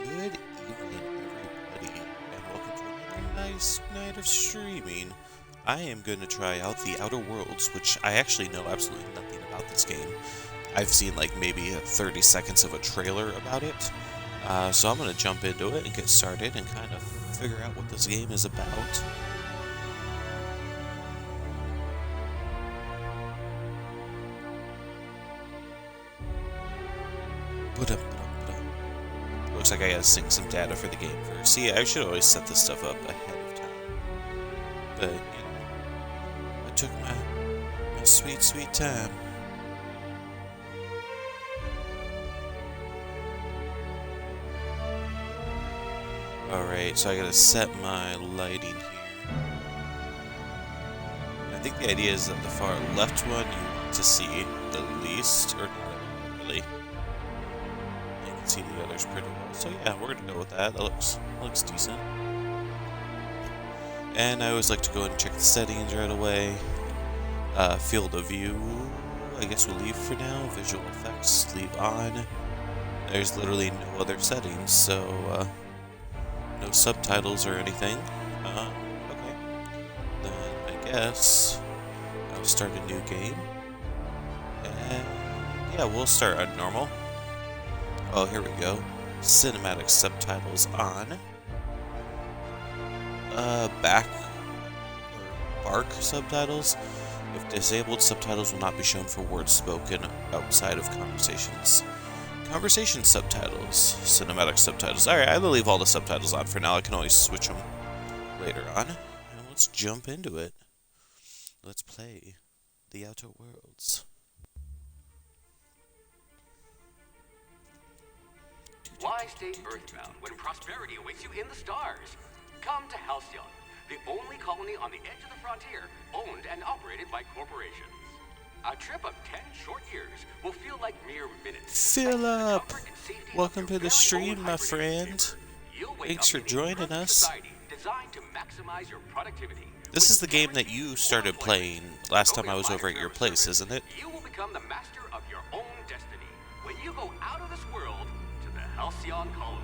Good evening, everybody, and welcome to another nice night of streaming. I am going to try out The Outer Worlds, which I actually know absolutely nothing about this game. I've seen like maybe 30 seconds of a trailer about it, so I'm going to jump into it and get started and kind of figure out what this game is about. Looks like I gotta sync some data for the game first. See, I should always set this stuff up ahead of time. But, I took my sweet, sweet time. Alright, so I gotta set my lighting here. I think the idea is that the far left one you want to see the least, or not really. You can see the others pretty well. So yeah, we're gonna go with that. That looks decent. And I always like to go and check the settings right away. Field of view, I guess we'll leave for now. Visual effects, leave on. There's literally no other settings, so no subtitles or anything. Okay. Then I guess I'll start a new game. And yeah, we'll start on normal. Oh, here we go. Cinematic subtitles on. Back or bark subtitles. If disabled, subtitles will not be shown for words spoken outside of conversations. Conversation subtitles. Cinematic subtitles. Alright, I will leave all the subtitles on for now. I can always switch them later on. And let's jump into it. Let's play The Outer Worlds. Why stay earthbound when prosperity awaits you in the stars? Come to Halcyon, the only colony on the edge of the frontier, owned and operated by corporations. A trip of 10 short years will feel like mere minutes. Philip! Welcome to the stream, my friend. Thanks for joining us. This is the game that you started playing last time I was over at your place, isn't it? You will become the master of your own destiny when you go out of this world to the Halcyon colony.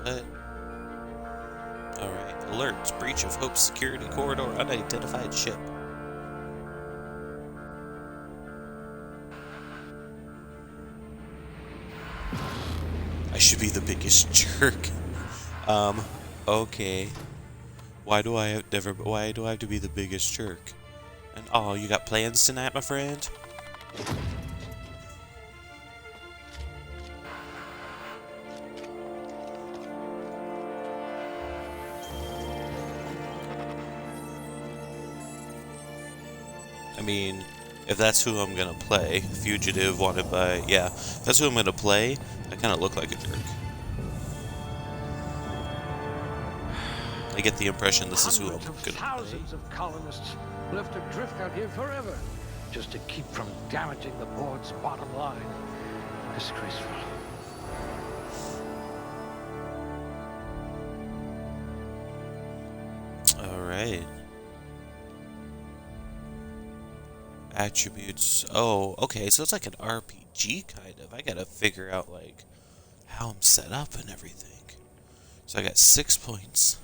What? Alright, alerts. Breach of Hope security corridor, unidentified ship. I should be the biggest jerk. Okay. Why do I have to be the biggest jerk? And oh, you got plans tonight, my friend? I mean, if that's who I'm gonna play, Fugitive wanted by, yeah, if that's who I'm gonna play, I kind of look like a jerk. I get the impression this is who I'm gonna play. Thousands of colonists left adrift out here forever, just to keep from damaging the board's bottom line. Disgraceful. Alright. Attributes. Oh, okay, so it's like an RPG kind of. I gotta figure out like how I'm set up and everything. So I got 6 points.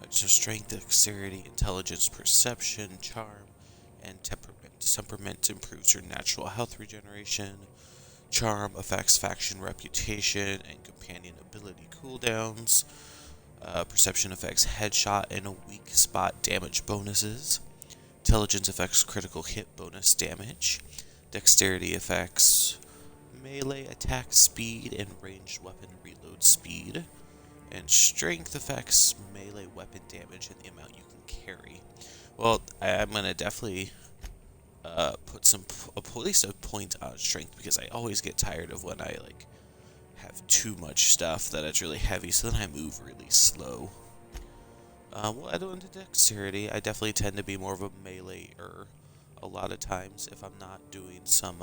So strength, dexterity, intelligence, perception, charm, and temperament. Temperament improves your natural health regeneration. Charm affects faction reputation and companion ability cooldowns. Perception affects headshot and weak spot damage bonuses. Intelligence affects critical hit bonus damage. Dexterity affects melee attack speed and ranged weapon reload speed. And strength affects melee weapon damage and the amount you can carry. Well, I'm gonna definitely put at least a point on strength, because I always get tired of when I like have too much stuff that it's really heavy, so then I move really slow. We'll add on to dexterity. I definitely tend to be more of a melee-er a lot of times if I'm not doing some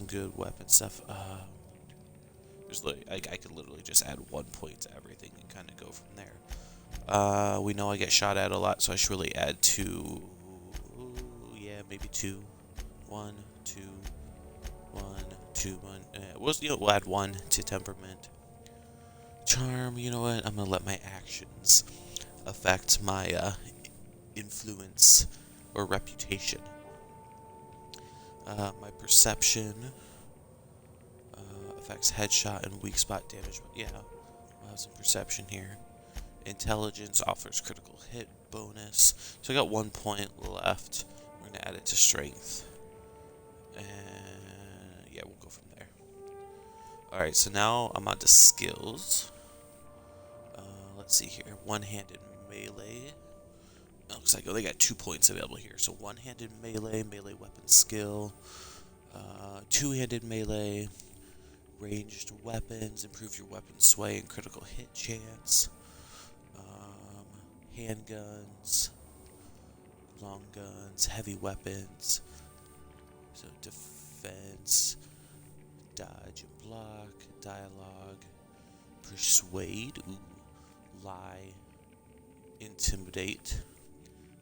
good weapon stuff. I could literally just add 1 point to everything and kind of go from there. We know I get shot at a lot, so I should really add 2. Yeah, maybe 2. 1, 2, 1, 2, 1. We'll add 1 to temperament. Charm, you know what? I'm gonna let my actions affect my influence or reputation. My perception affects headshot and weak spot damage. Yeah, we'll have some perception here. Intelligence offers critical hit bonus. So I got 1 point left. We're gonna add it to strength. And yeah, we'll go from there. Alright, so now I'm on to skills. Let's see here. One-handed melee. Looks like they got 2 points available here. So one-handed melee weapon skill. Two-handed melee, ranged weapons, improve your weapon sway and critical hit chance. Handguns, long guns, heavy weapons. So defense, dodge and block, dialogue, persuade, lie, intimidate,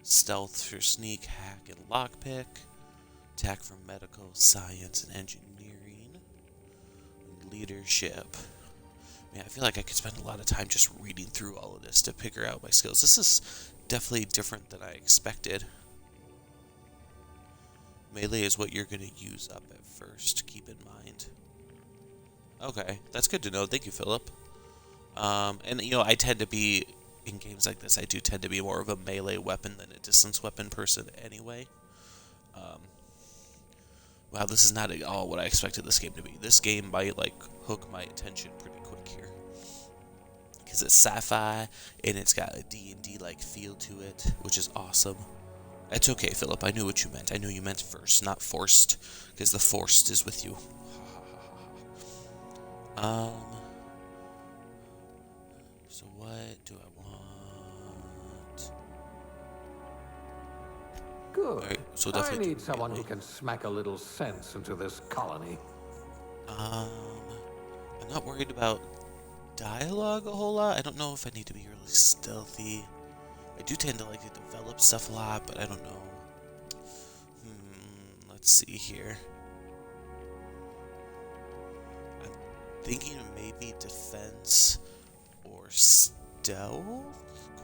stealth for sneak, hack, and lockpick, attack for medical, science, and engineering, and leadership. Man, I feel like I could spend a lot of time just reading through all of this to figure out my skills. This is definitely different than I expected. Melee is what you're going to use up at first, keep in mind. Okay, that's good to know. Thank you, Philip. And, I tend to be, in games like this, I do tend to be more of a melee weapon than a distance weapon person anyway. Wow, this is not at all what I expected this game to be. This game might, hook my attention pretty quick here. Because it's sci-fi, and it's got a D&D-like feel to it, which is awesome. That's okay, Philip. I knew what you meant. I knew you meant first, not forced. Because the forced is with you. So what do I want? Good. Right, so I definitely need someone who can smack a little sense into this colony. I'm not worried about dialogue a whole lot. I don't know if I need to be really stealthy. I do tend to like to develop stuff a lot, but I don't know. Let's see here. I'm thinking of maybe defense or stealth?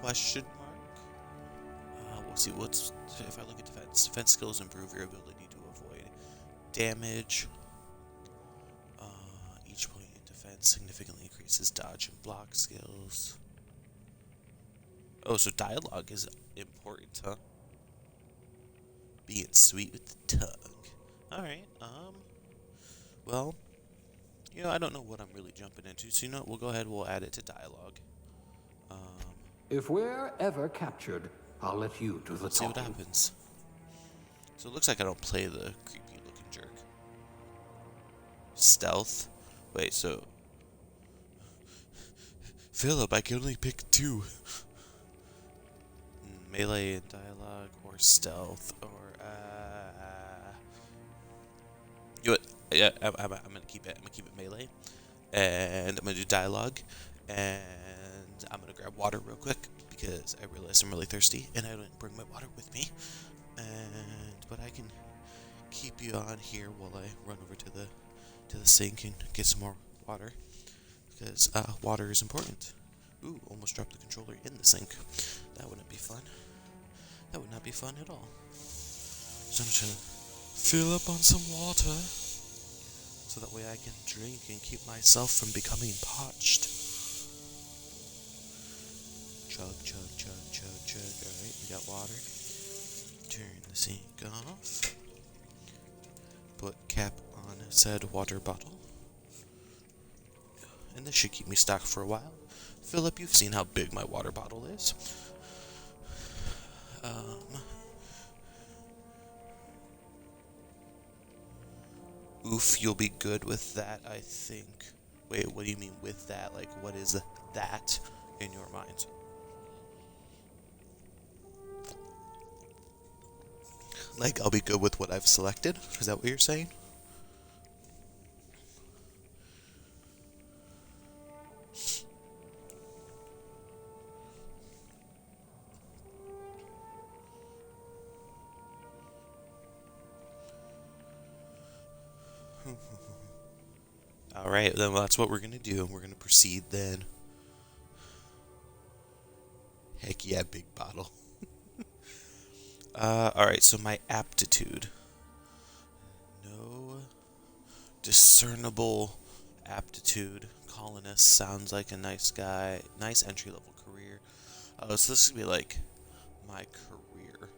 Question mark. We'll see. If I look at defense? Defense skills improve your ability to avoid damage. Each point in defense significantly increases dodge and block skills. Oh, so dialogue is important, huh? Being sweet with the tongue. Alright, well, I don't know what I'm really jumping into, so we'll go ahead, we'll add it to dialogue. If we're ever captured, I'll let you do the See what talking. happens. So it looks like I don't play the creepy looking jerk. Stealth? Wait, so... Philip, I can only pick 2. Melee and dialogue, or stealth, or you know what? Yeah, I'm gonna keep it. I'm gonna keep it melee, and I'm gonna do dialogue, and I'm gonna grab water real quick because I realized I'm really thirsty, and I didn't bring my water with me. But I can keep you on here while I run over to the sink and get some more water because water is important. Ooh, almost dropped the controller in the sink. That wouldn't be fun. That would not be fun at all. So I'm just gonna fill up on some water so that way I can drink and keep myself from becoming parched. Chug, chug, chug, chug, chug. Alright, we got water. Turn the sink off. Put cap on said water bottle. And this should keep me stocked for a while. Philip, you've seen how big my water bottle is. Oof, you'll be good with that, I think. Wait, what do you mean with that? Like, what is that in your mind? Like, I'll be good with what I've selected? Is that what you're saying? Alright, then that's what we're going to do. We're going to proceed then. Heck yeah, big bottle. Alright, so my aptitude. No discernible aptitude. Colonist sounds like a nice guy. Nice entry-level career. So this is going to be like my career.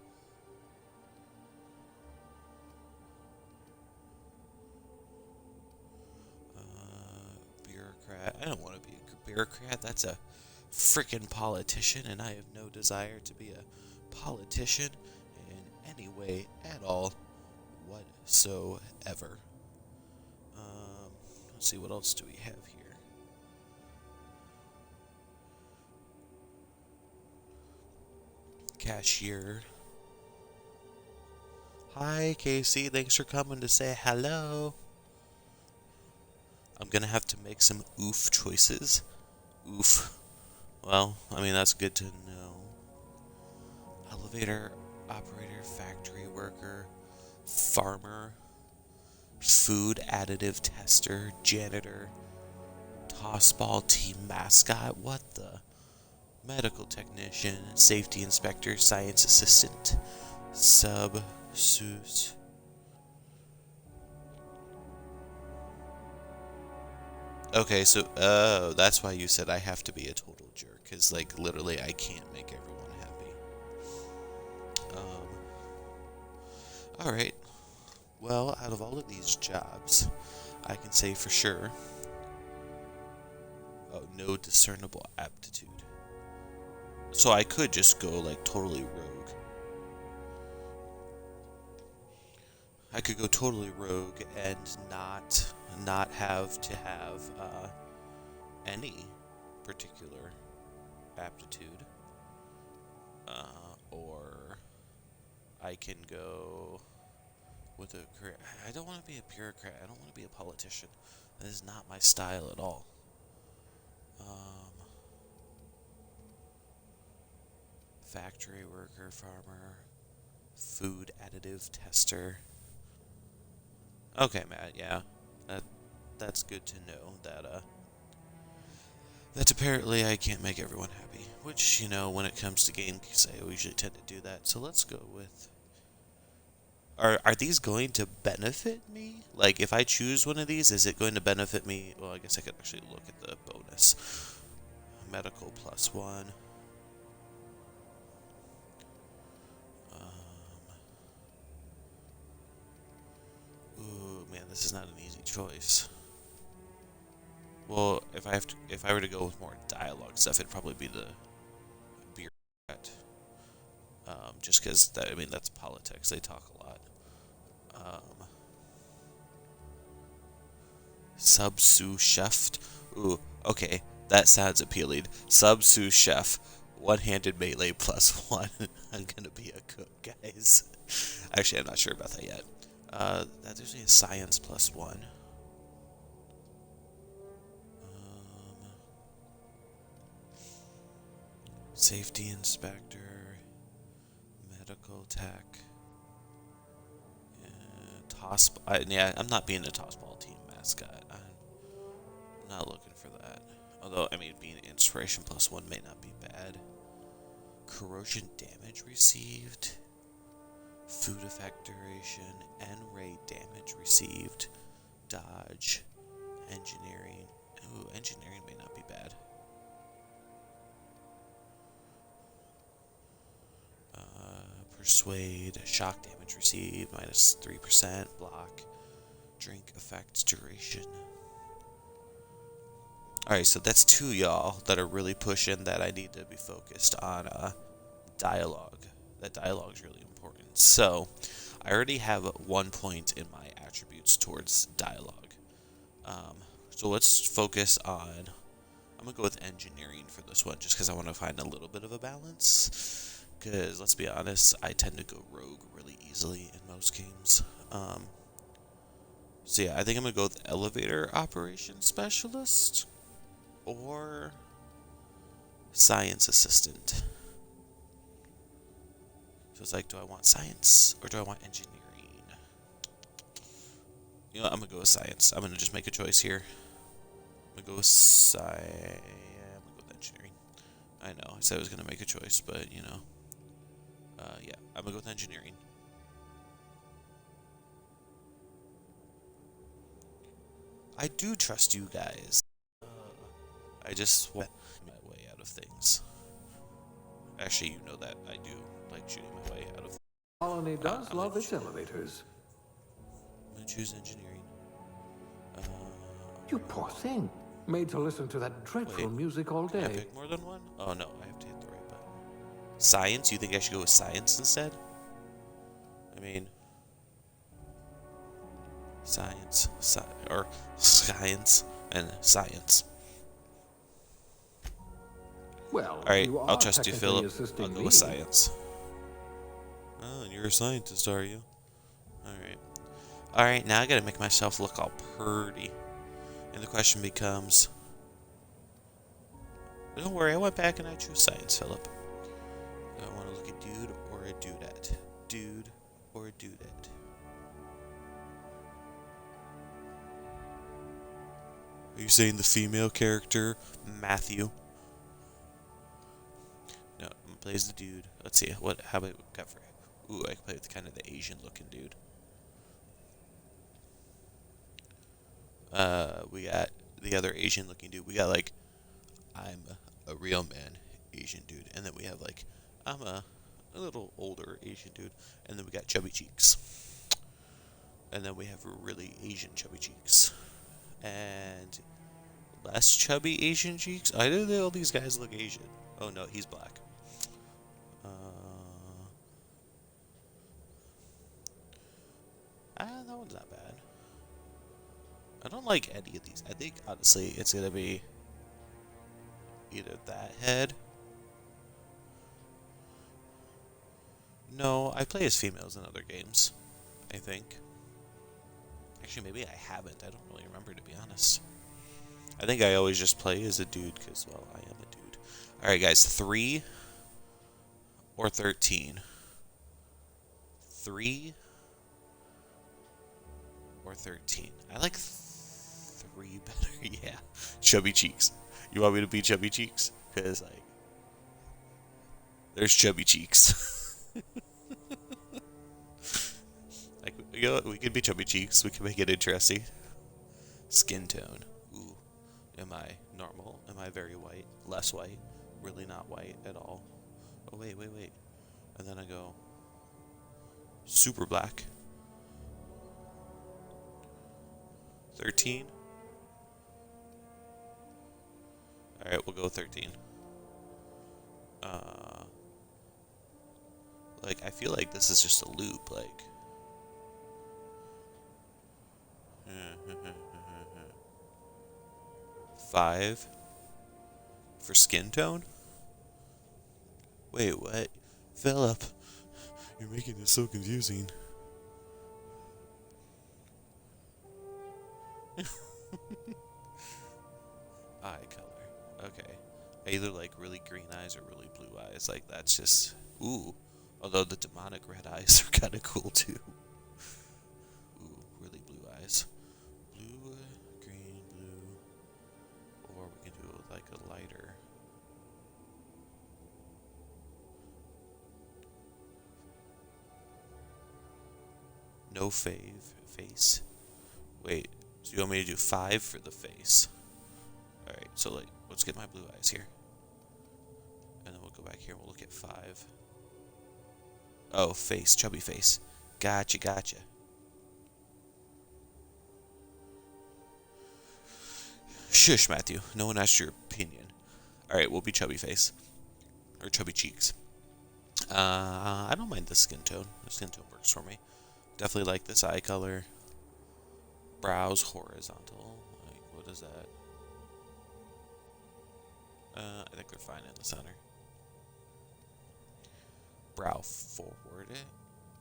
Bureaucrat. I don't want to be a bureaucrat. That's a freaking politician, and I have no desire to be a politician in any way at all whatsoever. Let's see, what else do we have here? Cashier. Hi, Casey. Thanks for coming to say hello. I'm gonna have to make some oof choices. Oof. Well, I mean, that's good to know. Elevator operator, factory worker, farmer, food additive tester, janitor, tossball team mascot. What the? Medical technician, safety inspector, science assistant, subsus. Okay, so, that's why you said I have to be a total jerk, because, like, literally I can't make everyone happy. Alright. Well, out of all of these jobs, I can say for sure, no discernible aptitude. So I could just go, like, totally rogue. I could go totally rogue and not have to have any particular aptitude, or I can go with a career. I don't want to be a bureaucrat. I don't want to be a politician. That is not my style at all. Factory worker, farmer, food additive tester. Okay, Matt, yeah. That's good to know that apparently I can't make everyone happy. Which, you know, when it comes to games, I usually tend to do that. So let's go with... Are these going to benefit me? Like, if I choose one of these, is it going to benefit me? Well, I guess I could actually look at the bonus. Medical +1. Ooh, man, this is not an easy choice. Well, if I were to go with more dialogue stuff, it'd probably be the bureaucrat. Just because I mean that's politics. They talk a lot. Sub-sous chef. Ooh, okay, that sounds appealing. Sub-sous chef, one-handed melee +1. I'm gonna be a cook, guys. Actually, I'm not sure about that yet. That's usually a science +1. Safety inspector, medical tech, yeah, I'm not being a tossball team mascot. I'm not looking for that. Although, I mean, being inspiration +1 may not be bad. Corrosion damage received, food effect duration, N-ray damage received, dodge, engineering. Ooh, engineering may not be bad. Persuade, shock damage received, -3%, block, drink effect duration. Alright, so that's two y'all that are really pushing that I need to be focused on dialogue. That dialogue is really important. So, I already have 1 point in my attributes towards dialogue. So let's focus on... I'm going to go with engineering for this one, just because I want to find a little bit of a balance. Because, let's be honest, I tend to go rogue really easily in most games. So yeah, I think I'm gonna go with elevator operations specialist or science assistant. So it's like, do I want science or do I want engineering? You know what, I'm gonna go with science. I'm gonna just make a choice here. I'm gonna go with I'm gonna go with engineering. I know, I said I was gonna make a choice, but you know. Yeah, I'm gonna go with engineering. I do trust you guys. I just want my way out of things. Actually, you know that I do like shooting my way out of. Colony does I'm love gonna its elevators. I'm gonna choose engineering. Uh, You poor thing. Made to listen to that dreadful Wait, music all can I day. pick more than one? Oh no, I have to hit the right button. Science? You think I should go with science instead? I mean, or science and science. Well, All right, you I'll are trust you, technically Philip. assisting I'll go me. with science. Oh, and you're a scientist, are you? All right. All right, now I gotta make myself look all pretty. And the question becomes, don't worry, I went back and I chose science, Philip. Do I want to look at dude or a dudette? Dude or a dudette? Are you saying the female character, Matthew? No, I'm gonna play as the dude. Let's see, how about we got for it? Ooh, I can play with kind of the Asian looking dude. We got the other Asian looking dude. We got like, I'm a real man Asian dude. And then we have like, I'm a little older Asian dude. And then we got chubby cheeks. And then we have really Asian chubby cheeks. And less chubby Asian cheeks. I didn't know all these guys look Asian. Oh no, he's black. That one's not bad. I don't like any of these. I think honestly it's gonna be either that head. No, I play as females in other games, I think. Actually, maybe I haven't. I don't really remember, to be honest. I think I always just play as a dude because, well, I am a dude. Alright, guys. 3 or 13? 3 or 13? I like 3 better. Yeah. Chubby cheeks. You want me to be chubby cheeks? Because, like, there's chubby cheeks. Like, you know, we could be chubby cheeks. We can make it interesting. Skin tone. Ooh. Am I normal? Am I very white? Less white? Really not white at all? Oh, wait. And then I go super black. 13? Alright, we'll go 13. Like, I feel like this is just a loop, like. 5 for skin tone? Wait, what? Philip, you're making this so confusing. Eye color. Okay. I either like really green eyes or really blue eyes. Like, that's just. Ooh. Although the demonic red eyes are kind of cool too. Ooh, really blue eyes. Blue, green, blue. Or we can do it with like a lighter. No face. Wait, so you want me to do 5 for the face? Alright, so like, let's get my blue eyes here. And then we'll go back here and we'll look at 5. Oh, face, chubby face. Gotcha. Shush, Matthew. No one asked your opinion. Alright, we'll be chubby face. Or chubby cheeks. I don't mind the skin tone. The skin tone works for me. Definitely like this eye color. Brows horizontal. Like, what is that? I think they're fine in the center. Brow forward.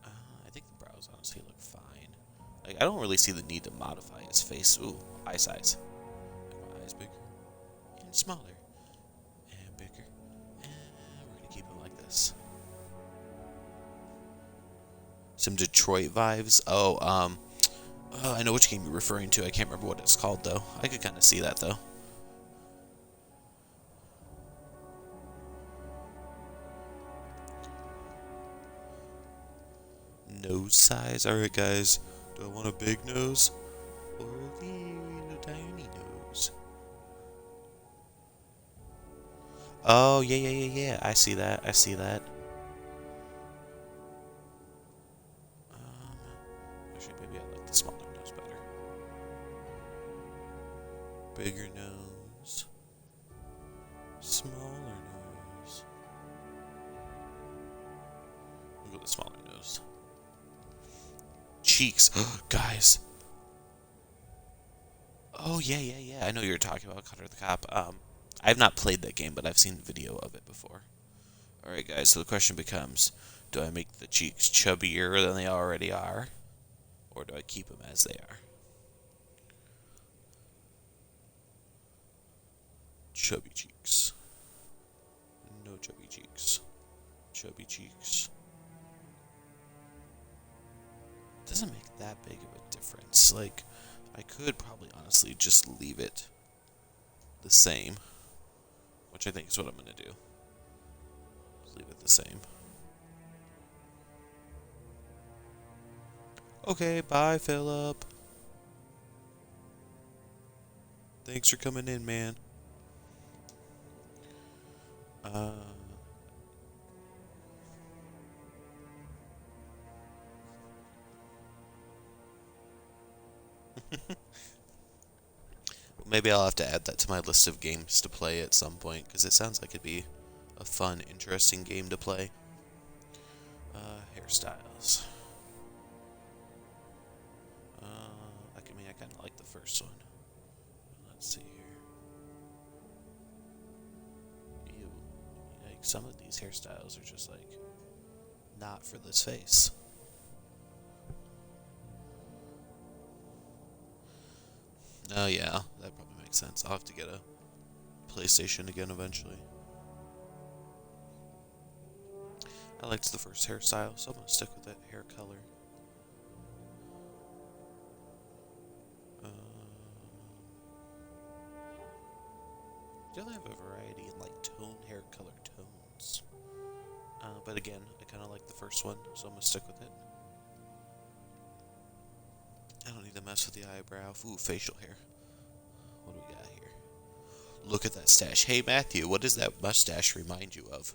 I think honestly look fine. Like, I don't really see the need to modify his face. Ooh, eye size. Make my eyes bigger and smaller and bigger. And we're gonna keep him like this. Some Detroit vibes. Oh, I know which game you're referring to. I can't remember what it's called, though. I could kind of see that, though. Nose size. Alright, guys. Do I want a big nose? Or a little tiny nose? Oh, yeah. I see that. Actually, maybe I like the smaller nose better. Bigger nose. Smaller nose. We'll go with the smaller nose. Cheeks. Guys. Oh, yeah. I know you're talking about Cutter the Cop. I've not played that game, but I've seen video of it before. Alright, guys, so the question becomes, do I make the cheeks chubbier than they already are? Or do I keep them as they are? Chubby cheeks. No chubby cheeks. Chubby cheeks. Doesn't make that big of a difference. Like, I could probably honestly just leave it the same, which I think is what I'm going to do. Just leave it the same. Okay, bye, Philip. Thanks for coming in, man. Maybe I'll have to add that to my list of games to play at some point, because it sounds like it'd be a fun, interesting game to play. Hairstyles. I kind of like the first one. Let's see here. Ew. Like, some of these hairstyles are just, like, not for this face. Oh, yeah. That probably makes sense. I'll have to get a PlayStation again eventually. I liked the first hairstyle, so I'm going to stick with that hair color. Definitely have a variety in like tone, hair color tones. But again, I kind of like the first one, so I'm going to stick with it. I don't need to mess with the eyebrow. Ooh, facial hair. What do we got here? Look at that stash. Hey, Matthew, what does that mustache remind you of?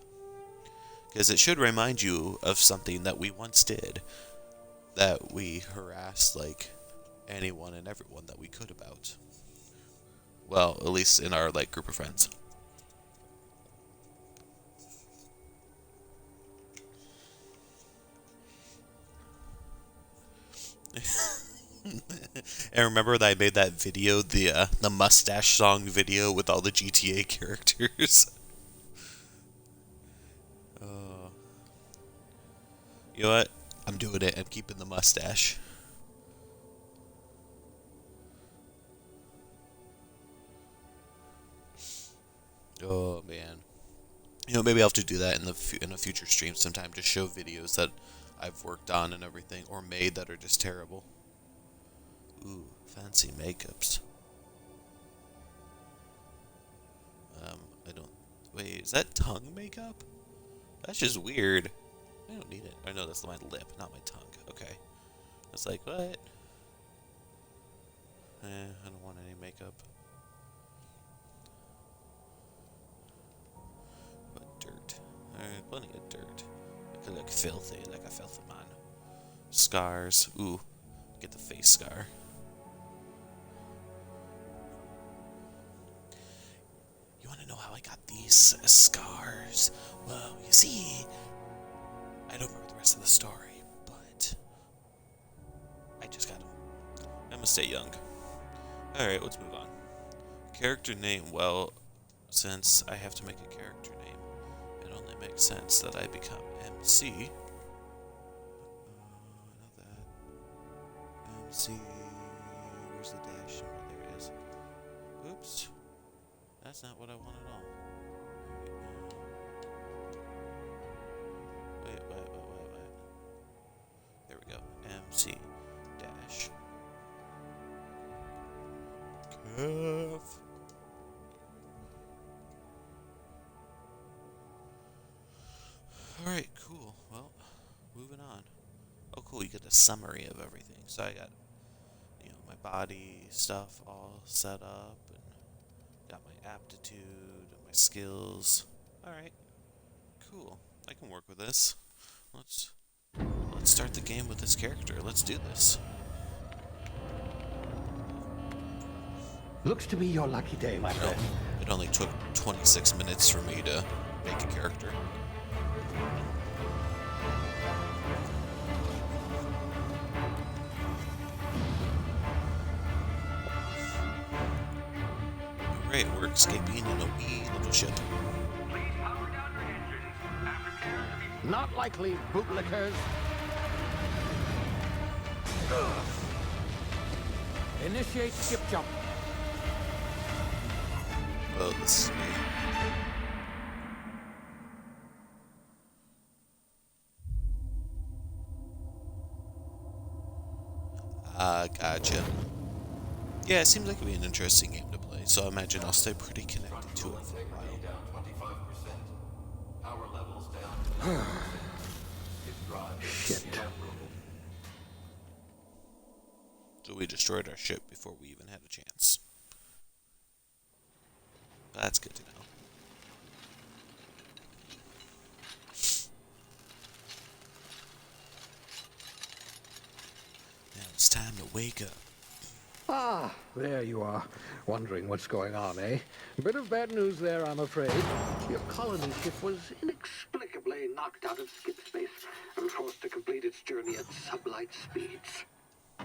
Because it should remind you of something that we once did. That we harassed, like, anyone and everyone that we could about. Well, at least in our, like, group of friends. And remember that I made that video, the mustache song video with all the GTA characters? You know what? I'm doing it. I'm keeping the mustache. Oh, man. You know, maybe I'll have to do that in a future stream sometime to show videos that I've worked on and everything, or made that are just terrible. Ooh, fancy makeups. I don't... Wait, is that tongue makeup? That's just weird. I don't need it. I know that's my lip, not my tongue. Okay. I was like, what? I don't want any makeup. But dirt. Alright, plenty of dirt. I could look filthy, like a filthy man. Scars. Ooh. Get the face scar. You want to know how I got these scars? Well, you see, I don't remember the rest of the story, but I just got them. I'm gonna stay young. Alright, let's move on. Character name. Well, since I have to make a character name, it only makes sense that I become MC. Not that. MC. Where's the dash? Oh, there it is. Oops. That's not what I want at all. Wait. There we go. MC dash. Curve. Alright, cool. Well, moving on. Oh, cool. You get a summary of everything. So I got, my body stuff all set up, and got my aptitude, and my skills. Alright, cool. I can work with this. Let's start the game with this character. Let's do this. Looks to be your lucky day, my friend. It only took 26 minutes for me to make a character. Alright, we're escaping in a wee little ship. Please power down your engines and prepare to be... Not likely, bootlickers. Initiate skip jump. Oh, this is me. Gotcha. Yeah, it seems like it'd be an interesting game to play, so I imagine I'll stay pretty connected to it for a while. Down 25%. Power levels down. Shit. So we destroyed our ship before we even had a chance. That's good to know. Now it's time to wake up. Ah, there you are. Wondering what's going on, eh? Bit of bad news there, I'm afraid. Your colony ship was inexplicably knocked out of skip space and forced to complete its journey at sublight speeds.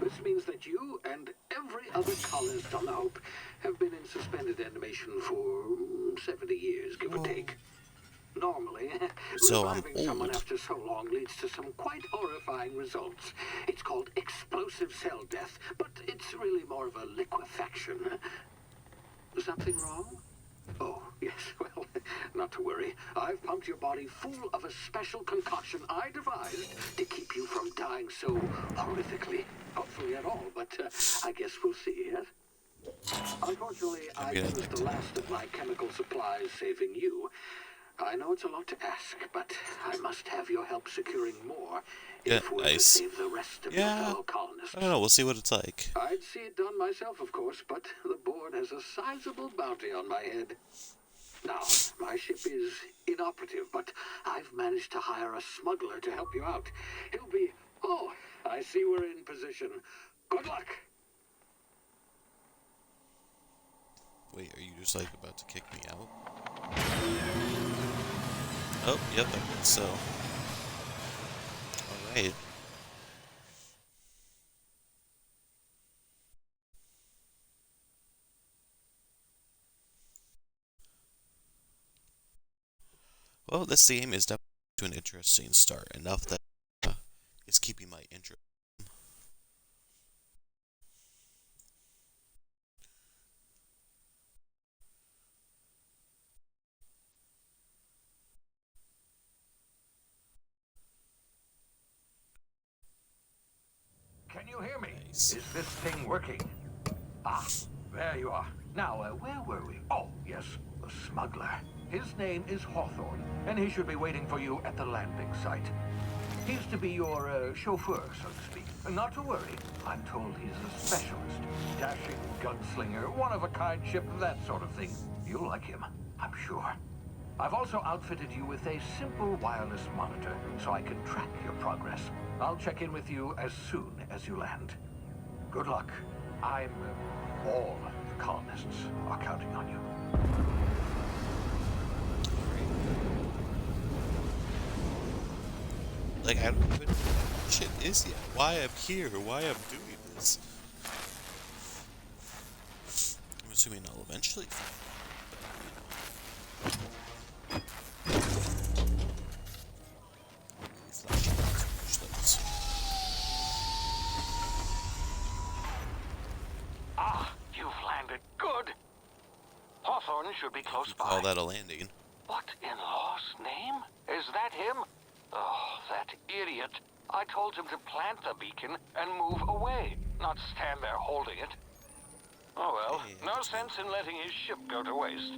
This means that you and every other colonist on the Hope have been in suspended animation for 70 years, give or take. Normally, So I'm reviving someone old. after so long leads to some quite horrifying results. It's called explosive cell death, but it's really more of a liquefaction. Something wrong? Oh, yes, well, not to worry. I've pumped your body full of a special concoction I devised to keep you from dying so horrifically. Hopefully at all, but I guess we'll see, yes? Unfortunately, I gonna used like the to. last of my chemical supplies saving you. I know it's a lot to ask, but I must have your help securing more Yeah, if we're to nice. save the rest of your Yeah. fellow colonists. I don't know, we'll see what it's like. I'd see it done myself, of course, but the board has a sizable bounty on my head. Now, my ship is inoperative, but I've managed to hire a smuggler to help you out. He'll be... Oh, I see we're in position. Good luck! Wait, are you just like about to kick me out? Oh, yep, I guess so. Alright. Well, this game is definitely to an interesting start. Enough that is keeping my interest. Can you hear me? Nice. Is this thing working? Ah, there you are. Now, where were we? Oh, yes, the smuggler. His name is Hawthorne, and he should be waiting for you at the landing site. He's to be your chauffeur, so to speak. Not to worry. I'm told he's a specialist. Dashing gunslinger, one-of-a-kind ship, that sort of thing. You'll like him, I'm sure. I've also outfitted you with a simple wireless monitor, so I can track your progress. I'll check in with you as soon as you land. Good luck. All the colonists are counting on you. Like, I don't even know what shit is yet. Why I'm here, why I'm doing this. I'm assuming I'll eventually find out. Flashing lights, push those. should be close You by. call that a landing? What in law's name? Is that him? Oh, that idiot. I told him to plant the beacon and move away, not stand there holding it. Oh well, Hey, no sense in letting his ship go to waste.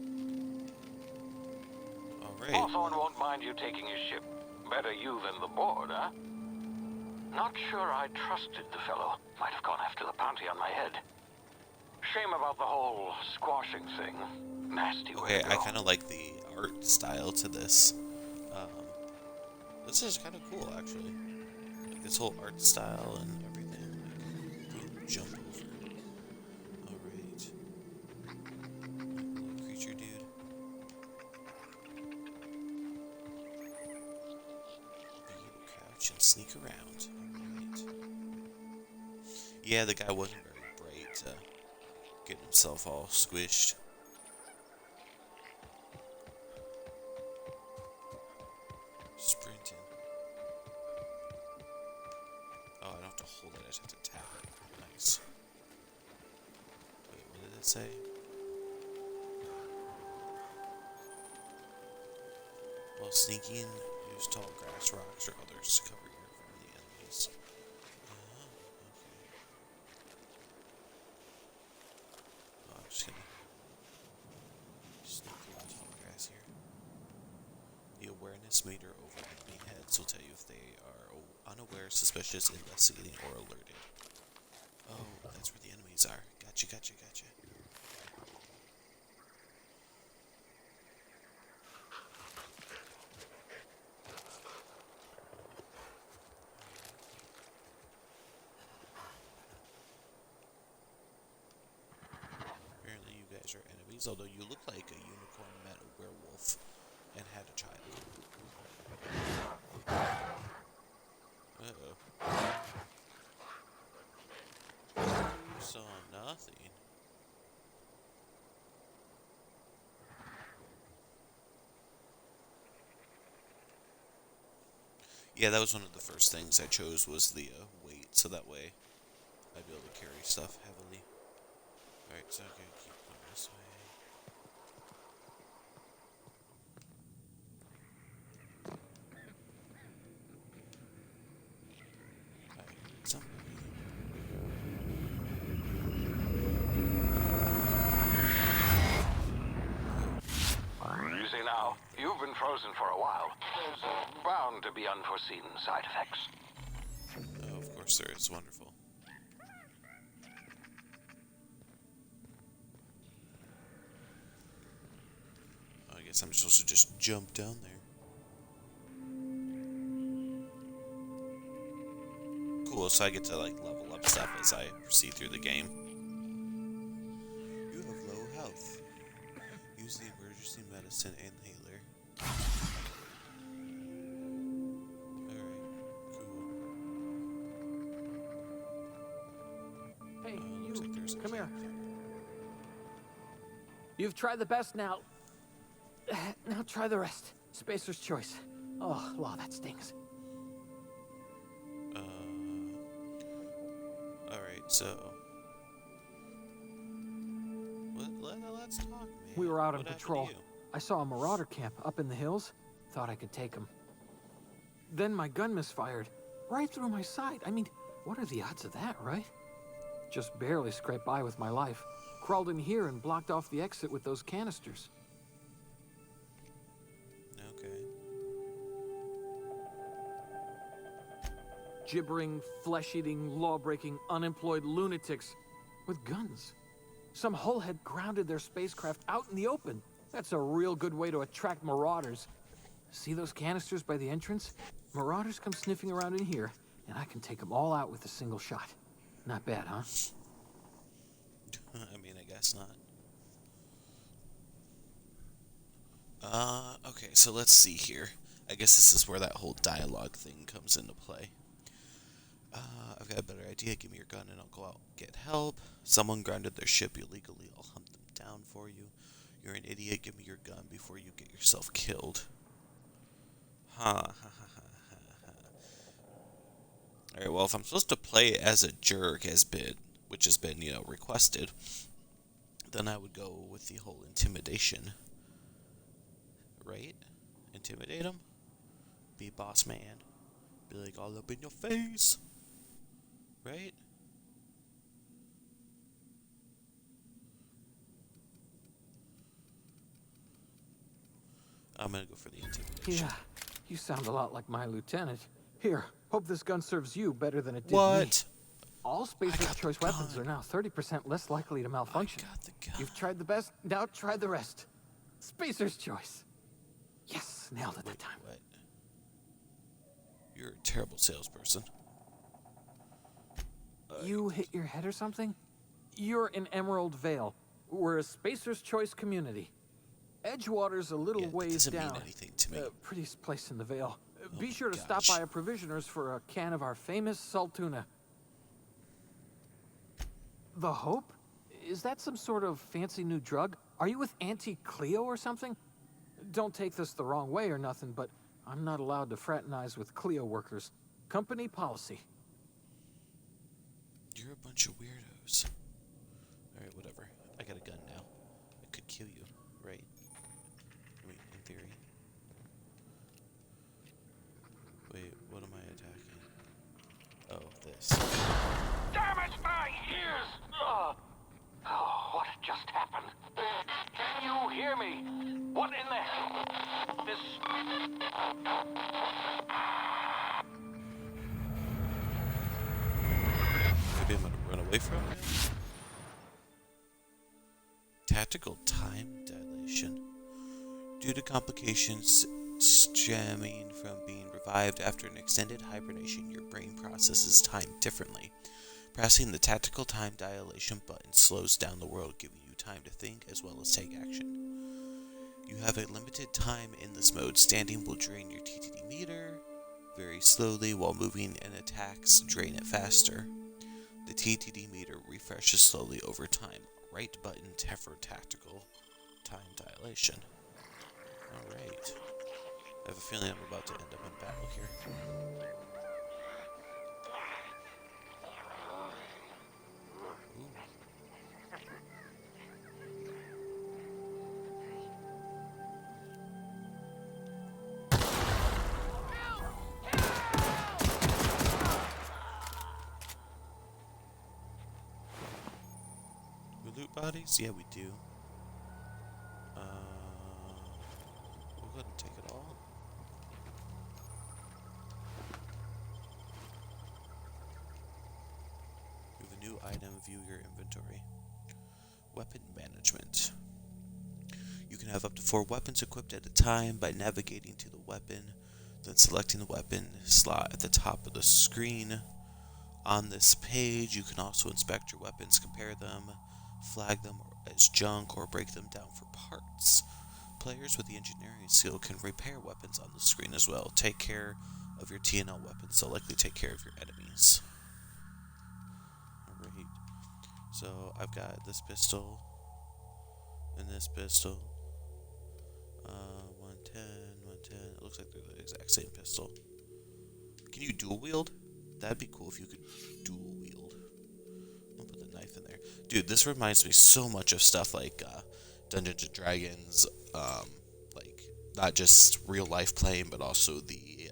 Alright. Hawthorne won't mind you taking his ship. Better you than the board, huh? Not sure I trusted the fellow. Might have gone after the bounty on my head. Shame about the whole squashing thing. Nasty way Okay, to I go. kind of like the art style to this. This is kind of cool, actually. Like this whole art style and everything. Like, jump over. Alright. Little creature dude. Being able to crouch and sneak around. Alright. Yeah, the guy wasn't very bright. Getting himself all squished. Sprinting. Oh, I don't have to hold it, I just have to tap it. Nice. Wait, what did it say? While sneaking, use tall grass, rocks, or others to cover your from the enemies. Okay. Oh, I'm just gonna sneak through the tall grass here. The awareness meter over enemy heads will tell you if they are unaware, suspicious, investigating, or alerted. Oh, that's where the enemies are. Gotcha, gotcha, gotcha. Apparently you guys are enemies, although you look like a unicorn met a werewolf and had a child. Uh-oh. Saw nothing. Yeah, that was one of the first things I chose was the weight, so that way I'd be able to carry stuff heavily. Alright, so I'm gonna keep going this way. Alright, something. Easy now. You've been frozen for a while. There's bound to be unforeseen side effects. Oh, of course there is. Wonderful. Oh, I guess I'm supposed to just jump down there. Cool, so I get to like level up stuff as I proceed through the game. You have low health. Use the emergency medicine inhaler. Alright, cool. Hey, Looks like there's a come key here. there. You've tried the best now. Now try the rest. Spacer's choice. Oh, law, that stings. Alright, so. Let's talk, man. We were out on What happened to patrol. you? I saw a marauder camp up in the hills. Thought I could take him. Then my gun misfired. Right through my side. I mean, what are the odds of that, right? Just barely scraped by with my life. Crawled in here and blocked off the exit with those canisters. Okay. Gibbering, flesh-eating, law-breaking, unemployed lunatics with guns. Some hullhead grounded their spacecraft out in the open. That's a real good way to attract marauders. See those canisters by the entrance? Marauders come sniffing around in here, and I can take them all out with a single shot. Not bad, huh? I mean, I guess not. Okay, so let's see here. I guess this is where that whole dialogue thing comes into play. I've got a better idea. Give me your gun and I'll go out and get help. Someone grounded their ship illegally. I'll hunt them down for you. You're an idiot. Give me your gun before you get yourself killed. Alright, well, if I'm supposed to play as a jerk, which has been, requested, then I would go with the whole intimidation. Right? Intimidate him? Be boss man. Be like all up in your face. Right? I'm gonna go for the intimidation. Yeah, you sound a lot like my lieutenant. Here, hope this gun serves you better than it did me. What? All Spacer's got the Choice weapons gun. are now 30% less likely to malfunction. I got the gun. You've tried the best, now try the rest. Spacer's Choice. Yes, nailed it that time. What? You're a terrible salesperson. You hit your head or something? You're in Emerald Vale. We're a Spacer's Choice community. Edgewater's a little Yeah, that ways doesn't mean down. anything to me. Prettiest place in the Vale. Be my sure to gosh. stop by a provisioner's for a can of our famous salt tuna. The Hope? Is that some sort of fancy new drug? Are you with Auntie Cleo or something? Don't take this the wrong way or nothing, but I'm not allowed to fraternize with Cleo workers. Company policy. You're a bunch of weirdos. Alright, whatever. I got a gun now. I could kill you, right? I mean, in theory. Wait, what am I attacking? Oh, this. Damn it, my ears! Oh, what just happened? Can you hear me? What in the hell? This... Maybe I'm gonna run away from it? Tactical time dilation. Due to complications stemming from being revived after an extended hibernation, your brain processes time differently. Pressing the tactical time dilation button slows down the world, giving you time to think as well as take action. You have a limited time in this mode. Standing will drain your TTD meter very slowly, while moving and attacks drain it faster. The TTD meter refreshes slowly over time. Right button for tactical time dilation. Alright. I have a feeling I'm about to end up in battle here. We loot bodies? Yeah, we do. We'll go ahead and take it all. We have a new item. View your inventory. Weapon management. You can have up to 4 weapons equipped at a time by navigating to the weapon, then selecting the weapon slot at the top of the screen. On this page, you can also inspect your weapons, compare them, flag them as junk, or break them down for parts. Players with the engineering skill can repair weapons on the screen as well. Take care of your TNL weapons, so likely take care of your enemies. Alright, so I've got this pistol, and this pistol. 110, 110, it looks like they're the exact same pistol. Can you dual wield? That'd be cool if you could dual wield. I'll put the knife in there. Dude, this reminds me so much of stuff like Dungeons and Dragons, like not just real life playing, but also the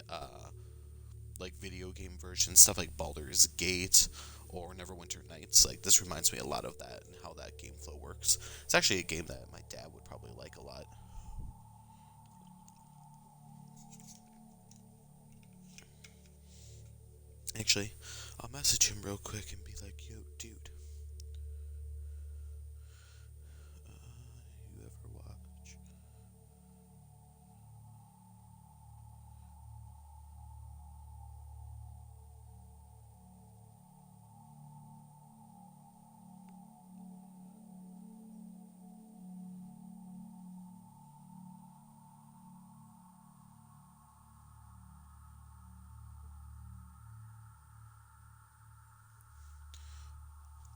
like video game version, stuff like Baldur's Gate or Neverwinter Nights. Like this reminds me a lot of that and how that game flow works. It's actually a game that my dad would probably like a lot. Actually, I'll message him real quick and be like, yo, dude. You ever watch?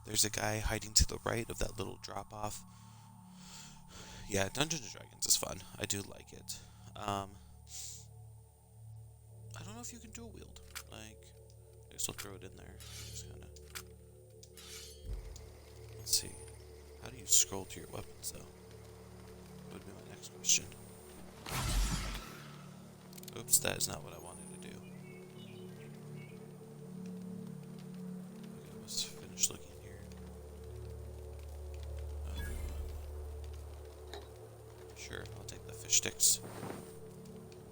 There's a guy hiding to the right of that little drop-off. Yeah, Dungeons & Dragons is fun. I do like it. I don't know if you can dual wield. Like, I guess I'll throw it in there. Just kinda... Let's see. How do you scroll through your weapons, though? Would be my next question. Oops, that is not what I wanted to do. Okay, let's finish looking here. Sure, I'll take the fish sticks.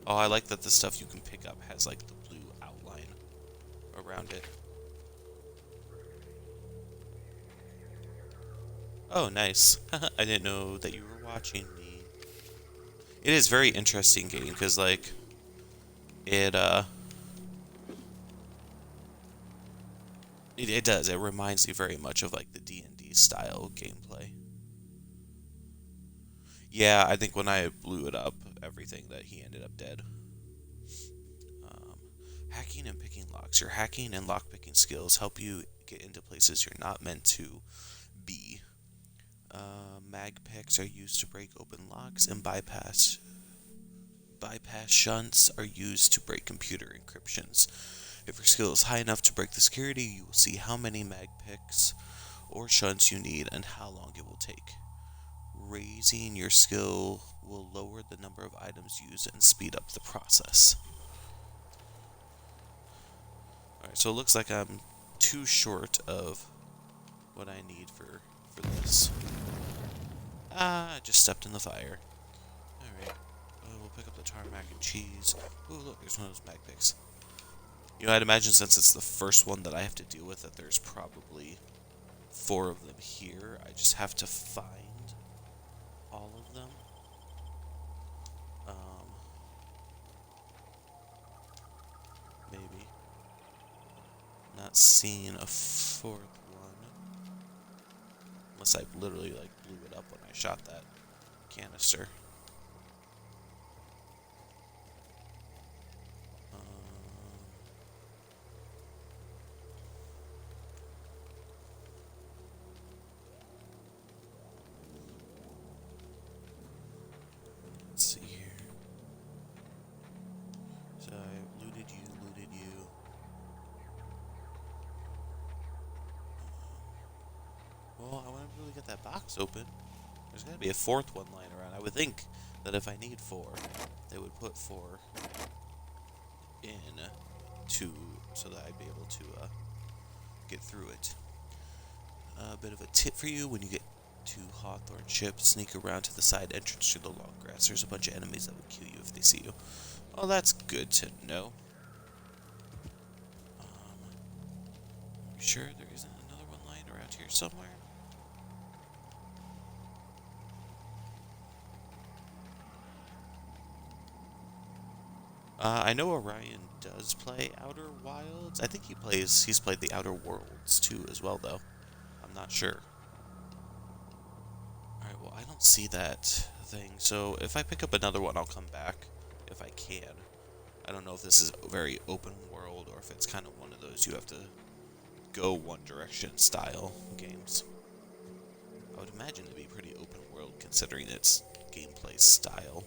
Oh, I like that the stuff you can pick up has like the blue outline around it. Oh, nice. I didn't know that you were watching me. It is very interesting game because like it does. It reminds me very much of like the D&D style gameplay. Yeah, I think when I blew it up, everything that he ended up dead. Hacking and picking locks. Your hacking and lockpicking skills help you get into places you're not meant to be. Mag picks are used to break open locks, and bypass shunts are used to break computer encryptions. If your skill is high enough to break the security, you will see how many mag picks or shunts you need and how long it will take. Raising your skill will lower the number of items used and speed up the process. Alright, so it looks like I'm too short of what I need for this. I just stepped in the fire. Alright, we'll pick up the tarmac and cheese. Ooh, look, there's one of those mag picks. You know, I'd imagine since it's the first one that I have to deal with that there's probably 4 of them here. I just have to find all of them. Maybe. Not seeing a 4th one. Unless I literally like blew it up when I shot that canister. Let's see here. So I looted you. Well, I want to really get that box open. There's got to be a 4th one lying around. I would think that if I need 4, they would put 4 in so that I'd be able to get through it. A bit of a tip for you: when you get to Hawthorne Ship, sneak around to the side entrance to the long grass. There's a bunch of enemies that would kill you if they see you. Oh, that's good to know. I'm sure there isn't another one lying around here somewhere. I know Orion does play Outer Wilds. I think he's played the Outer Worlds too as well, though. I'm not sure. Alright, well, I don't see that thing, so if I pick up another one, I'll come back if I can. I don't know if this is very open world or if it's kind of one of those you have to go one direction style games. I would imagine it'd be pretty open world considering its gameplay style.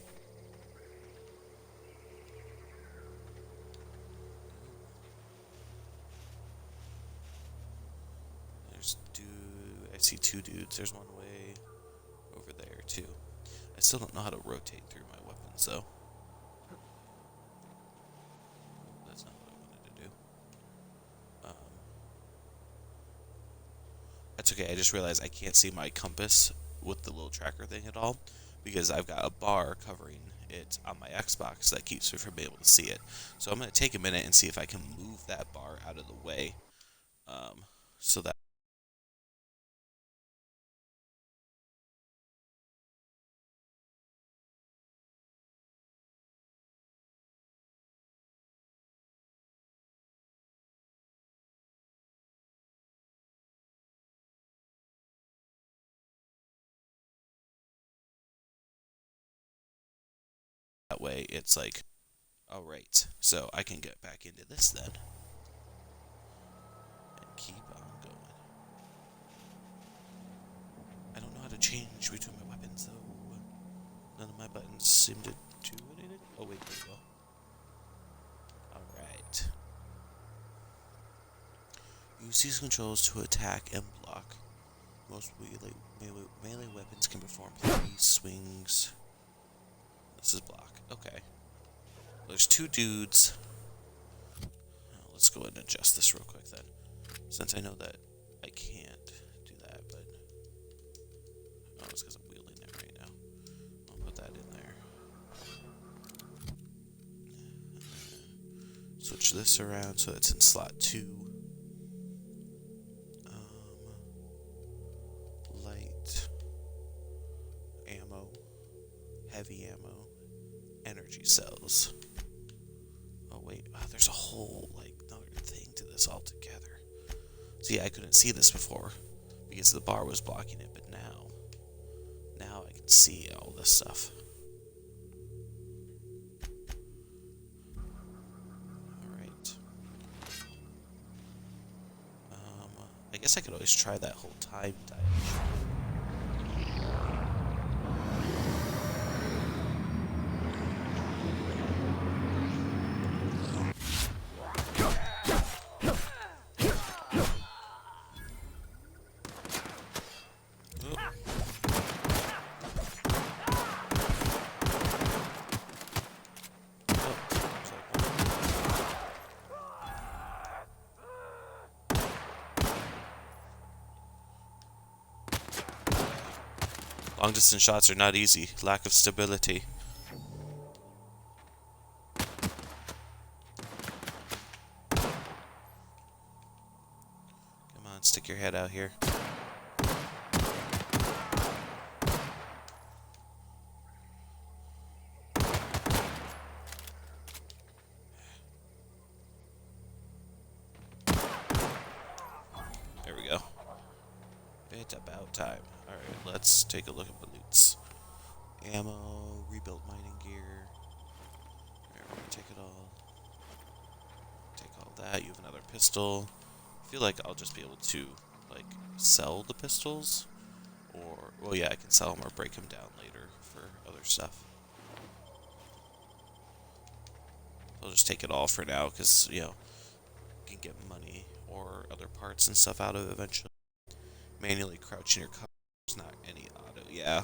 I see 2 dudes. There's one way over there, too. I still don't know how to rotate through my weapons, though. That's not what I wanted to do. That's okay. I just realized I can't see my compass with the little tracker thing at all because I've got a bar covering it on my Xbox that keeps me from being able to see it. So I'm going to take a minute and see if I can move that bar out of the way so that way it's like, alright, so I can get back into this then. And keep on going. I don't know how to change between my weapons though. None of my buttons seem to do anything. Oh wait, there we go. Alright. Use these controls to attack and block. Most melee weapons can perform 3 swings. This is block. Okay. There's 2 dudes. Let's go ahead and adjust this real quick then. Since I know that I can't do that, but... Oh, it's because I'm wielding it right now. I'll put that in there. Switch this around so it's in slot 2. Light. Ammo. Heavy ammo. Energy cells. Oh wait, there's a whole, like, another thing to this altogether. See, I couldn't see this before because the bar was blocking it, but now I can see all this stuff. Alright. I guess I could always try that whole time dilation. Long distance shots are not easy. Lack of stability. Come on, stick your head out here. There we go. It's about time. Alright, let's take a look at the loots. Ammo, rebuild mining gear. Alright, we're gonna take it all. Take all that. You have another pistol. I feel like I'll just be able to, like, sell the pistols. Or, well, yeah, I can sell them or break them down later for other stuff. I'll just take it all for now, because, you know, you can get money or other parts and stuff out of it eventually. Manually crouching your cover. It's not any auto. Yeah.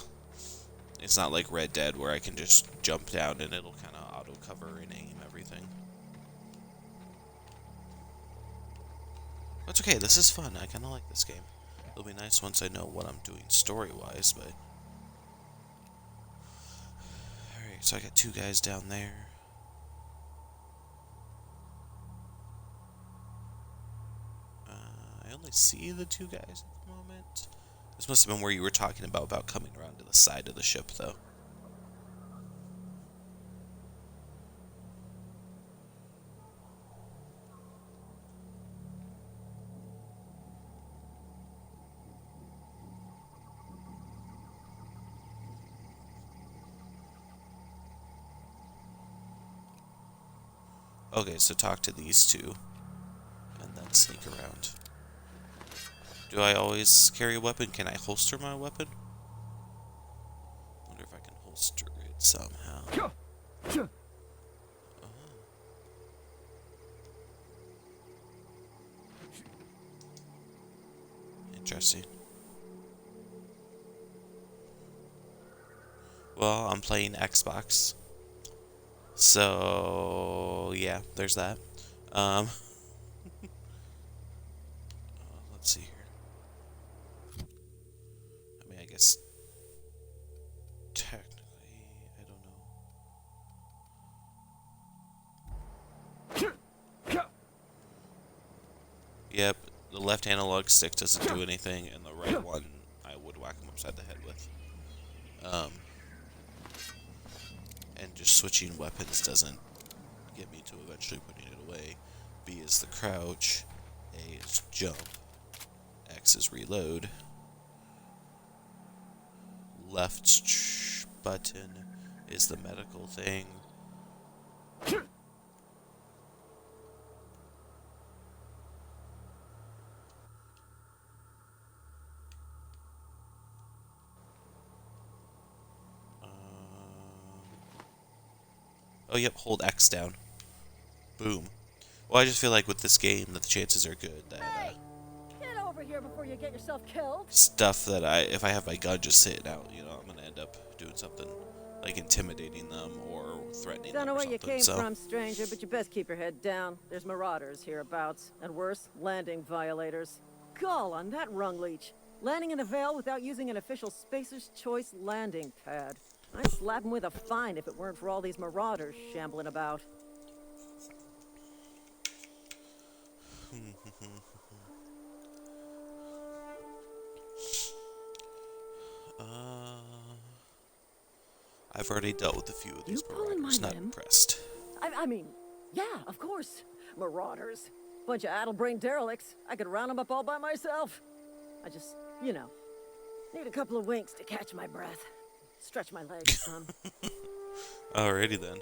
It's not like Red Dead where I can just jump down and it'll kind of auto cover and aim everything. That's okay. This is fun. I kind of like this game. It'll be nice once I know what I'm doing story-wise, but... Alright, so I got 2 guys down there. I only see the 2 guys at the moment. This must have been where you were talking about coming around to the side of the ship, though. Okay, so talk to these 2, and then sneak around. Do I always carry a weapon? Can I holster my weapon? Wonder if I can holster it somehow. Oh. Interesting. Well, I'm playing Xbox. So, yeah, there's that. Let's see here. I mean, I guess technically, I don't know. Yep, the left analog stick doesn't do anything, and the right one I would whack him upside the head with. And just switching weapons doesn't get me to eventually putting it away. B is the crouch, A is jump, X is reload, left button is the medical thing. Oh, yep, hold X down. Boom. Well, I just feel like with this game that the chances are good that, Hey, get over here before you get yourself killed. Stuff that if I have my gun just sitting out, you know, I'm gonna end up doing something like intimidating them or threatening Don't them know or where something. you came So from, stranger, but you best keep your head down. There's marauders hereabouts, and worse, landing violators. Gall on that rung leech. Landing in the Vale without using an official Spacer's Choice landing pad. I'd slap him with a fine if it weren't for all these marauders shambling about. I've already dealt with a few of these You pulling marauders. my Not limb? impressed. I mean, yeah, of course. Marauders. Bunch of addle-brained derelicts. I could round them up all by myself. I just, you know, need a couple of winks to catch my breath. Stretch my legs, son. Alrighty then.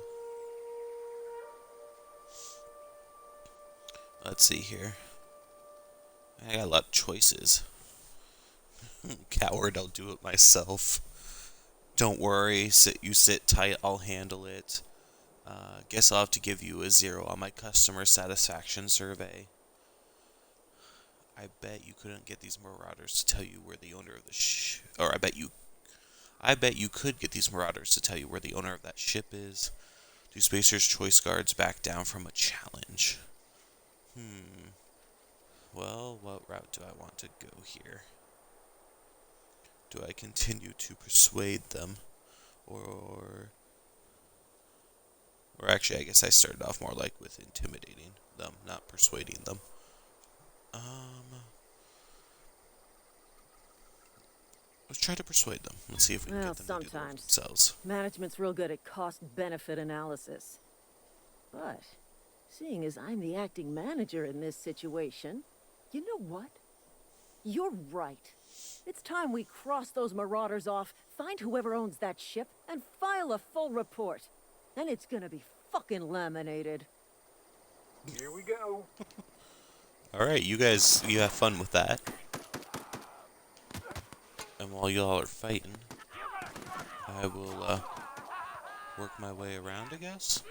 Let's see here. I got a lot of choices. Coward, I'll do it myself. Don't worry, you sit tight, I'll handle it. Guess I'll have to give you a 0 on my customer satisfaction survey. I bet you couldn't get these marauders to tell you where the owner of the or I bet you could get these marauders to tell you where the owner of that ship is. Do Spacer's Choice guards back down from a challenge? Well, what route do I want to go here? Do I continue to persuade them? Or actually, I guess I started off more like with intimidating them, not persuading them. Let's try to persuade them. Let's see if we can Well, get them to do it sometimes. themselves. Management's real good at cost-benefit analysis. But, seeing as I'm the acting manager in this situation, you know what? You're right. It's time we cross those marauders off, find whoever owns that ship, and file a full report. And it's gonna be fucking laminated. Here we go. Alright, you guys, you have fun with that. And while y'all are fighting, I will, work my way around, I guess.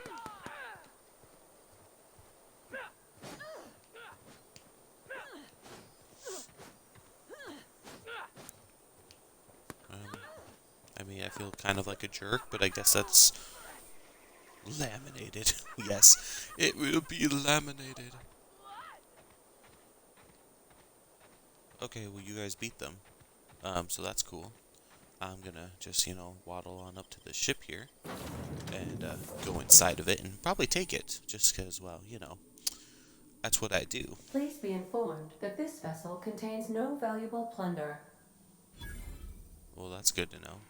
I mean, I feel kind of like a jerk, but I guess that's laminated. Yes, it will be laminated. Okay, well, you guys beat them. So that's cool. I'm gonna just, you know, waddle on up to the ship here and go inside of it and probably take it, just because, well, you know, that's what I do. Please be informed that this vessel contains no valuable plunder. Well, that's good to know.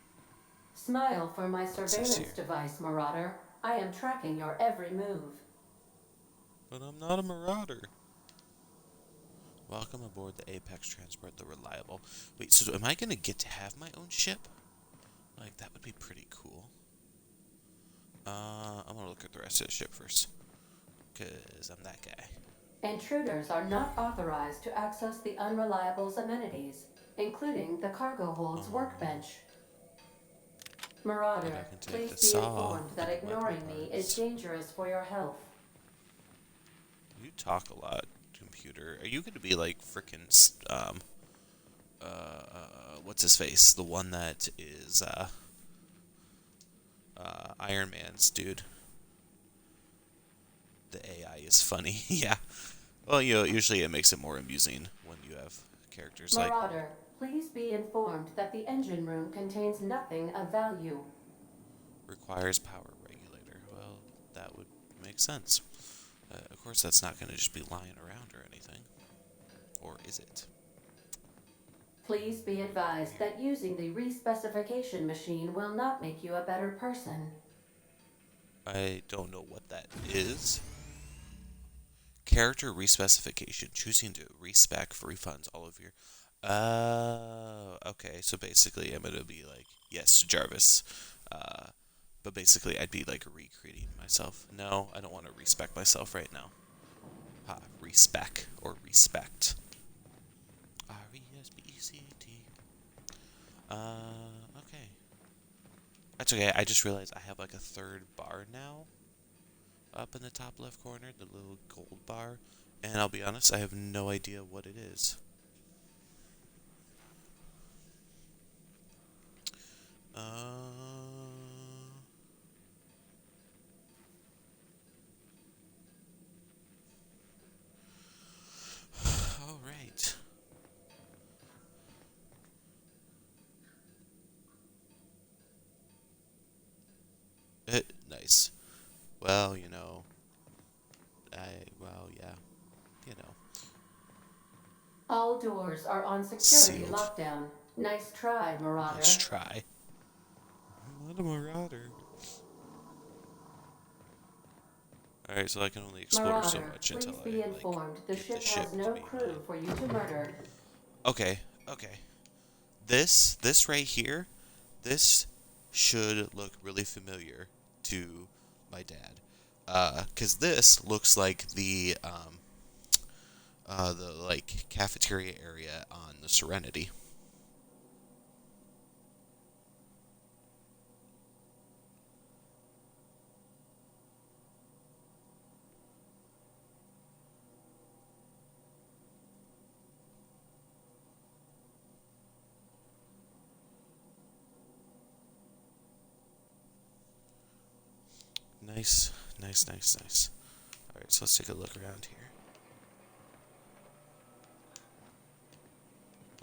Smile for my here. surveillance device, Marauder. I am tracking your every move. But I'm not a marauder. Welcome aboard the Apex Transport, the Reliable. Wait, so am I gonna get to have my own ship? Like, that would be pretty cool. I'm gonna look at the rest of the ship first, because I'm that guy. Intruders are not authorized to access the Unreliable's amenities, including the cargo hold's workbench. Marauder, I can take please the be saw informed that and ignoring weapon me parts. is dangerous for your health. You talk a lot, computer. Are you gonna be like frickin' what's his face? The one that is Iron Man's dude. The AI is funny. Yeah. Well, you know, usually it makes it more amusing when you have characters like. Marauder, please be informed that the engine room contains nothing of value. Requires power regulator. Well, that would make sense. Of course, that's not going to just be lying around or anything. Or is it? Please be advised that using the respecification machine will not make you a better person. I don't know what that is. Character respecification. Choosing to respec for refunds all of your. Okay. So basically, I'm gonna be like, yes, Jarvis. But basically, I'd be like recreating myself. No, I don't want to respec myself right now. Respec or respect. R-E-S-P-E-C-T. Okay. That's okay. I just realized I have like a third bar now. Up in the top left corner, the little gold bar. And I'll be honest, I have no idea what it is. Well, you know, well, yeah, you know, All doors are on security sealed. lockdown. Nice try, Nice Marauder. try. I'm not a marauder. Alright, so I can only explore so Marauder, much please until be I, like, informed the get the ship ship has to no be crew mine. for you to murder. Okay, okay. This right here, this should look really familiar to my dad. 'Cause this looks like the, like, cafeteria area on the Serenity. Nice, nice, nice, nice. Alright, so let's take a look around here.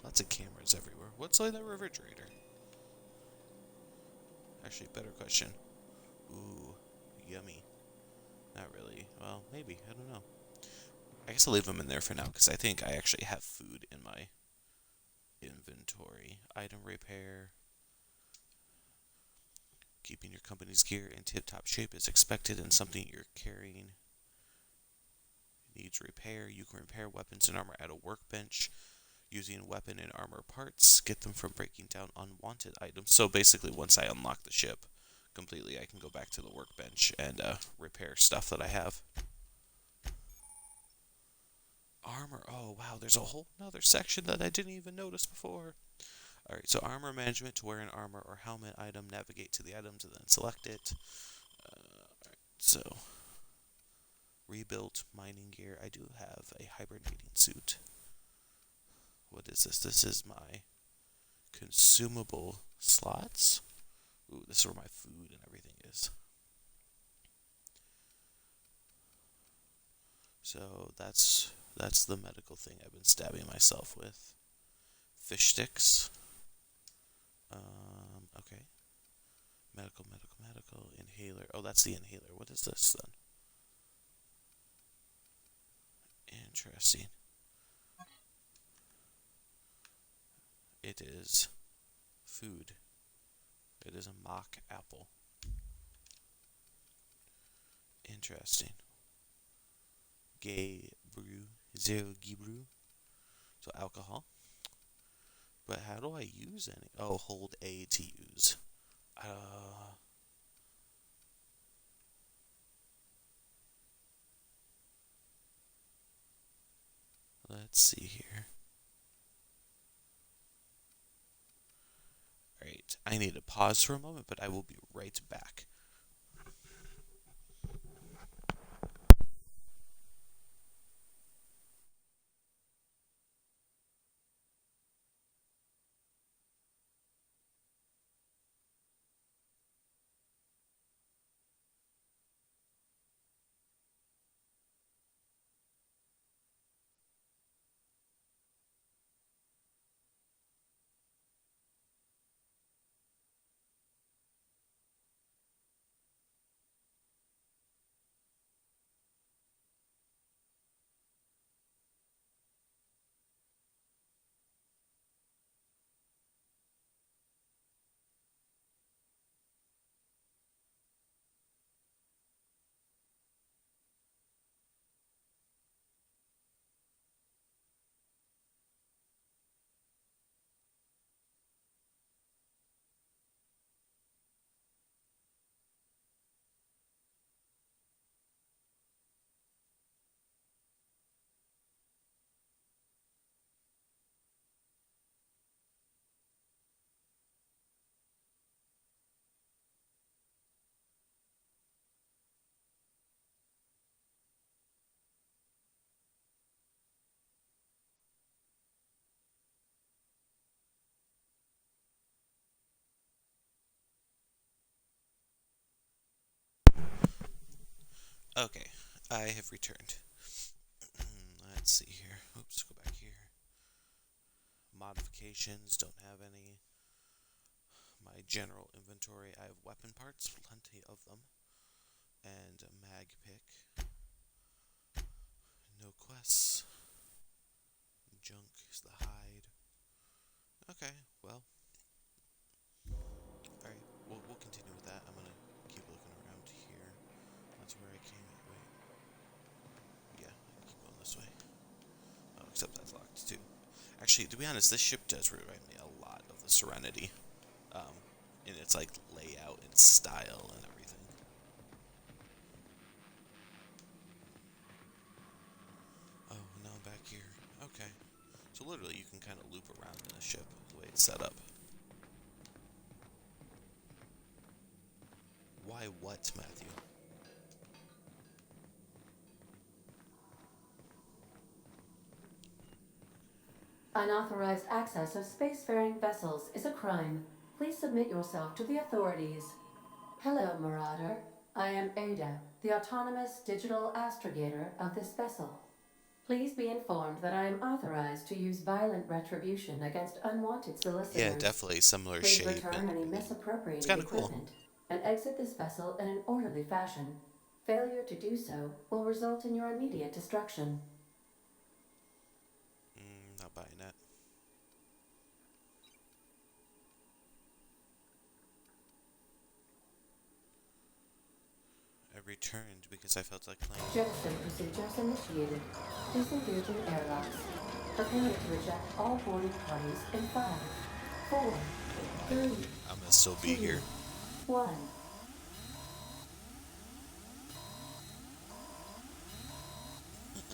Lots of cameras everywhere. What's in the refrigerator? Actually, better question. Ooh, yummy. Not really. Well, maybe. I don't know. I guess I'll leave them in there for now, because I think I actually have food in my inventory. Item repair. Keeping your company's gear in tip-top shape is expected and something you're carrying needs repair. You can repair weapons and armor at a workbench using weapon and armor parts. Get them from breaking down unwanted items. So basically, once I unlock the ship completely, I can go back to the workbench and repair stuff that I have. Armor. Oh, wow. There's a whole another section that I didn't even notice before. Alright, so armor management. To wear an armor or helmet item, navigate to the items and then select it. Alright, so rebuilt mining gear. I do have a hibernating suit. What is this? This is my consumable slots. Ooh, this is where my food and everything is. So that's the medical thing I've been stabbing myself with. Fish sticks. Okay. Medical. Inhaler. Oh, that's the inhaler. What is this then? Interesting. It is food. It is a mock apple. Interesting. Gay brew. Zero Gibrew. So alcohol. But how do I use any? Oh, hold A to use. Let's see here. Alright, I need to pause for a moment, but I will be right back. Okay, I have returned. Let's see here. Oops, go back here. Modifications, don't have any. My general inventory, I have weapon parts, plenty of them. And a mag pick. No quests. Junk is the hide. Okay, well. Alright, we'll continue with that. I'm gonna keep looking around here. That's where I came at, right? Yeah, keep going this way. Oh, except that's locked too. Actually, to be honest, this ship does remind me a lot of the Serenity. In its like layout and style and everything. Oh, now I'm back here. Okay. So literally you can kind of loop around in a ship the way it's set up. Why what, Matthew? Unauthorized access of spacefaring vessels is a crime. Please submit yourself to the authorities. Hello, Marauder. I am Ada, the autonomous digital astrogator of this vessel. Please be informed that I am authorized to use violent retribution against unwanted solicitors. Yeah, definitely similar Please shape. return any It's misappropriated kind of cool. equipment and exit this vessel in an orderly fashion. Failure to do so will result in your immediate destruction. Not buying that. I returned because I felt like playing. Jettison procedures initiated. Disengaging airlocks. Preparing to reject all boarding parties in 5, 4, 3, I'm gonna still be 2, here. 1.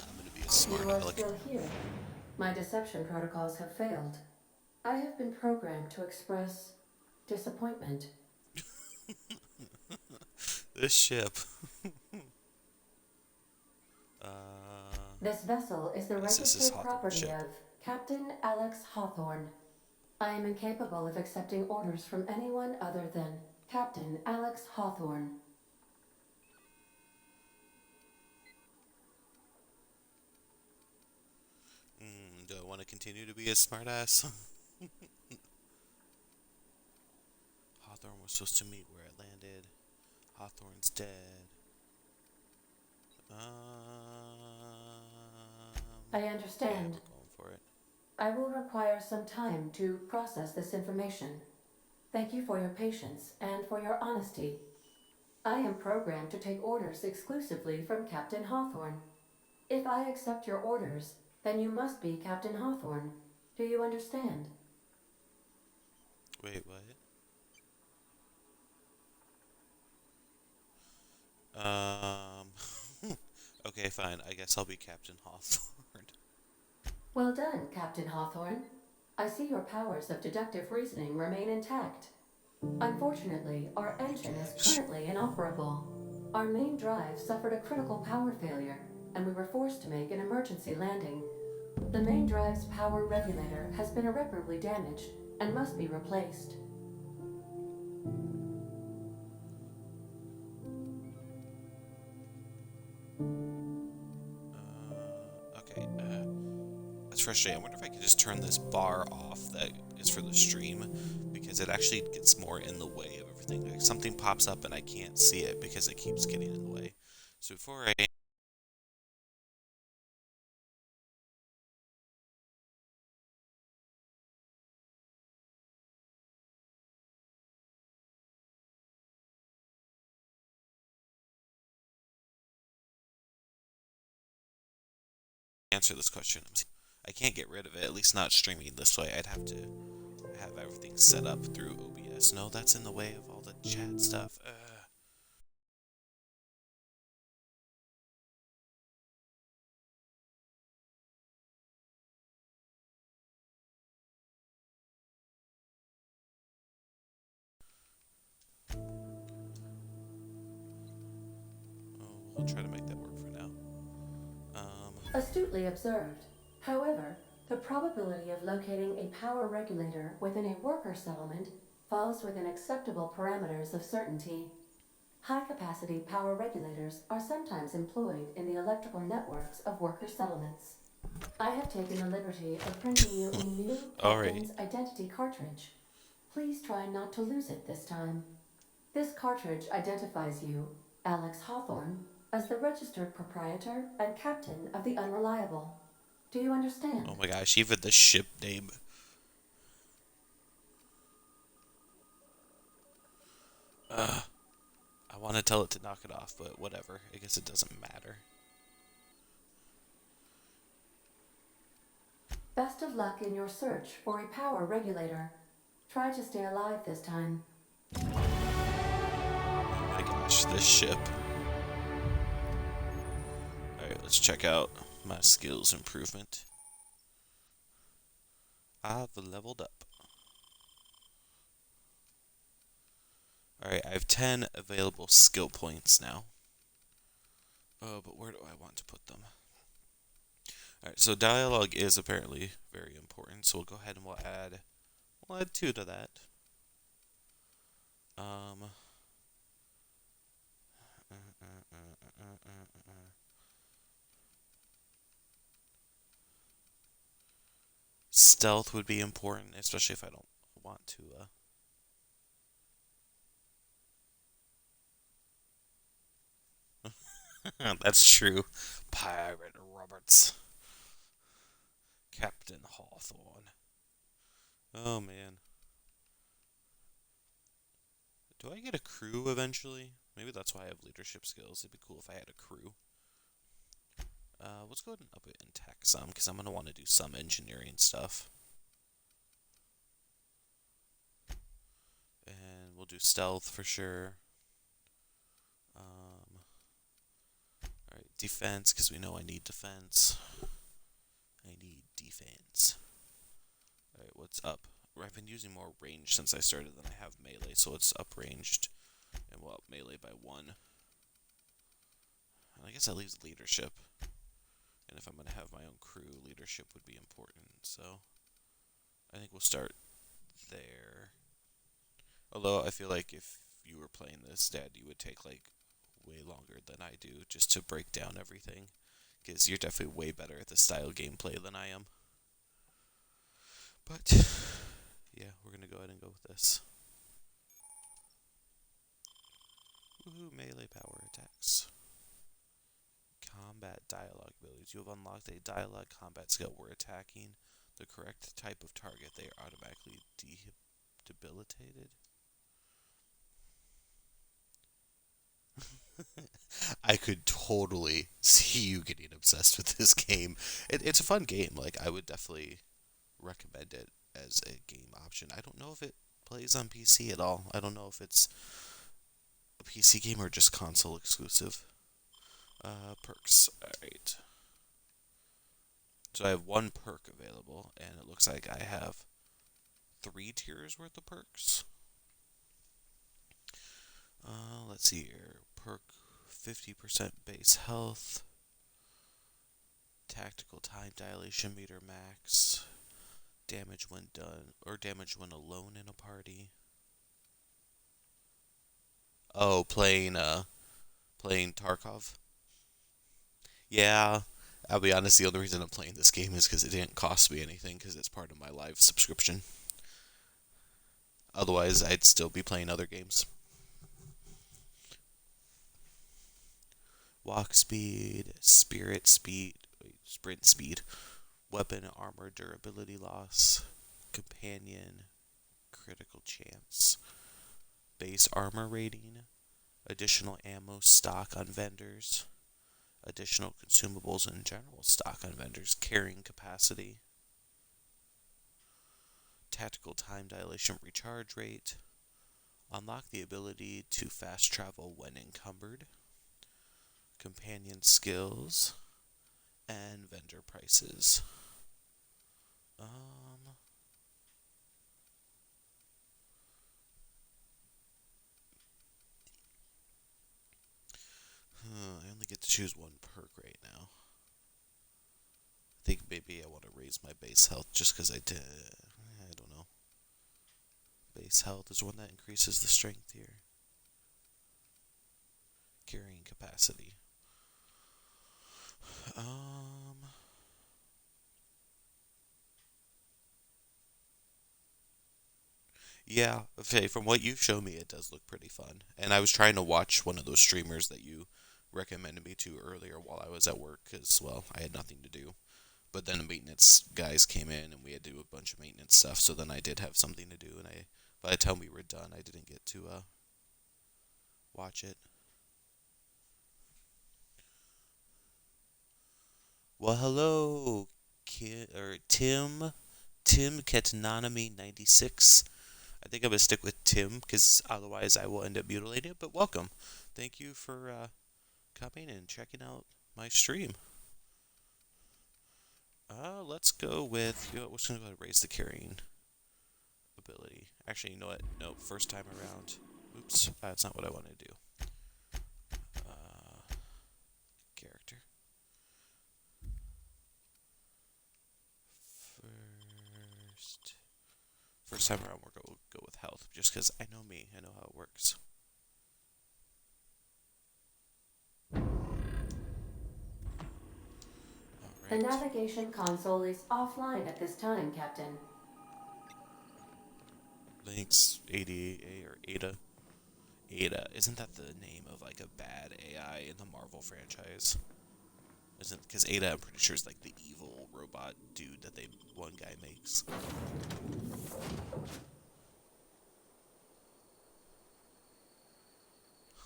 I'm gonna be a smart You are aleck. still here. My deception protocols have failed. I have been programmed to express disappointment. This ship. This vessel is the This is registered Hawthorne's property ship. of Captain Alex Hawthorne. I am incapable of accepting orders from anyone other than Captain Alex Hawthorne. Do I want to continue to be a smartass? Hawthorne was supposed to meet where it landed. Hawthorne's dead. I Yeah, understand. we're going for it. I will require some time to process this information. Thank you for your patience and for your honesty. I am programmed to take orders exclusively from Captain Hawthorne. If I accept your orders, then you must be Captain Hawthorne. Do you understand? Wait, what? Okay, fine. I guess I'll be Captain Hawthorne. Well done, Captain Hawthorne. I see your powers of deductive reasoning remain intact. Unfortunately, our engine is currently inoperable. Our main drive suffered a critical power failure, and we were forced to make an emergency landing. The main drive's power regulator has been irreparably damaged and must be replaced. Okay, that's frustrating. I wonder if I could just turn this bar off that is for the stream, because it actually gets more in the way of everything. Like something pops up and I can't see it because it keeps getting in the way. So before I... answer this question, I can't get rid of it, at least not streaming this way. I'd have to have everything set up through OBS. No, that's in the way of all the chat stuff. We'll try to make that work for now. Astutely observed. However, the probability of locating a power regulator within a worker settlement falls within acceptable parameters of certainty. High-capacity power regulators are sometimes employed in the electrical networks of worker settlements. I have taken the liberty of printing you a new Captain's Identity cartridge. Please try not to lose it this time. This cartridge identifies you Alex Hawthorne, as the registered proprietor and captain of the Unreliable. Do you understand? Oh my gosh, even the ship name. I want to tell it to knock it off, but whatever. I guess it doesn't matter. Best of luck in your search for a power regulator. Try to stay alive this time. Oh my gosh, this ship. Alright, let's check out my skills improvement. I've leveled up. Alright, I have 10 available skill points now. Oh, but where do I want to put them? Alright, so dialogue is apparently very important, so we'll go ahead and we'll add 2 to that. Stealth would be important, especially if I don't want to, That's true. Pirate Roberts. Captain Hawthorne. Oh, man. Do I get a crew eventually? Maybe that's why I have leadership skills. It'd be cool if I had a crew. Let's go ahead and up it in tech some, because I'm going to want to do some engineering stuff. And we'll do stealth for sure. Alright, defense, because we know I need defense. I need defense. Alright, what's up? I've been using more range since I started than I have melee, so it's up ranged. And we'll up melee by 1. And I guess that leaves leadership. And if I'm going to have my own crew, leadership would be important. So I think we'll start there. Although I feel like if you were playing this, Dad, you would take like way longer than I do just to break down everything. Because you're definitely way better at the style gameplay than I am. But yeah, we're going to go ahead and go with this. Woohoo, melee power attacks. Combat dialogue abilities. You have unlocked a dialogue combat skill where attacking the correct type of target, they are automatically debilitated. I could totally see you getting obsessed with this game. It's a fun game. Like, I would definitely recommend it as a game option. I don't know if it plays on PC at all. I don't know if it's a PC game or just console exclusive. Perks. Alright. So I have 1 perk available, and it looks like I have 3 tiers worth of perks. Let's see here. Perk 50% base health. Tactical time dilation meter max. Damage when done, or damage when alone in a party. Oh, playing Tarkov. Yeah, I'll be honest, the only reason I'm playing this game is because it didn't cost me anything, because it's part of my live subscription. Otherwise, I'd still be playing other games. Walk speed, sprint speed, weapon armor durability loss, companion, critical chance, base armor rating, additional ammo stock on vendors, additional consumables and general stock on vendors, carrying capacity, tactical time dilation recharge rate, unlock the ability to fast travel when encumbered, companion skills, and vendor prices. I only get to choose 1 perk right now. I think maybe I want to raise my base health just because I did. I don't know. Base health is one that increases the strength here. Carrying capacity. Yeah, okay, from what you've shown me, it does look pretty fun. And I was trying to watch one of those streamers that you recommended me to earlier while I was at work, because, well, I had nothing to do. But then the maintenance guys came in, and we had to do a bunch of maintenance stuff, so then I did have something to do, and by the time we were done, I didn't get to, watch it. Well, hello, Tim Ketananami 96. I think I'm gonna stick with Tim because otherwise I will end up mutilating it. But welcome, thank you for coming and checking out my stream. Let's go with we're just gonna go ahead and raise the carrying ability. Actually, you know what? No, first time around. Oops, that's not what I want to do. Character. First time around, we're going to go with health, just because I know me, I know how it works. The navigation console is offline at this time, Captain. Lynx, ADA, or Ada. Ada, isn't that the name of like a bad AI in the Marvel franchise? Isn't, because Ada, I'm pretty sure, is like the evil robot dude that one guy makes.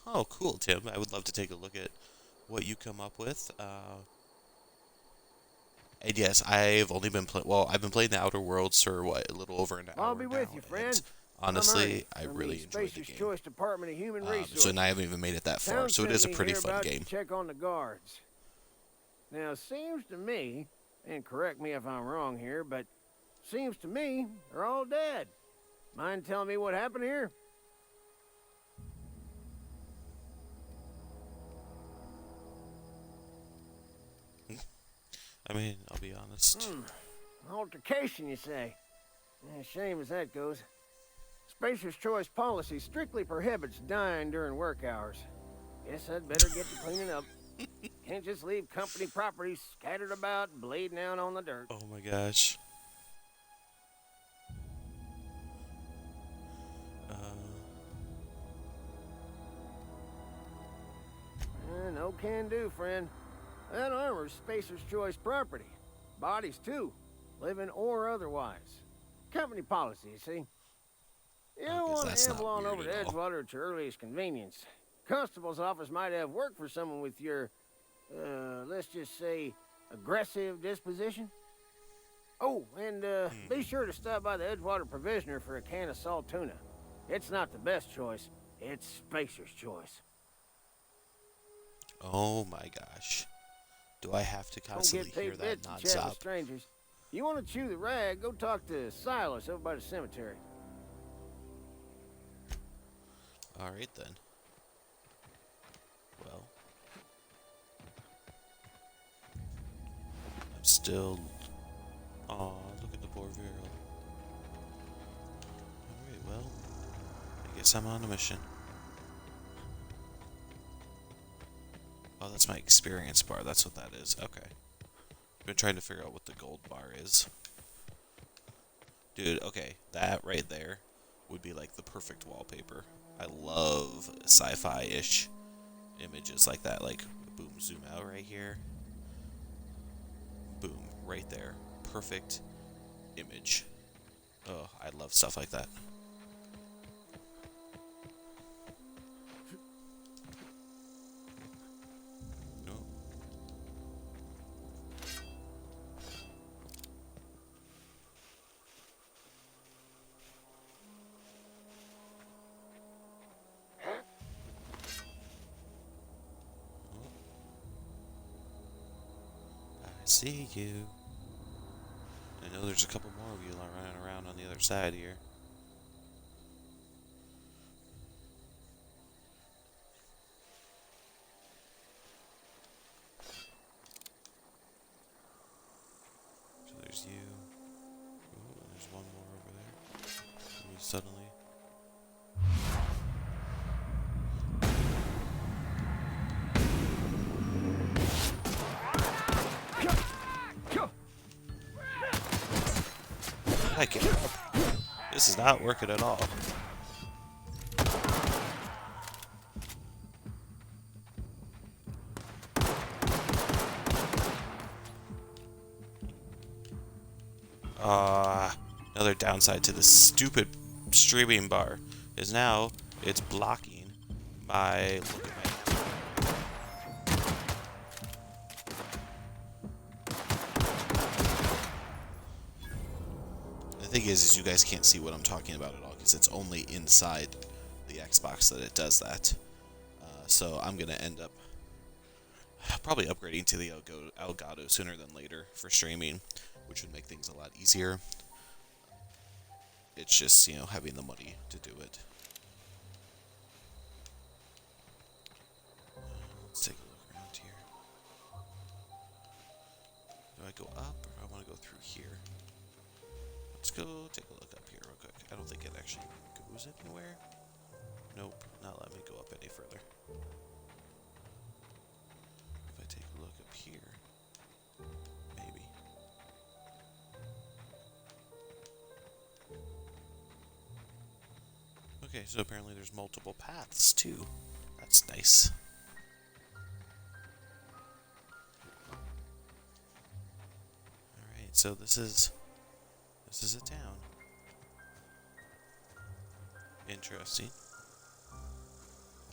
Oh, cool, Tim. I would love to take a look at what you come up with. And yes, I've only been I've been playing the Outer Worlds for a little over an hour. I'll be with you, friend. Honestly, I really enjoyed the game. Choice Department of Human Resources. So I haven't even made it that far. So it is a pretty fun game. Check on the guards. Now, it seems to me, and correct me if I'm wrong here, but seems to me they're all dead. Mind telling me what happened here? I mean, I'll be honest. Altercation, you say? Yeah, shame as that goes. Spacer's choice policy strictly prohibits dying during work hours. Guess I'd better get to cleaning up. Can't just leave company property scattered about, bleeding out on the dirt. Oh my gosh. No can do, friend. That armor's Spacer's choice property. Bodies, too. Living or otherwise. Company policy, you see. You don't want to amble on over to Edgewater at your earliest convenience. Constable's office might have work for someone with your, let's just say, aggressive disposition. Oh, and be sure to stop by the Edgewater Provisioner for a can of salt tuna. It's not the best choice. It's Spacer's choice. Oh my gosh. Do I have to constantly hear that nonstop? Strangers. You want to chew the rag, go talk to Silas over by the cemetery. Alright then. Well. I'm still... Aw, look at the poor Viral. Alright, well. I guess I'm on a mission. Oh, that's my experience bar. That's what that is. Okay. I've been trying to figure out what the gold bar is. Dude, okay. That right there would be like the perfect wallpaper. I love sci-fi-ish images like that. Like, boom, zoom out right here. Boom, right there. Perfect image. Oh, I love stuff like that. See you. I know there's a couple more of you running around on the other side here. So there's you. Ooh, and there's one more over there. Maybe suddenly. This is not working at all. Another downside to this stupid streaming bar is now it's blocking my look at The thing is you guys can't see what I'm talking about at all because it's only inside the Xbox that it does that. So I'm gonna end up probably upgrading to the Elgato sooner than later for streaming, which would make things a lot easier. It's just, you know, having the money to do it. Let's take a look around here. Do I go up or I want to go through here? Let's go take a look up here real quick. I don't think it actually goes anywhere. Nope, not letting me go up any further. If I take a look up here, maybe. Okay, so apparently there's multiple paths too. That's nice. Alright, so this is a town. Interesting.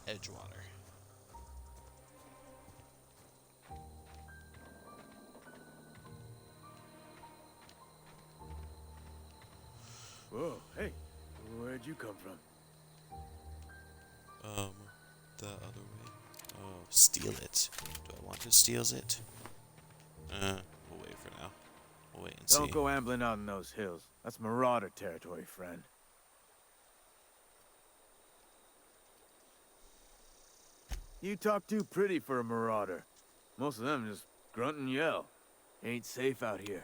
Edgewater. Whoa, hey, where'd you come from? The other way. Oh, steal it. Do I want to steal it? We'll wait for now. We'll wait and see. Don't go ambling out in those hills. That's marauder territory, friend. You talk too pretty for a marauder. Most of them just grunt and yell. Ain't safe out here.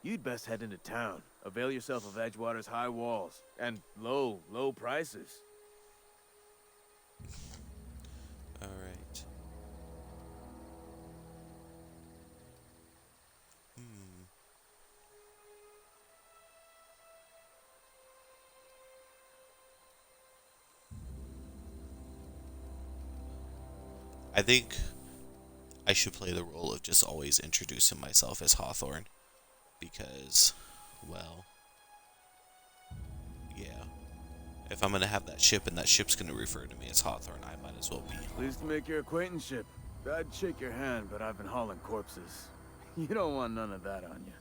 You'd best head into town. Avail yourself of Edgewater's high walls and low prices. Alright. I think I should play the role of just always introducing myself as Hawthorne. Because, well, yeah. If I'm going to have that ship and that ship's going to refer to me as Hawthorne, I might as well be. Pleased to make your acquaintanceship. I'd shake your hand, but I've been hauling corpses. You don't want none of that on you.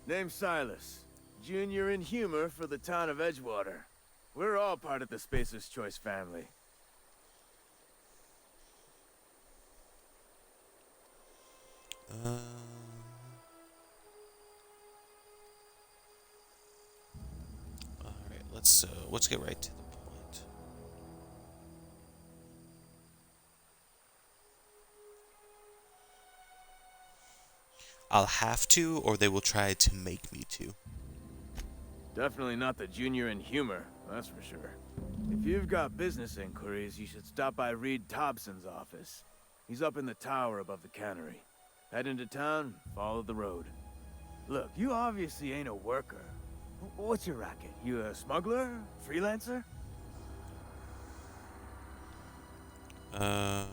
Name's Silas. Junior in humor for the town of Edgewater. We're all part of the Spacer's Choice family. Alright, let's get right to the point. I'll have to, or they will try to make me to. Definitely not the junior in humor, that's for sure. If you've got business inquiries, you should stop by Reed Thompson's office. He's up in the tower above the cannery. Head into town, follow the road. Look, you obviously ain't a worker. What's your racket? You a smuggler? Freelancer? It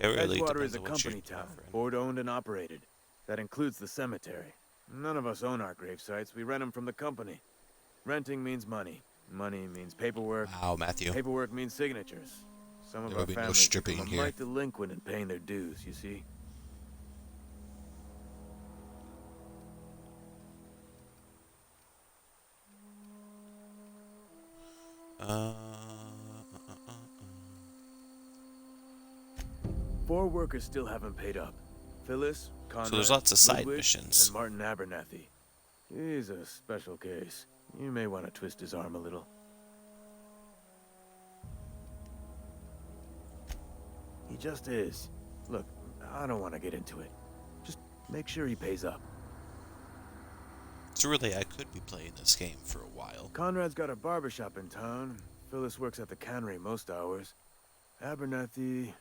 really Edgewater is depends a on what company you're town, offering. board-owned and operated. That includes the cemetery. None of us own our grave sites. We rent them from the company. Renting means money. Money means paperwork. Wow, Matthew. Paperwork means signatures. Some of There our will be no families stripping become here. light delinquent in paying their dues, you see? Four workers still haven't paid up. Phyllis, Conrad, So there's lots of side Ludwig, missions. and Martin Abernathy. He's a special case. You may want to twist his arm a little. He just is. Look, I don't want to get into it. Just make sure he pays up. So really, I could be playing this game for a while. Conrad's got a barbershop in town. Phyllis works at the cannery most hours. Abernathy...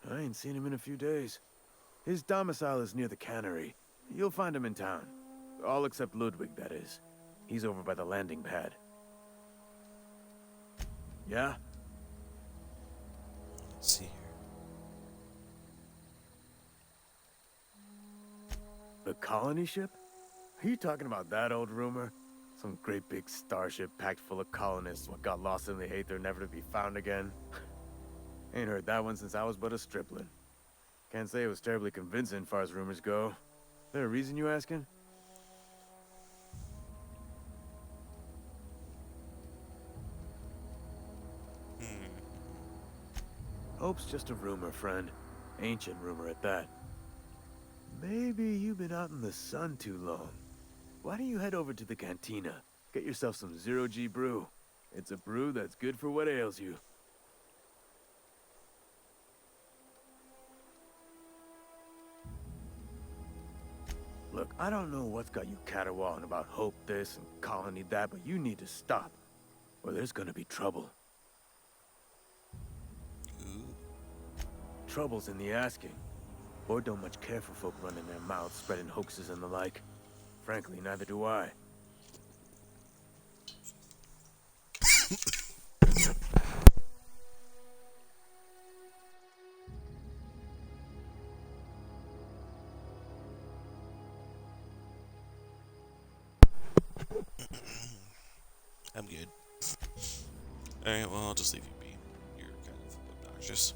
I ain't seen him in a few days. His domicile is near the cannery. You'll find him in town. All except Ludwig, that is. He's over by the landing pad. Yeah? Let's see here. The colony ship? Are you talking about that old rumor? Some great big starship packed full of colonists what got lost in the aether never to be found again? Ain't heard that one since I was but a stripling. Can't say it was terribly convincing far as rumors go. There a reason you asking? Hope's just a rumor, friend. Ancient rumor at that. Maybe you've been out in the sun too long. Why don't you head over to the cantina? Get yourself some zero-G brew. It's a brew that's good for what ails you. Look, I don't know what's got you caterwauling about Hope this and Colony that, but you need to stop, or there's gonna be trouble. Trouble's in the asking. Boyd don't much care for folk running their mouths, spreading hoaxes and the like. Frankly, neither do I. I'm good. Alright, well, I'll just leave you be. You're kind of obnoxious.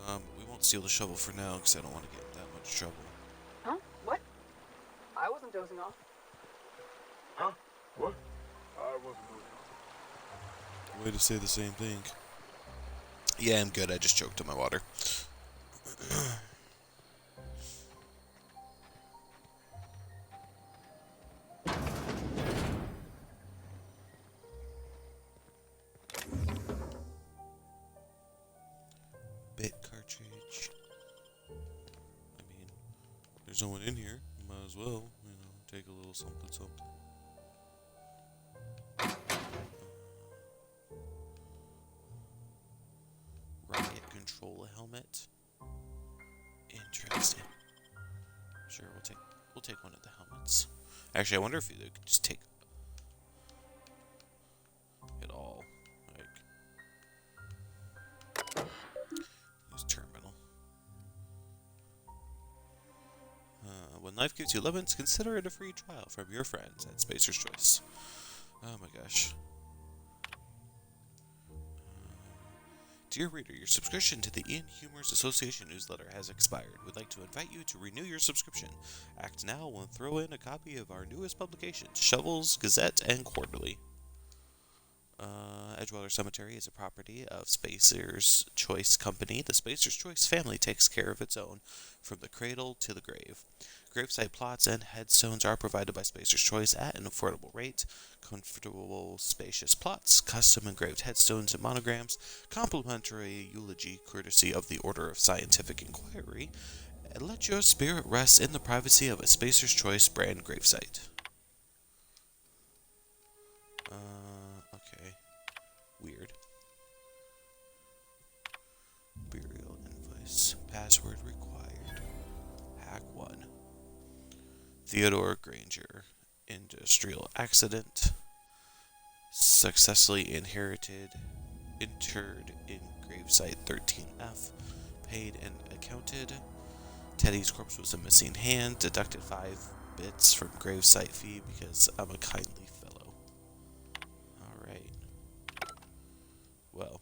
We won't steal the shovel for now, because I don't want to get in that much trouble. Huh? What? I wasn't dozing off. Huh? What? I wasn't dozing off. Way to say the same thing. Yeah, I'm good. I just choked on my water. Bit cartridge. I mean, there's no one in here. Might as well, take a little something, something. Riot control helmet. Interesting. Sure, we'll take one of the helmets. Actually, I wonder if you could just take it all. Like, use terminal. When life gives you lemons, consider it a free trial from your friends at Spacer's Choice. Oh my gosh. Dear reader, your subscription to the Ian Humors Association newsletter has expired. We'd like to invite you to renew your subscription. Act now and throw in a copy of our newest publications, Shovels, Gazette, and Quarterly. Edgewater Cemetery is a property of Spacer's Choice Company. The Spacer's Choice family takes care of its own, from the cradle to the grave. Gravesite plots and headstones are provided by Spacer's Choice at an affordable rate. Comfortable, spacious plots, custom engraved headstones and monograms, complimentary eulogy courtesy of the Order of Scientific Inquiry, and let your spirit rest in the privacy of a Spacer's Choice brand gravesite. Okay. Weird. Burial invoice. Password required. Hack 1. Theodore Granger. Industrial accident. Successfully interred in gravesite 13F. Paid and accounted. Teddy's corpse was a missing hand. Deducted 5 bits from gravesite fee because I'm a kindly fellow. Alright. Well.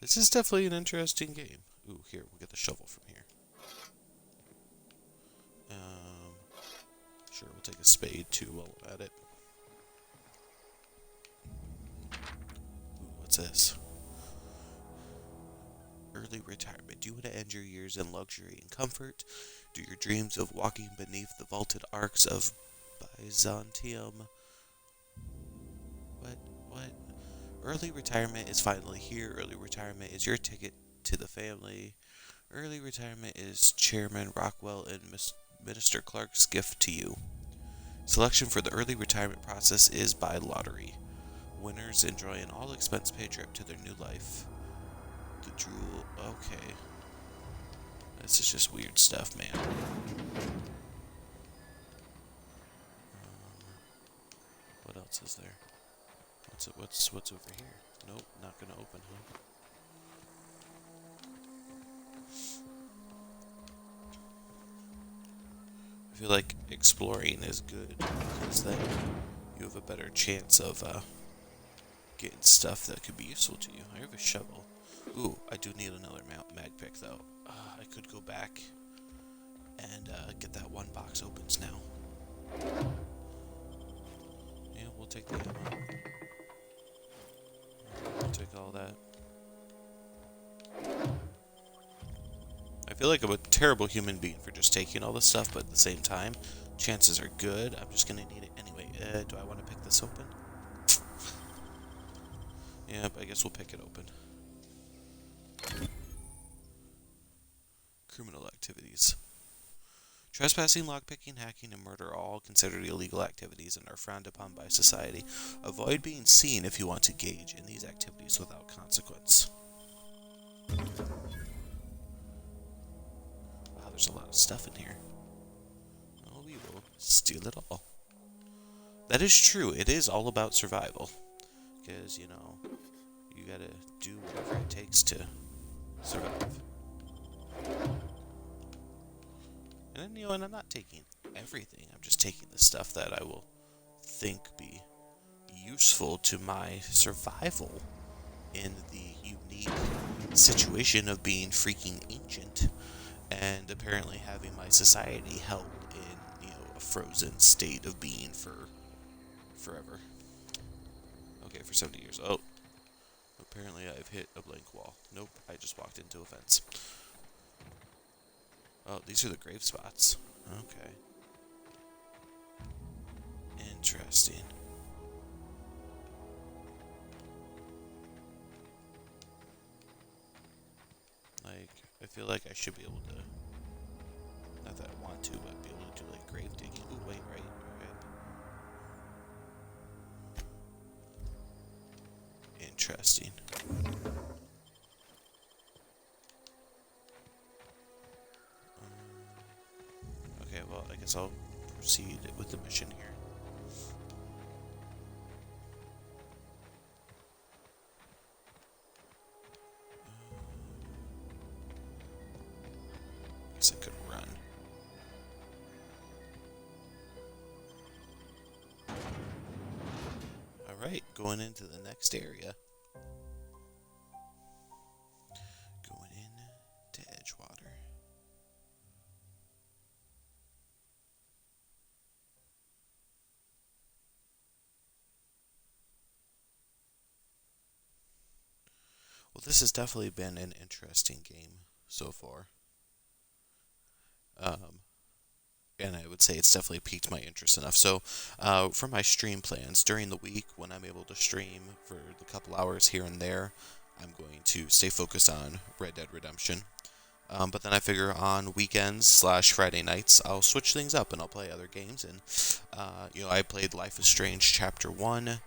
This is definitely an interesting game. Ooh, here, we'll get the shovel from here. Sure, we'll take a spade too while we're at it. Ooh, what's this? Early retirement. Do you want to end your years in luxury and comfort? Do your dreams of walking beneath the vaulted arcs of Byzantium? What? Early retirement is finally here. Early retirement is your ticket to the family. Early retirement is Chairman Rockwell and Minister Clark's gift to you. Selection for the early retirement process is by lottery. Winners enjoy an all-expense-paid trip to their new life. The Jewel. Okay. This is just weird stuff, man. What else is there? What's over here? Nope, not gonna open, huh? I feel like exploring is good because then you have a better chance of getting stuff that could be useful to you. I have a shovel. Ooh, I do need another mag pick though. I could go back and get that one box opens now. Yeah, we'll take the ammo. We'll take all that. I feel like I'm a terrible human being for just taking all this stuff, but at the same time, chances are good. I'm just gonna need it anyway. Do I want to pick this open? Yep, I guess we'll pick it open. Criminal activities. Trespassing, lockpicking, hacking, and murder are all considered illegal activities and are frowned upon by society. Avoid being seen if you want to engage in these activities without consequence. Wow, there's a lot of stuff in here. Oh, we will steal it all. That is true. It is all about survival. Because, you know, you gotta do whatever it takes to survive. And then, you know, and I'm not taking everything. I'm just taking the stuff that I will think be useful to my survival in the unique situation of being freaking ancient and apparently having my society held in, you know, a frozen state of being for forever. Okay, for 70 years. Oh, apparently I've hit a blank wall. Nope, I just walked into a fence. Oh, these are the grave spots. Okay. Interesting. Like, I feel like I should be able to, not that I want to, but be able to do like grave digging. Ooh, wait, right. Interesting. Okay, well, I guess I'll proceed with the mission here. I guess I could run. Alright, going into the next area. Going in to Edgewater. Well, this has definitely been an interesting game so far. And I would say it's definitely piqued my interest enough. So, for my stream plans, during the week, when I'm able to stream for the couple hours here and there, I'm going to stay focused on Red Dead Redemption. But then I figure on weekends / Friday nights, I'll switch things up and I'll play other games. And, you know, I played Life is Strange Chapter 1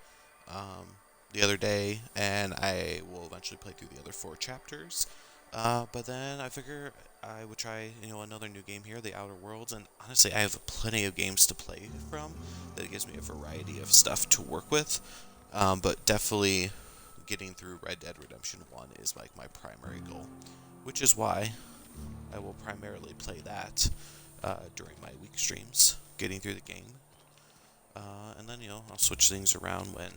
the other day, and I will eventually play through the other 4 chapters. But then I figure I would try, you know, another new game here, The Outer Worlds, and honestly, I have plenty of games to play from. That gives me a variety of stuff to work with. But definitely getting through Red Dead Redemption 1 is like my primary goal, which is why I will primarily play that during my week streams, getting through the game. And then, you know, I'll switch things around when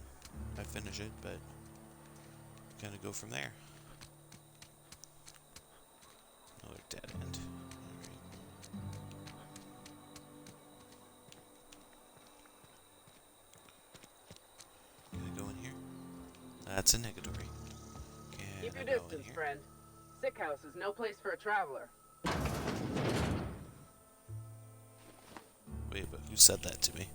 I finish it, but kind of go from there. Another dead end. Can I go in here? That's a negatory. Keep your distance, friend. Sick house is no place for a traveler. Wait, but who said that to me?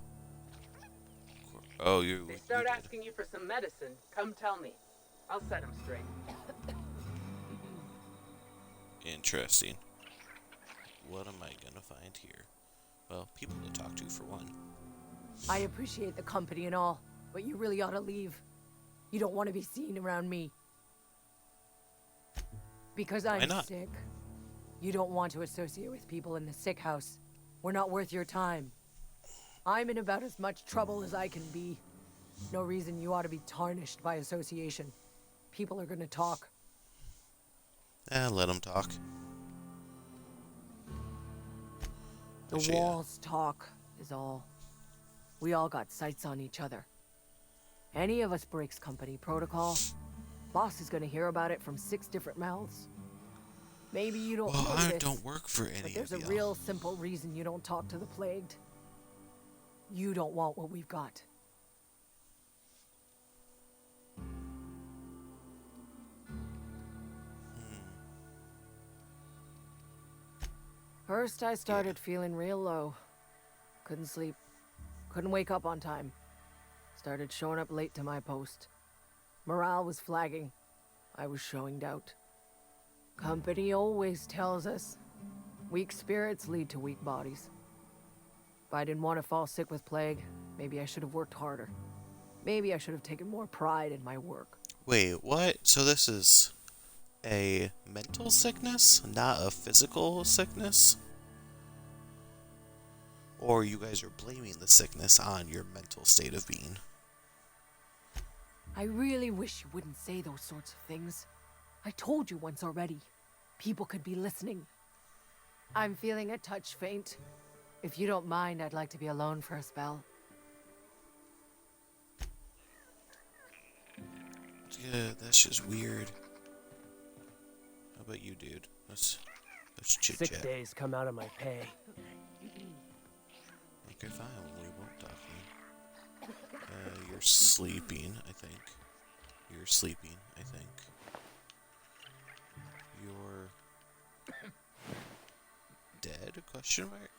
Oh, you. They start asking you for some medicine, come tell me. I'll set them straight. Interesting. What am I gonna find here? Well, people to talk to for one. I appreciate the company and all, but you really ought to leave. You don't want to be seen around me. Because I'm sick. You don't want to associate with people in the sick house. We're not worth your time. I'm in about as much trouble as I can be. No reason you ought to be tarnished by association. People are gonna talk. Let them talk. The walls talk, is all. We all got sights on each other. Any of us breaks company protocol, boss is gonna hear about it from 6 different mouths. Maybe you don't know I this, don't work for any but there's of a y'all. real simple reason you don't talk to the plagued. You don't want what we've got. First, I started feeling real low. Couldn't sleep. Couldn't wake up on time. Started showing up late to my post. Morale was flagging. I was showing doubt. Company always tells us, weak spirits lead to weak bodies. If I didn't want to fall sick with plague, maybe I should have worked harder. Maybe I should have taken more pride in my work. Wait, what? So this is a mental sickness, not a physical sickness? Or you guys are blaming the sickness on your mental state of being? I really wish you wouldn't say those sorts of things. I told you once already. People could be listening. I'm feeling a touch faint. If you don't mind, I'd like to be alone for a spell. Yeah, that's just weird. How about you, dude? Let's chit chat. 6 days come out of my pay. Okay, fine. We won't talk to you. You're sleeping, I think. You're sleeping, I think. You're dead? Question mark.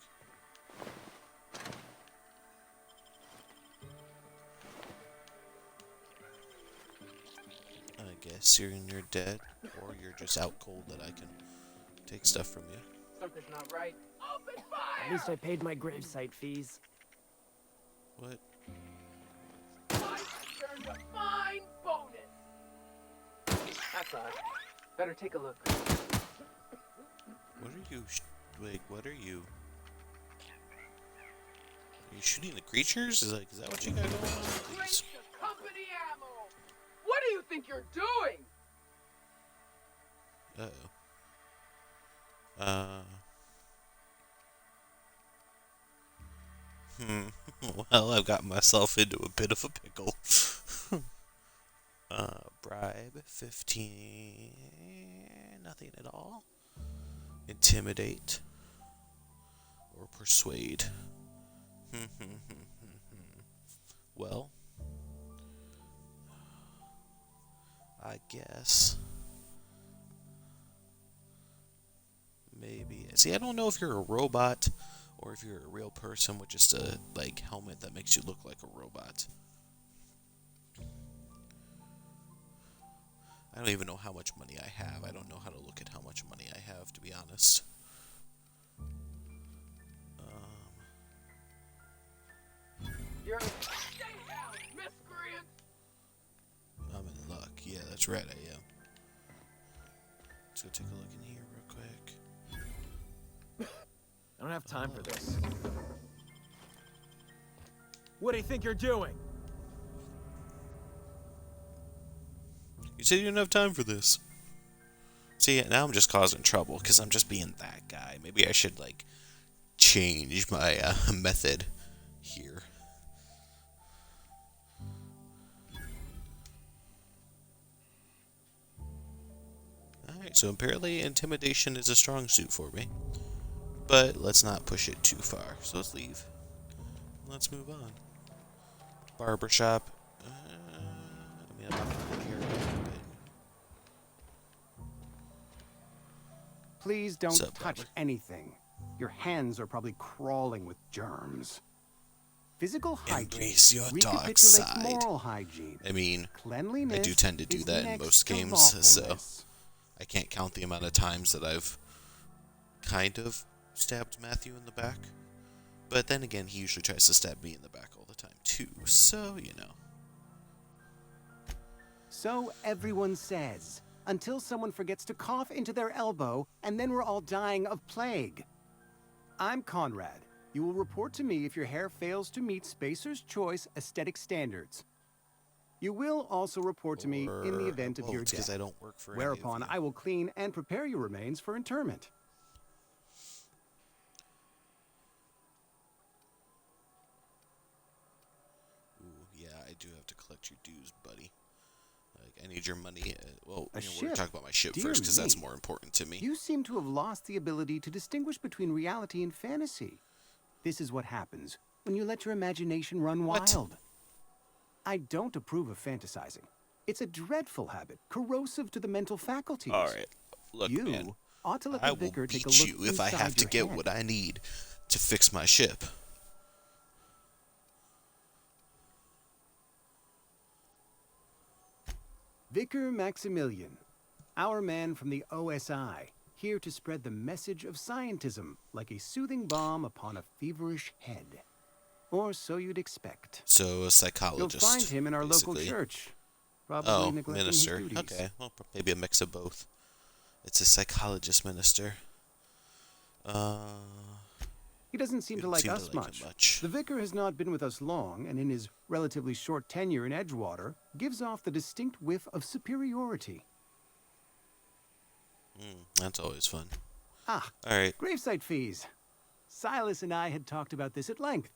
I guess you're dead, or you're just out cold that I can take stuff from you. Something's not right. Open fire! At least I paid my gravesite fees. What? Earned a fine bonus. That's odd. Better take a look. What are you? Wait, what are you? Are you shooting the creatures? Is that what you got going on? Please. The company ammo. What do you think you're doing? Well, I've got myself into a bit of a pickle. Bribe 15. Nothing at all. Intimidate or persuade. Well, I guess maybe. See, I don't know if you're a robot or if you're a real person with just a helmet that makes you look like a robot. I don't even know how much money I have. I don't know how to look at how much money I have, to be honest. You're stay down, miscreant. I'm in luck. Yeah, that's right, I am. Let's go take a look in here real quick. I don't have time for this. What do you think you're doing? You said you didn't have time for this. See, now I'm just causing trouble because I'm just being that guy. Maybe I should, change my method here. Alright, so apparently intimidation is a strong suit for me. But let's not push it too far. So let's leave. Let's move on. Barbershop. I'm not gonna hear it, Please don't What's up, touch Robert? anything. Your hands are probably crawling with germs. Physical hygiene Embrace your dark recapitulates side. moral hygiene. I mean, Cleanliness I do tend to do is that in next most to games, so lawfulness. I can't count the amount of times that I've kind of stabbed Matthew in the back. But then again, he usually tries to stab me in the back all the time too, so, you know. So everyone says, until someone forgets to cough into their elbow, and then we're all dying of plague. I'm Conrad. You will report to me if your hair fails to meet Spacer's Choice aesthetic standards. You will also report to me in the event of your because death. I don't work for Whereupon any of you. I will clean and prepare your remains for interment. Ooh, yeah, I do have to collect your dues, buddy. Like, I need your money. Well, A we're going to ship? talk about my ship Dear first, because that's me. more important to me. You seem to have lost the ability to distinguish between reality and fantasy. This is what happens when you let your imagination run wild. I don't approve of fantasizing. It's a dreadful habit, corrosive to the mental faculties. All right, look, you man. ought to let I the will vicar take a beat look you if I inside have to your get head. what I need to fix my ship. Vicar Maximilian, our man from the OSI, here to spread the message of scientism like a soothing balm upon a feverish head. Or so you'd expect. So, a psychologist. You'll find him in our local basically. church. Probably Oh, neglecting minister. his duties. Okay, well, maybe a mix of both. It's a psychologist minister. He doesn't seem to Didn't like seem to us like him much. much. The vicar has not been with us long, and in his relatively short tenure in Edgewater, gives off the distinct whiff of superiority. That's always fun. Ah, All right. gravesite fees. Silas and I had talked about this at length.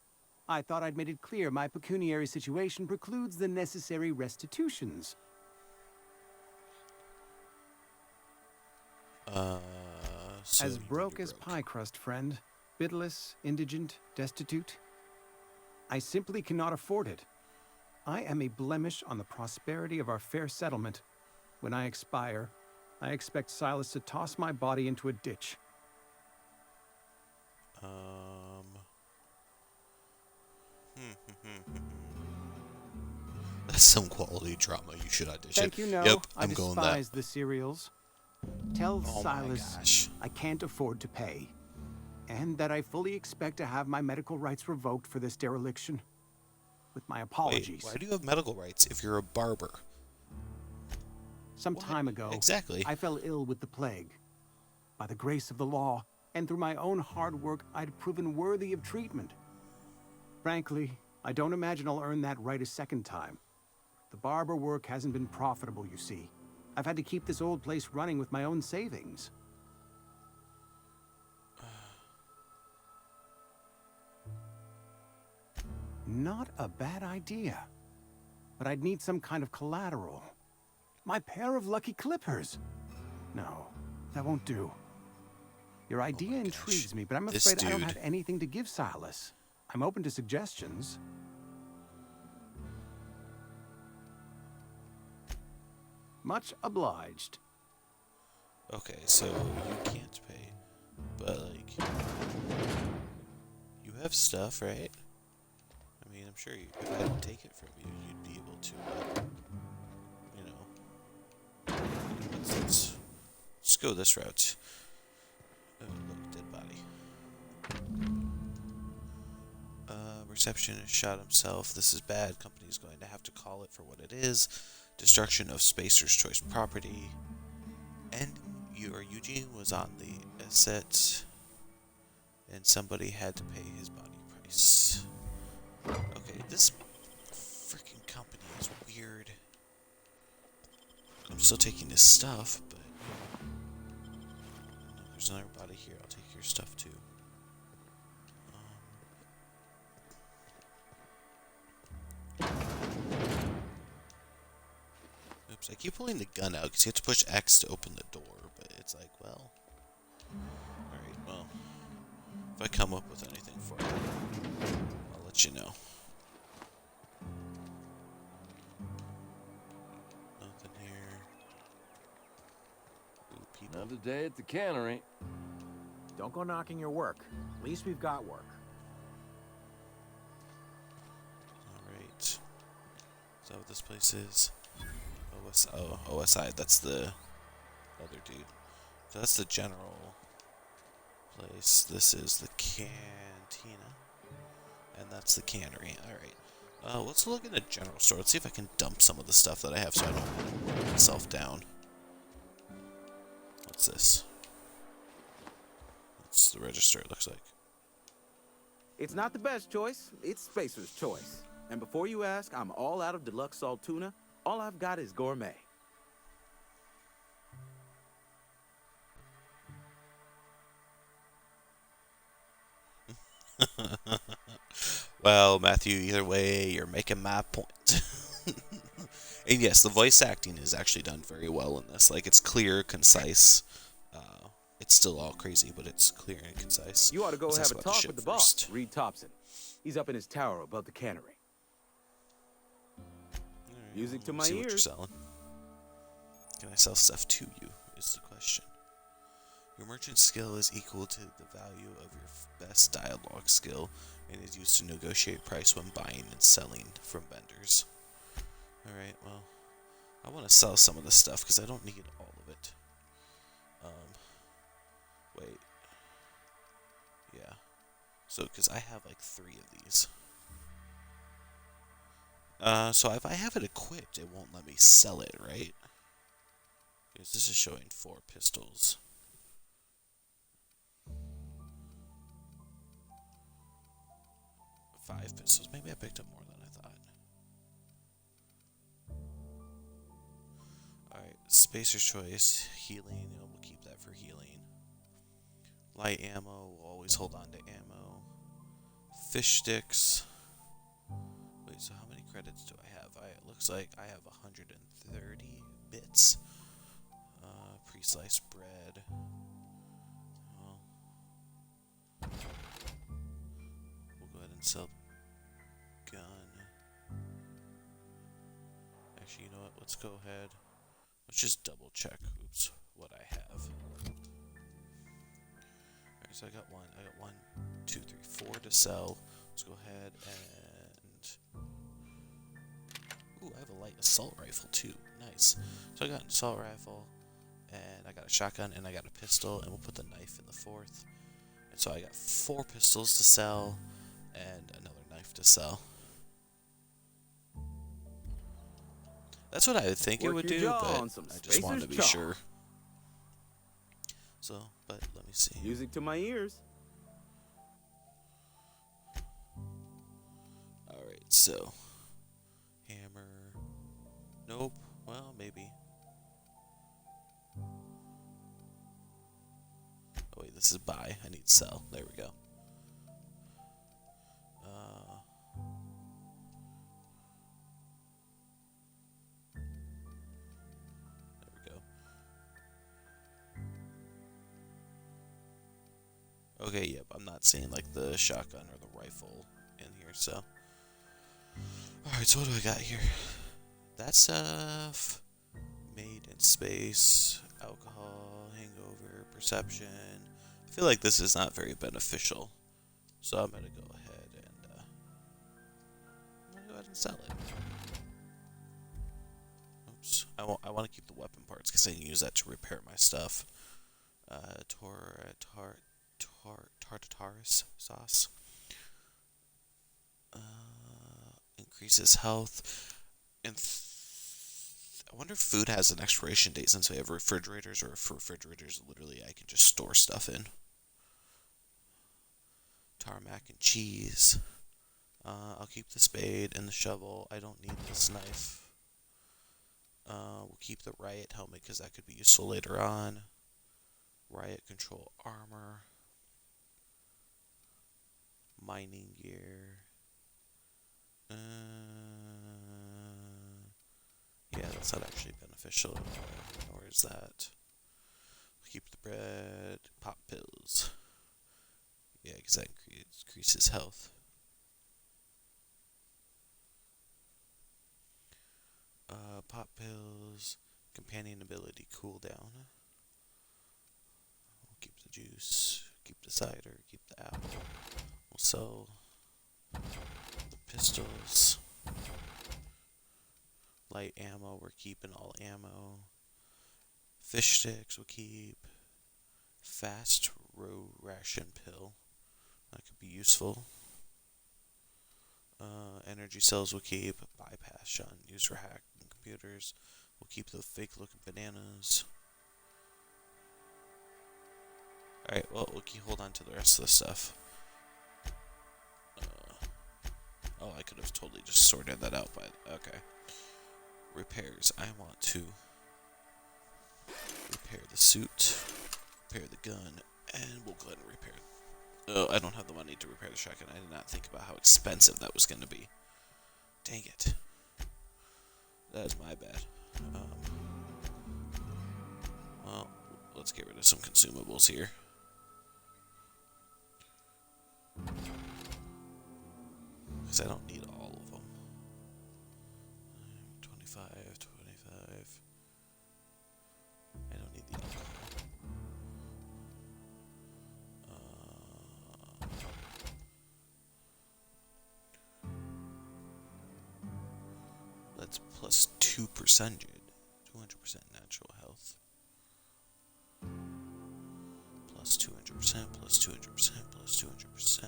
I thought I'd made it clear my pecuniary situation precludes the necessary restitutions. So As you broke be as pie crust, friend. Bitless, indigent, destitute. I simply cannot afford it. I am a blemish on the prosperity of our fair settlement. When I expire, I expect Silas to toss my body into a ditch. That's some quality drama. You should audition. Thank you, no. Yep, I I'm going that. despise the serials. Tell Oh my Silas gosh. I can't afford to pay. And that I fully expect to have my medical rights revoked for this dereliction. With my apologies. Wait, why do you have medical rights if you're a barber? Some time ago, Exactly. I fell ill with the plague. By the grace of the law, and through my own hard work, I'd proven worthy of treatment. Frankly, I don't imagine I'll earn that right a second time. The barber work hasn't been profitable, you see. I've had to keep this old place running with my own savings. Not a bad idea. But I'd need some kind of collateral. My pair of lucky clippers. No, that won't do. Your idea intrigues me, but I'm This afraid I don't dude. have anything to give Silas. I'm open to suggestions. Much obliged. Okay, so you can't pay, but like, you have stuff, right? I mean, I'm sure if I didn't take it from you, you'd be able to, you know. Let's go this route. Oh, look, dead body. Receptionist shot himself. This is bad. Company's going to have to call it for what it is. Destruction of Spacer's Choice property. And Eugene was on the asset, and somebody had to pay his body price. Okay, this freaking company is weird. I'm still taking this stuff, but no, there's another body here. I'll take your stuff too. Oops, I keep pulling the gun out because you have to push X to open the door, but it's like, well... Alright, well... If I come up with anything for you, I'll let you know. Nothing here. Ooh, people. Another day at the cannery. Don't go knocking your work. At least we've got work. Alright. Is that what this place is? OSI, that's the other dude. So that's the general place. This is the cantina. And that's the cannery. Alright. Let's look in the general store. Let's see if I can dump some of the stuff that I have so I don't put myself down. What's this? That's the register, it looks like. It's not the best choice. It's Spacer's choice. And before you ask, I'm all out of deluxe salt tuna. All I've got is gourmet. Well, Matthew, either way, you're making my point. And yes, the voice acting is actually done very well in this. Like, it's clear, concise. It's still all crazy, but it's clear and concise. You ought to go Let's have ask a about talk ship with the first. boss, Reed Thompson. He's up in his tower above the cannery. Music to my See what you're ears. selling. Can I sell stuff to you? Is the question. Your merchant skill is equal to the value of your best dialogue skill and is used to negotiate price when buying and selling from vendors. Alright, well, I want to sell some of this stuff because I don't need all of it. Wait. Yeah. So, because I have like 3 of these. So if I have it equipped, it won't let me sell it, right? Because this is showing 4 pistols. Five pistols. Maybe I picked up more than I thought. Alright, Spacer's Choice. Healing. We'll keep that for healing. Light ammo. We'll always hold on to ammo. Fish sticks. Wait, so how many credits do I have? It looks like I have 130 bits. Pre-sliced bread. Well, we'll go ahead and sell gun. Actually, you know what? Let's go ahead. Let's just double check. Oops, what I have. Alright, so I got 1, 2, 3, 4 to sell. Let's go ahead and... Ooh, I have a light assault rifle too. Nice. So I got an assault rifle, and I got a shotgun, and I got a pistol, and we'll put the knife in the 4th. And so I got 4 pistols to sell, and another knife to sell. That's what I would think it would do, but I just wanted to be sure. So, but let me see. Music to my ears. Alright, so... Hammer... Nope. Well, maybe. Oh wait, this is buy. I need sell. There we go. There we go. Okay, yep, I'm not seeing like the shotgun or the rifle in here, so. Alright, so what do I got here? That stuff. Made in space. Alcohol. Hangover. Perception. I feel like this is not very beneficial. So I'm gonna go ahead and I'm gonna go ahead and sell it. Oops. I want to keep the weapon parts because I can use that to repair my stuff. Tartaris sauce. Increases health. And I wonder if food has an expiration date since we have refrigerators, or if refrigerators literally I can just store stuff in. Tarmac and cheese. I'll keep the spade and the shovel. I don't need this knife. We'll keep the riot helmet because that could be useful later on. Riot control armor. Mining gear. Yeah, that's not actually beneficial. Nor is that. Keep the bread. Pop pills. Yeah, because that increases health. Pop pills. Companion ability cooldown. We'll keep the juice. Keep the cider. Keep the apple. We'll sell the pistols. Light ammo, we're keeping all ammo. Fish sticks we'll keep. Fast row ration pill. That could be useful. Energy cells we'll keep. Bypass shun, used for hacking computers. We'll keep the fake looking bananas. Alright, well, we'll hold on to the rest of the stuff. Oh, I could have totally just sorted that out, but okay. Repairs. I want to repair the suit, repair the gun, and we'll go ahead and repair. Oh, I don't have the money to repair the shotgun. I did not think about how expensive that was going to be. Dang it. That is my bad. Well, let's get rid of some consumables here. Because I don't need all of them. 25. I don't need the alcohol. That's plus 2%, 200% natural health. Plus 200%, plus 200%, plus 200%,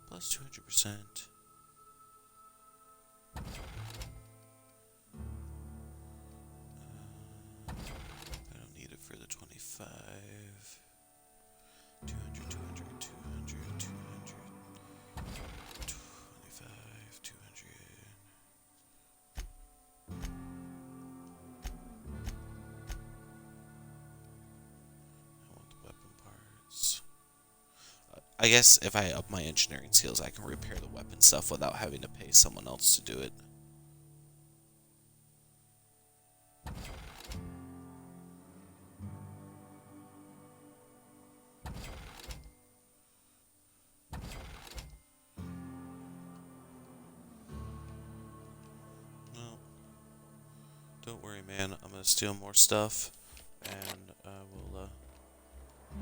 plus 200%. I don't need it for the 25. 200, 200, 200, 200. 25, 200. I want the weapon parts. I guess if I up my engineering skills, I can repair the weapon stuff without having to pay someone else to do it. No. Don't worry, man. I'm gonna steal more stuff, and I'll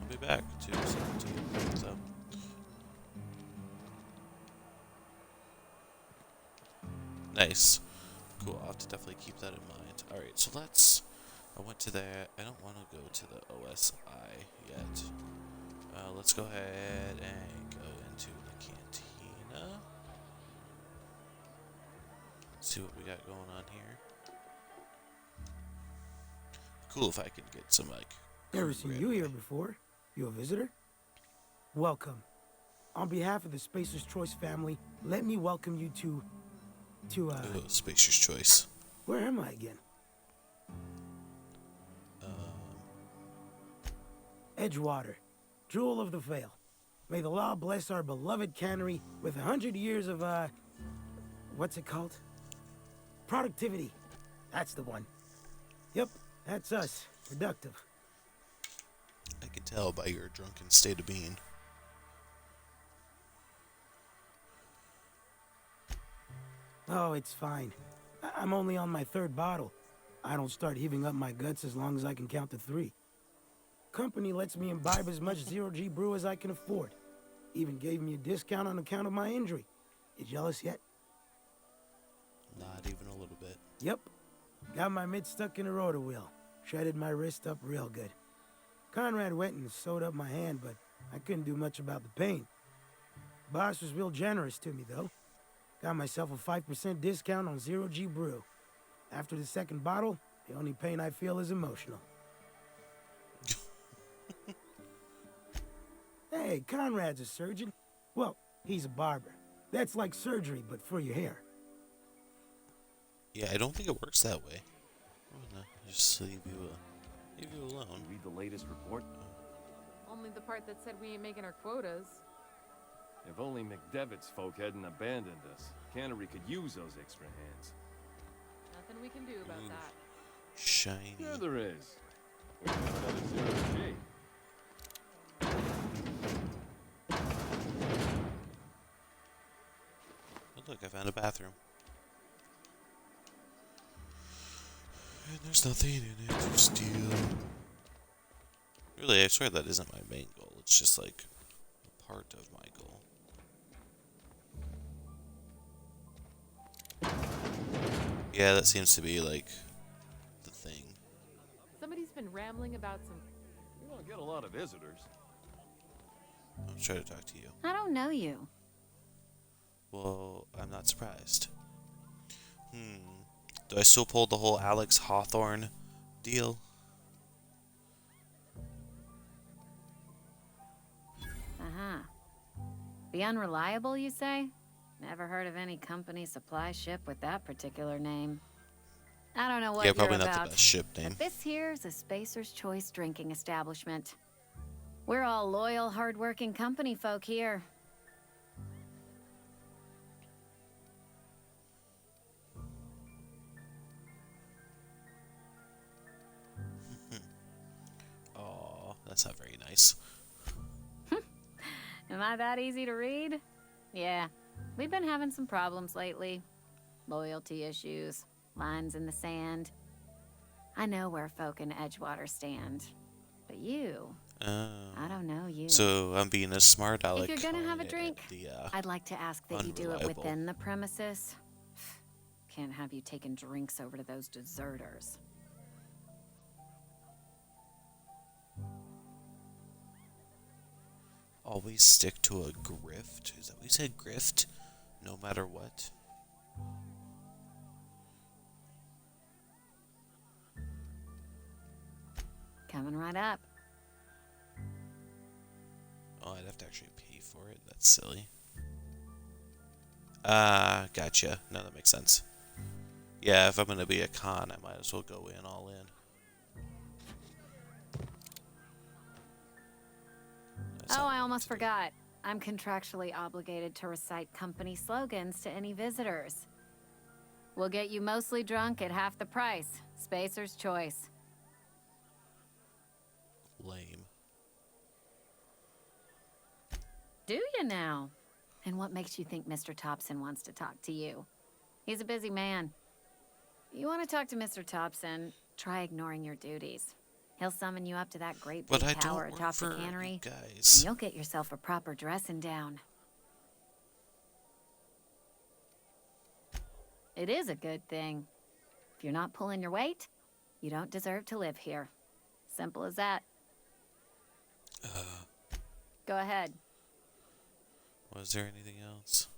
be back to so. Nice. Cool, I'll have to definitely keep that in mind. Alright, so I went to there. I don't want to go to the OSI yet. Let's go ahead and go into the cantina. See what we got going on here. Cool if I could get some, like... Never seen you here before. You a visitor? Welcome. On behalf of the Spacer's Choice family, let me welcome you to Spacer's Choice. Where am I again? Edgewater, Jewel of the Vale. May the law bless our beloved cannery with 100 years of, what's it called? Productivity. That's the one. Yep, that's us. Productive. I can tell by your drunken state of being. Oh, it's fine. I'm only on my 3rd bottle. I don't start heaving up my guts as long as I can count to 3. Company lets me imbibe as much zero-G brew as I can afford. Even gave me a discount on account of my injury. You jealous yet? Not even a little bit. Yep. Got my mid stuck in a rotor wheel. Shredded my wrist up real good. Conrad went and sewed up my hand, but I couldn't do much about the pain. Boss was real generous to me, though. Got myself a 5% discount on zero-G brew. After the 2nd bottle, the only pain I feel is emotional. Hey, Conrad's a surgeon. Well, he's a barber. That's like surgery, but for your hair. Yeah, I don't think it works that way. I'm gonna just leave you alone. Read the latest report? Only the part that said we ain't making our quotas. If only McDevitt's folk hadn't abandoned us. Cannery could use those extra hands. Nothing we can do about that. Shiny. Sure there is. We got another zero-G. Oh, look, I found a bathroom. And there's nothing in it to steal. Really, I swear that isn't my main goal. It's just like a part of my goal. Yeah, that seems to be like the thing. Somebody's been rambling about some... We don't get a lot of visitors. I'm trying to talk to you. I don't know you. Well, I'm not surprised. Do I still pull the whole Alex Hawthorne deal? Uh-huh. The unreliable, you say? Never heard of any company supply ship with that particular name. I don't know what Yeah, you're probably about. not the best ship name. But this here's a Spacer's Choice drinking establishment. We're all loyal, hard-working company folk here. Oh, that's not very nice. Am I that easy to read? Yeah, we've been having some problems lately. Loyalty issues, lines in the sand. I know where folk in Edgewater stand. But you, I don't know you. So I'm being a smart aleck. If you're gonna have a calling it drink, I'd like to ask that you do it unreliable. within the premises. Can't have you taking drinks over to those deserters. Always stick to a grift. Is that what you said? Grift? No matter what? Coming right up. Oh, I'd have to actually pay for it. That's silly. Gotcha. No, that makes sense. Yeah, if I'm gonna be a con, I might as well go in all in. Oh, I almost forgot. I'm contractually obligated to recite company slogans to any visitors. We'll get you mostly drunk at half the price. Spacer's Choice. Lame. Do you now? And what makes you think Mr. Thompson wants to talk to you? He's a busy man. You want to talk to Mr. Thompson, try ignoring your duties. He'll summon you up to that great big But I tower don't atop work the for cannery, you guys. and you'll get yourself a proper dressing down. It is a good thing. If you're not pulling your weight, you don't deserve to live here. Simple as that. Go ahead. Was there anything else?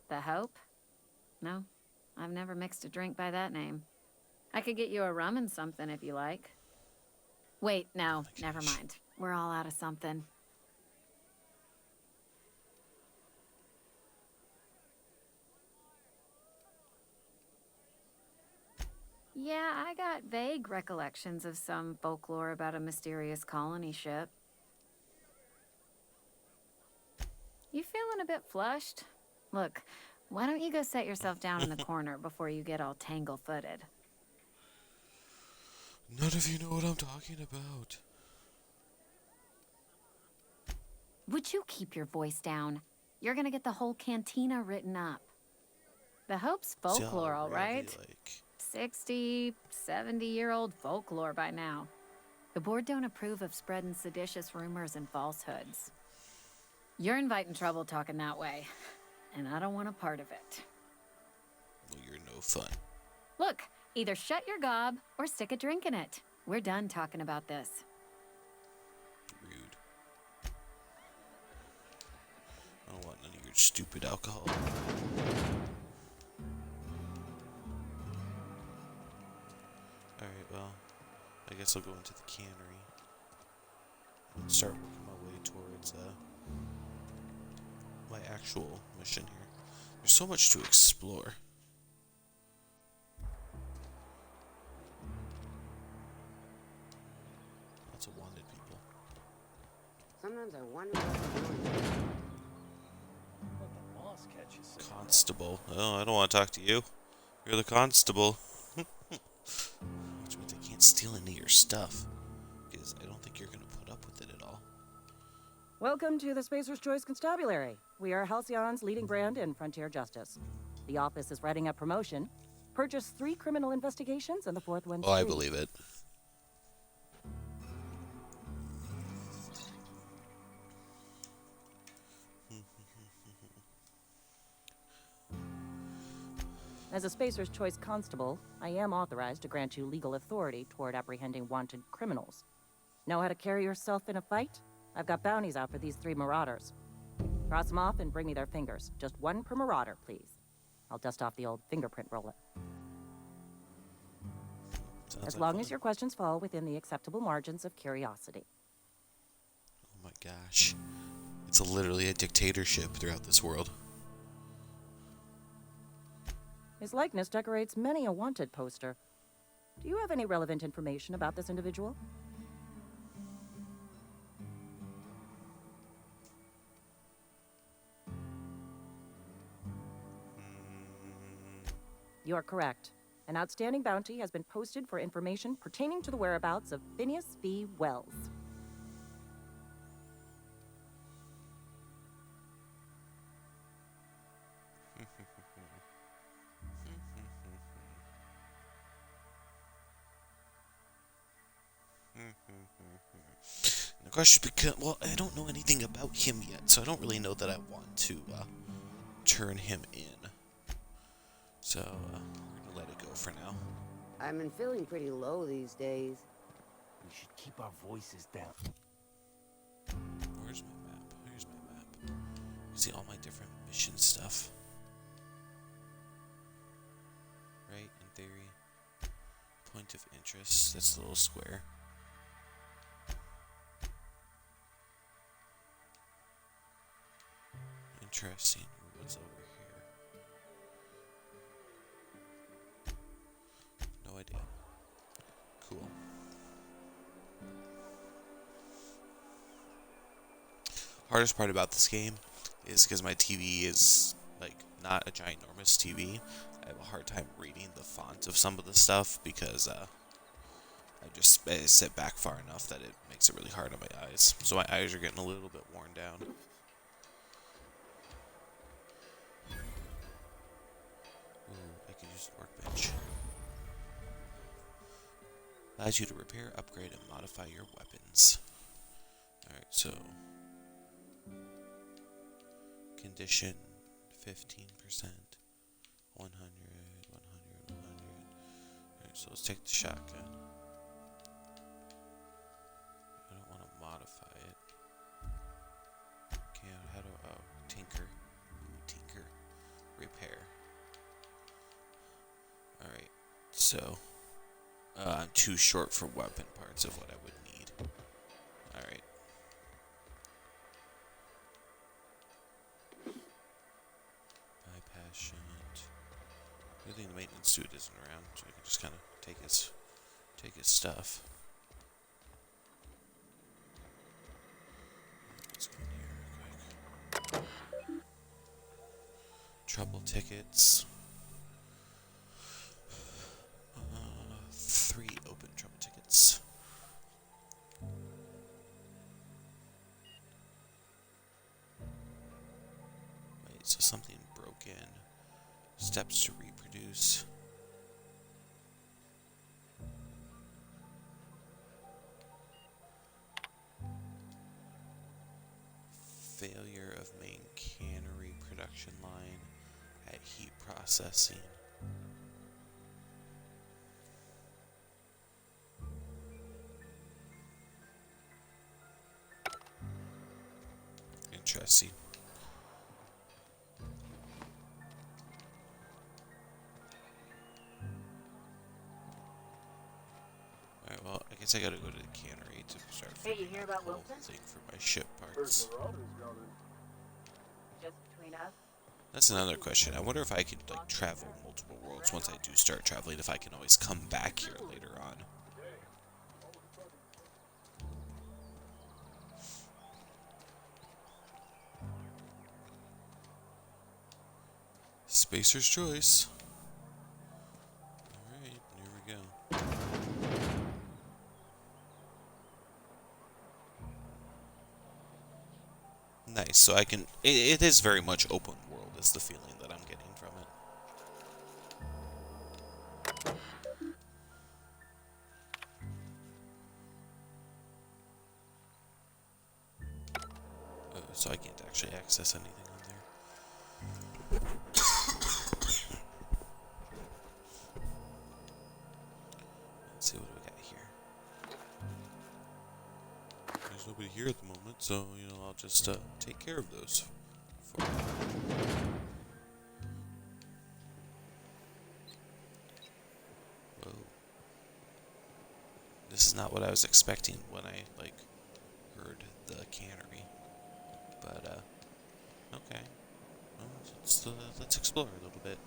The Hope? No, I've never mixed a drink by that name. I could get you a rum and something if you like. Wait, no, never mind. We're all out of something. Yeah, I got vague recollections of some folklore about a mysterious colony ship. You feeling a bit flushed? Look, why don't you go set yourself down in the corner before you get all tangle-footed? None of you know what I'm talking about. Would you keep your voice down? You're gonna get the whole cantina written up. The Hope's folklore, all right? 60, 70-year-old folklore by now. The board don't approve of spreading seditious rumors and falsehoods. You're inviting trouble talking that way, and I don't want a part of it. Well, you're no fun. Look, either shut your gob or stick a drink in it. We're done talking about this. Rude. I don't want none of your stupid alcohol. Alright, well, I guess I'll go into the cannery and start working my way towards my actual mission here. There's so much to explore. Lots of wanted people. Sometimes I wonder what the boss catches. Constable. Oh, I don't want to talk to you. You're the constable. Which means I can't steal any of your stuff. Because I don't think you're going to put up with it at all. Welcome to the Spacer's Choice Constabulary. We are Halcyon's leading brand in frontier justice. The office is writing up promotion. Purchased 3 criminal investigations and the 4th one. Oh, I believe it. As a Spacer's Choice Constable, I am authorized to grant you legal authority toward apprehending wanted criminals. Know how to carry yourself in a fight? I've got bounties out for these 3 marauders. Cross them off and bring me their fingers. Just 1 per marauder, please. I'll dust off the old fingerprint roller. As long as your questions fall within the acceptable margins of curiosity. Oh my gosh. It's literally a dictatorship throughout this world. His likeness decorates many a wanted poster. Do you have any relevant information about this individual? You are correct. An outstanding bounty has been posted for information pertaining to the whereabouts of Phineas V. Wells. The question becomes, well, I don't know anything about him yet, so I don't really know that I want to turn him in. So, we're gonna let it go for now. I've been feeling pretty low these days. We should keep our voices down. Where's my map? Here's my map. You see all my different mission stuff. Right, in theory. Point of interest, that's the little square. Interesting. What's over here? No idea. Cool. Hardest part about this game is because my TV is like not a ginormous TV. I have a hard time reading the font of some of the stuff because I sit back far enough that it makes it really hard on my eyes. So my eyes are getting a little bit worn down. I can use the workbench. Allows you to repair, upgrade, and modify your weapons. Alright, so condition 15%, 100, 100, 100. Alright, so let's take the shotgun. I don't want to modify it. Okay, how do tinker? Tinker. Repair. Alright, so I'm too short for weapon parts of what I would need. Alright. Bypass shunt. Good thing the maintenance suit isn't around, so I can just kind of take his stuff. Let's go in here real quick. Trouble tickets. 3 open trouble tickets. Wait, so something broken. Steps to reproduce. Failure of main cannery production line at heat processing. Interesting. Alright, well, I guess I gotta go to the cannery to start Hey, you hear about the whole Wilson? thing for my ship parts. Just between us? That's another question. I wonder if I could like travel multiple worlds once I do start traveling, if I can always come back here later on. Spacer's choice. Alright, here we go. Nice, so I can... It is very much open world, is the feeling that I'm getting from it. So I can't actually access anything on there. Let's see what we got here. There's nobody here at the moment, so, you know, I'll just take care of those. Whoa. This is not what I was expecting when I, like, heard the cannery. But, okay. Well, let's explore a little bit.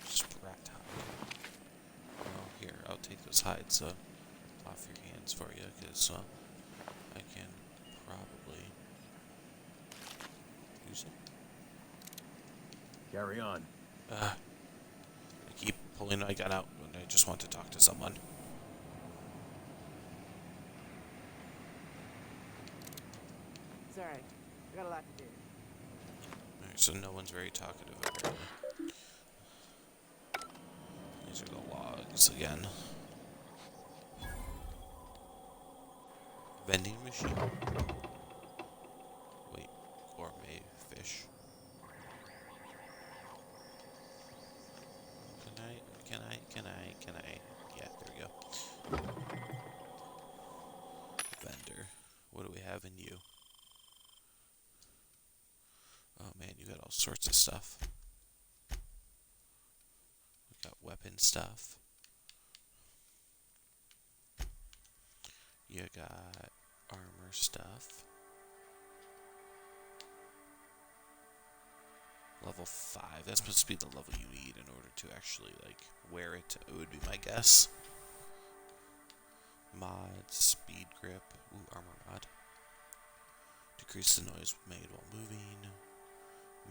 Sprat hide. Well, here, I'll take those hides off your hands for you, because I can probably use them. Carry on. I keep pulling my gun out when I just want to talk to someone. It's alright. I got a lot to do. Alright, so no one's very talkative, apparently. These are the logs again. Vending machine. Wait, gourmet fish. Can I? Yeah, there we go. Vendor. What do we have in you? Oh man, you got all sorts of stuff. We got weapon stuff. You got armor stuff. Level 5. That's supposed to be the level you need in order to actually, like, wear it. It would be my guess. Mod, speed grip. Ooh, armor mod. Decrease the noise made while moving.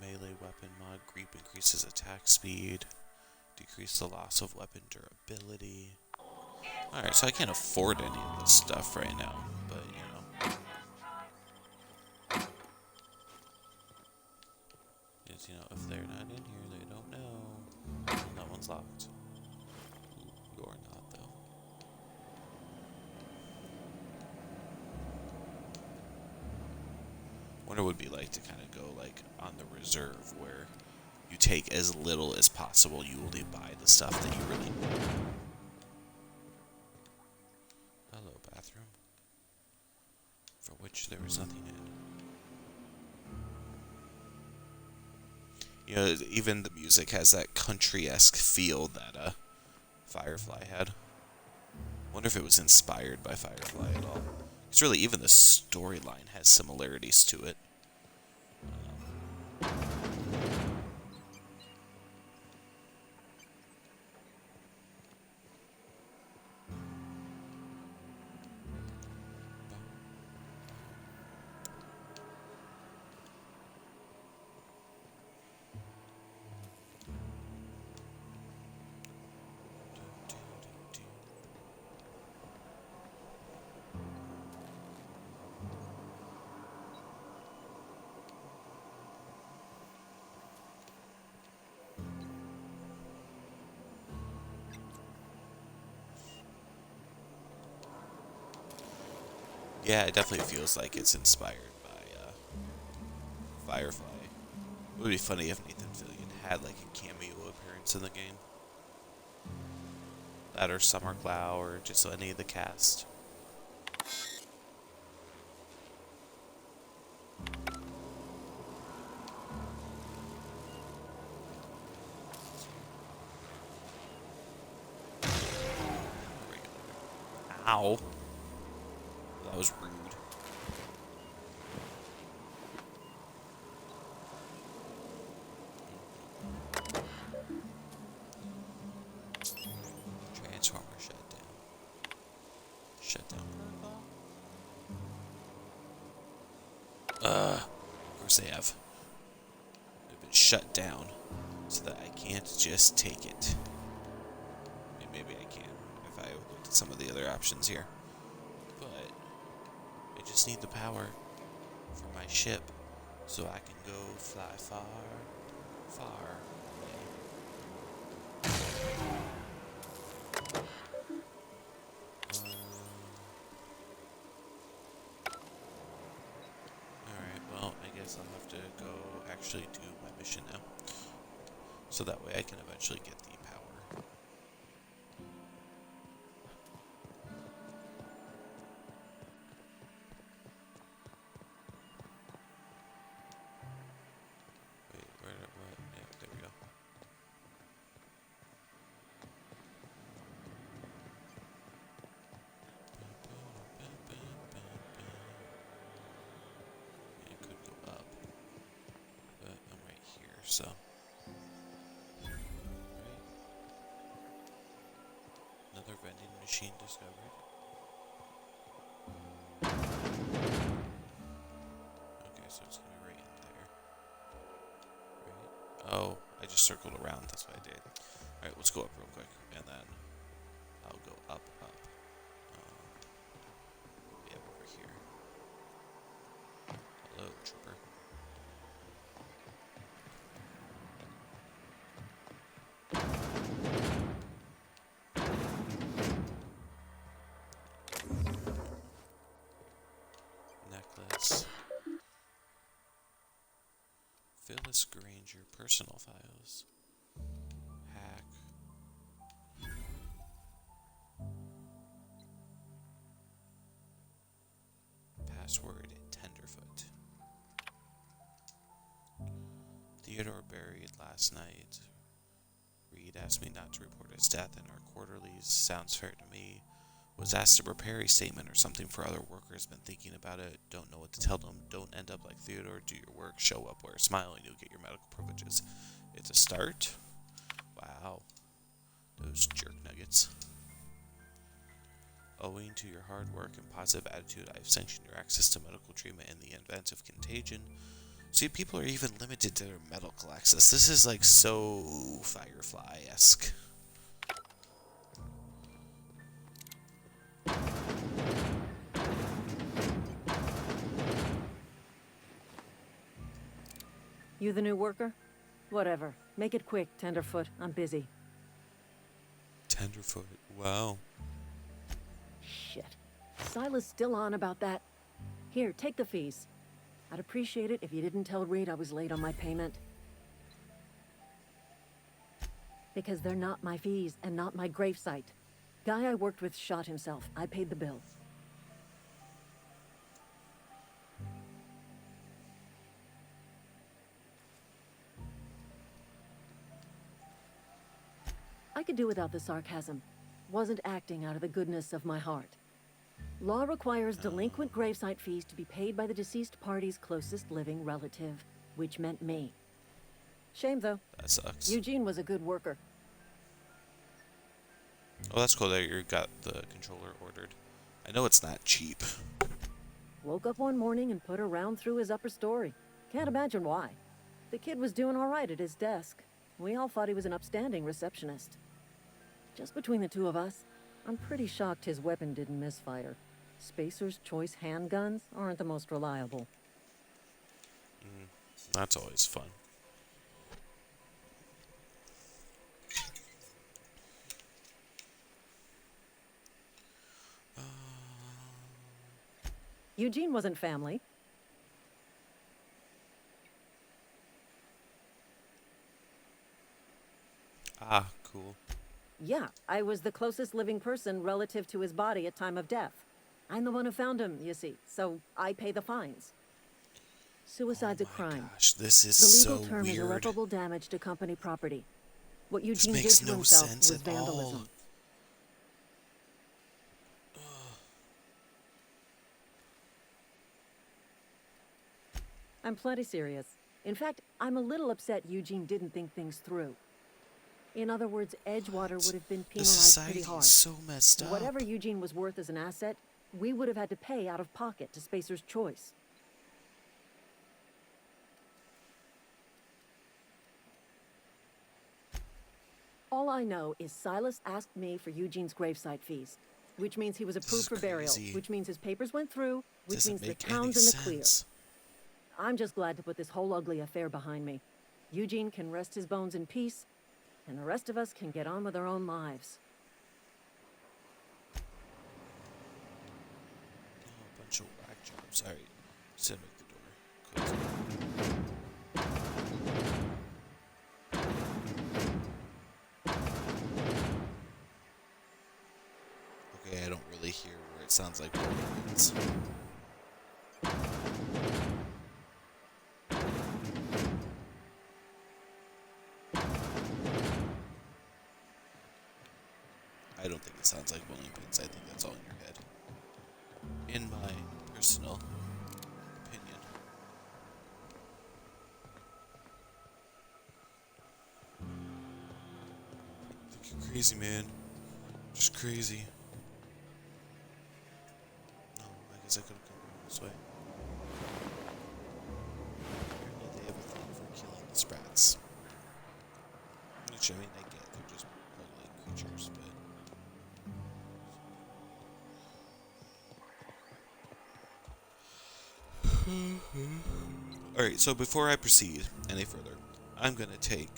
Melee weapon mod. Grip increases attack speed. Decrease the loss of weapon durability. Alright, so I can't afford any of this stuff right now, but, you know. Because, you know, if they're not in here, they don't know. That one's locked. Ooh, you're not, though. Wonder what it would be like to kind of go, like, on the reserve, where you take as little as possible. You only buy the stuff that you really need. Hello, bathroom. For which there was nothing in. You know, even the music has that country-esque feel that Firefly had. Wonder if it was inspired by Firefly at all. Because really, even the storyline has similarities to it. Yeah, it definitely feels like it's inspired by Firefly. It would be funny if Nathan Fillion had like a cameo appearance in the game. That or Summer Glau or just any of the cast. Ow. That was rude. Transformer shut down. Shut down. Of course they have. They've been shut down so that I can't just take it. Maybe I can if I looked at some of the other options here. But I just need the power for my ship so I can go fly far, far away. Alright, well, I guess I'll have to go actually do my mission now. So that way I can eventually get the power. so. Another vending machine discovered. Okay, so it's gonna be right in there. Right? Oh, I just circled around, that's what I did. Alright, let's go up real quick, and then I'll go up. Yeah, over here. Hello, trooper. Necklace. Phyllis Granger, personal files. Hack. Password Tenderfoot. Theodore buried last night. Reed asked me not to report his death in our quarterlies. Sounds fair to me. Was asked to prepare a statement or something for other workers. Been thinking about it. Don't know what to tell them. Don't end up like Theodore. Do your work. Show up, wear a smile, and you'll get your medical privileges. It's a start. Wow. Those jerk nuggets. Owing to your hard work and positive attitude, I have sanctioned your access to medical treatment in the event of contagion. See, people are even limited to their medical access. This is like so Firefly-esque. You the new worker? Whatever. Make it quick, Tenderfoot. I'm busy. Tenderfoot. Wow. Shit. Silas still on about that. Here, take the fees. I'd appreciate it if you didn't tell Reed I was late on my payment. Because they're not my fees and not my gravesite. Guy I worked with shot himself. I paid the bill. I could do without the sarcasm. Wasn't acting out of the goodness of my heart. Law requires delinquent gravesite fees to be paid by the deceased party's closest living relative, which meant me. Shame, though. That sucks. Eugene was a good worker. Oh, that's cool that you got the controller ordered. I know it's not cheap. Woke up one morning and put a round through his upper story. Can't imagine why. The kid was doing all right at his desk. We all thought he was an upstanding receptionist. Just between the two of us, I'm pretty shocked his weapon didn't misfire. Spacer's Choice handguns aren't the most reliable. That's always fun. Eugene wasn't family. Ah, cool. Yeah, I was the closest living person relative to his body at time of death. I'm the one who found him, you see, so I pay the fines. Suicide's a crime. Gosh, this is the legal term weird. is irreparable damage to company property. What Eugene this did makes to no himself sense was at vandalism. all. I'm plenty serious. In fact, I'm a little upset Eugene didn't think things through. In other words, Edgewater would have been penalized pretty hard. So messed up. Whatever Eugene was worth as an asset, we would have had to pay out of pocket to Spacer's Choice. All I know is Silas asked me for Eugene's gravesite fees, which means he was approved for burial, which means his papers went through, which means the town's in the clear. I'm just glad to put this whole ugly affair behind me. Eugene can rest his bones in peace, and the rest of us can get on with our own lives. Oh, a bunch of whack jobs. Alright, just make the door close. Okay, I don't really hear where it sounds like words. I don't think it sounds like bowling pins. I think that's all in your head. In my personal opinion. You're crazy, man. Just crazy. No, I guess I could have come this way. Apparently they have a thing for killing the sprats. Which, I mean, I get. They're just like creatures, but... Alright, so before I proceed any further, I'm going to take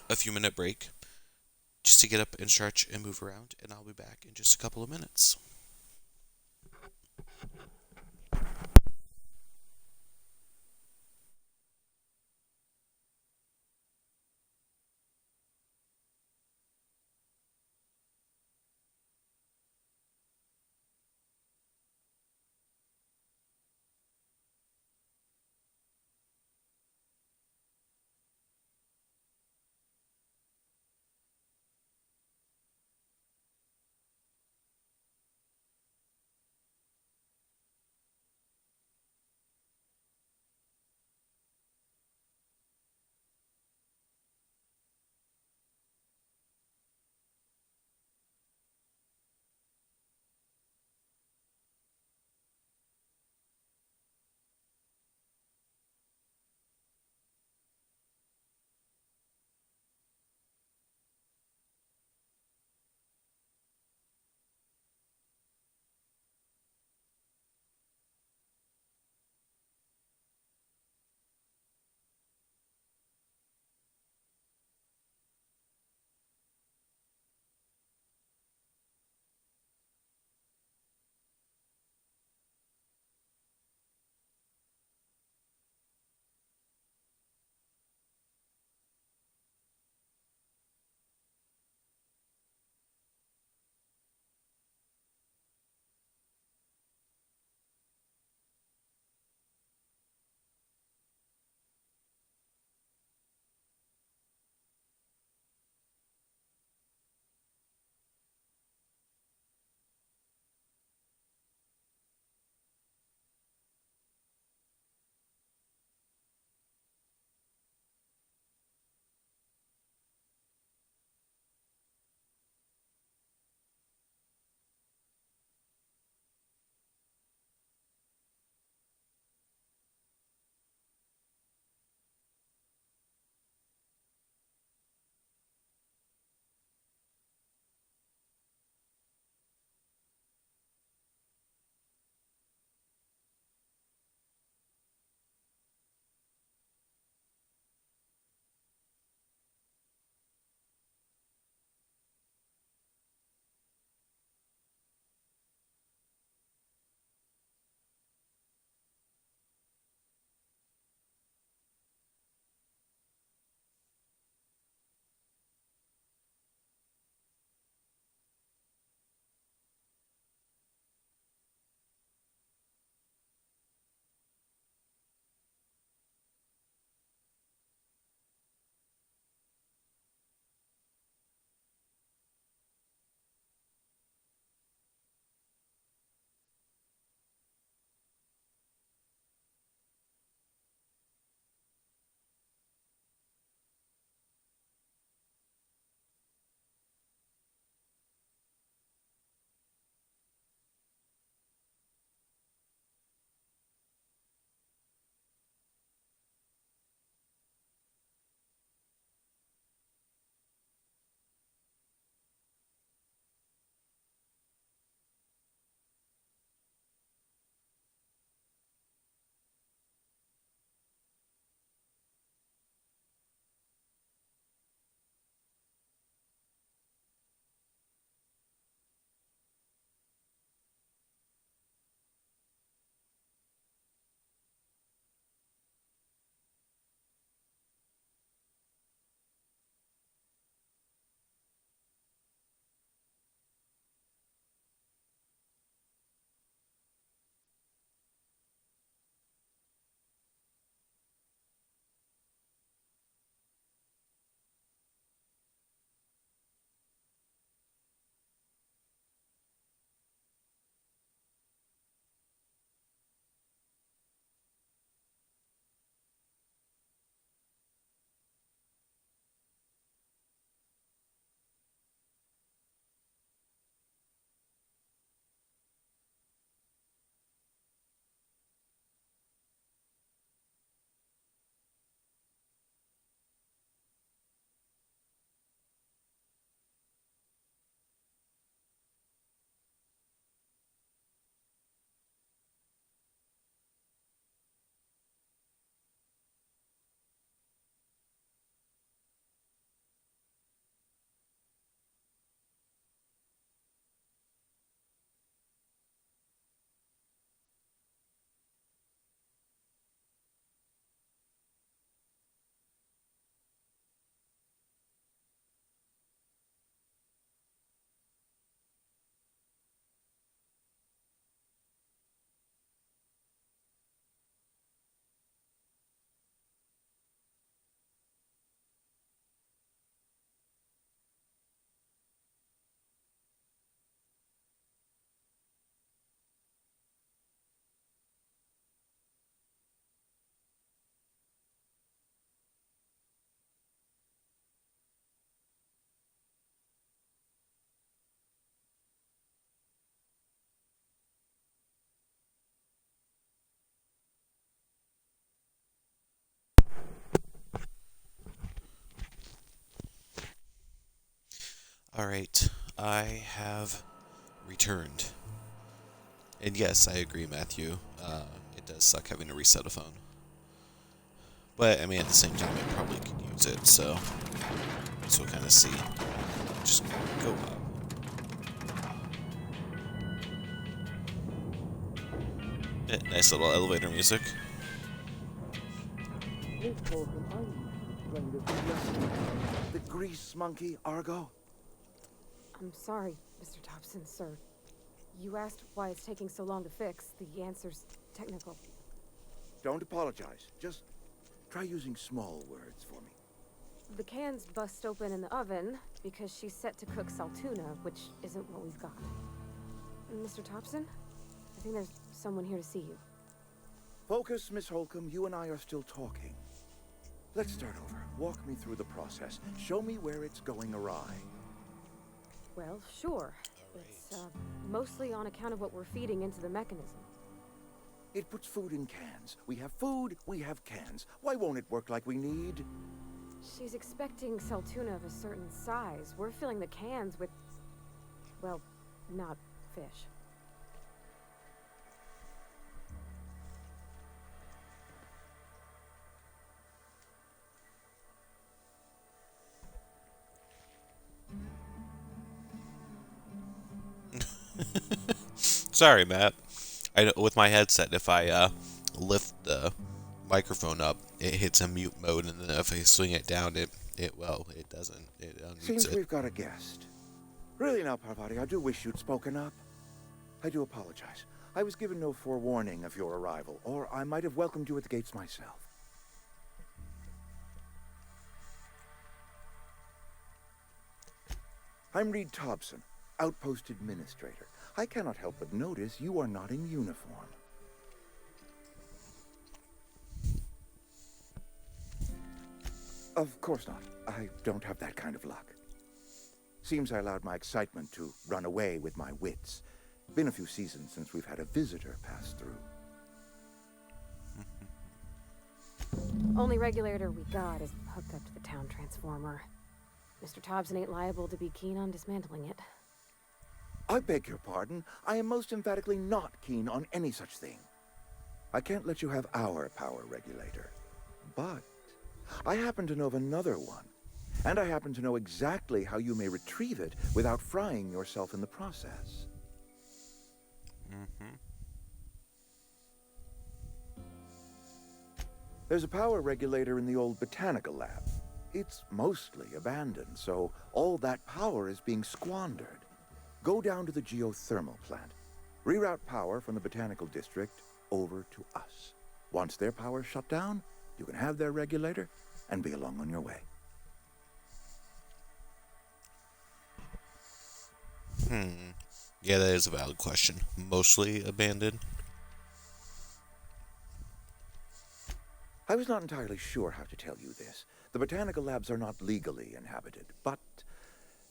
a few minute break just to get up and stretch and move around, and I'll be back in just a couple of minutes. Alright, I have returned. And yes, I agree, Matthew. It does suck having to reset a phone. But, I mean, at the same time, I probably could use it, so we'll kind of see. Just go up. Yeah, nice little elevator music. The grease monkey, Argo? I'm sorry, Mr. Thompson, sir. You asked why it's taking so long to fix. The answer's technical. Don't apologize. Just try using small words for me. The cans bust open in the oven because she's set to cook saltuna, which isn't what we've got. Mr. Thompson, I think there's someone here to see you. Focus, Miss Holcomb. You and I are still talking. Let's start over. Walk me through the process. Show me where it's going awry. Well, sure. It's mostly on account of what we're feeding into the mechanism. It puts food in cans. We have food, we have cans. Why won't it work like we need? She's expecting saltuna of a certain size. We're filling the cans with, well, not fish. Sorry, Matt. With my headset, if I lift the microphone up, it hits a mute mode, and then if I swing it down, it doesn't. It unmutes Seems it. we've got a guest. Really now, Parvati, I do wish you'd spoken up. I do apologize. I was given no forewarning of your arrival, or I might have welcomed you at the gates myself. I'm Reed Thompson, Outpost Administrator. I cannot help but notice you are not in uniform. Of course not. I don't have that kind of luck. Seems I allowed my excitement to run away with my wits. Been a few seasons since we've had a visitor pass through. Only regulator we got is hooked up to the town transformer. Mr. Thompson ain't liable to be keen on dismantling it. I beg your pardon. I am most emphatically not keen on any such thing. I can't let you have our power regulator. But I happen to know of another one. And I happen to know exactly how you may retrieve it without frying yourself in the process. There's a power regulator in the old botanical lab. It's mostly abandoned, so all that power is being squandered. Go down to the geothermal plant. Reroute power from the botanical district over to us. Once their power's shut down, you can have their regulator and be along on your way. Yeah, that is a valid question. Mostly abandoned. I was not entirely sure how to tell you this. The botanical labs are not legally inhabited, but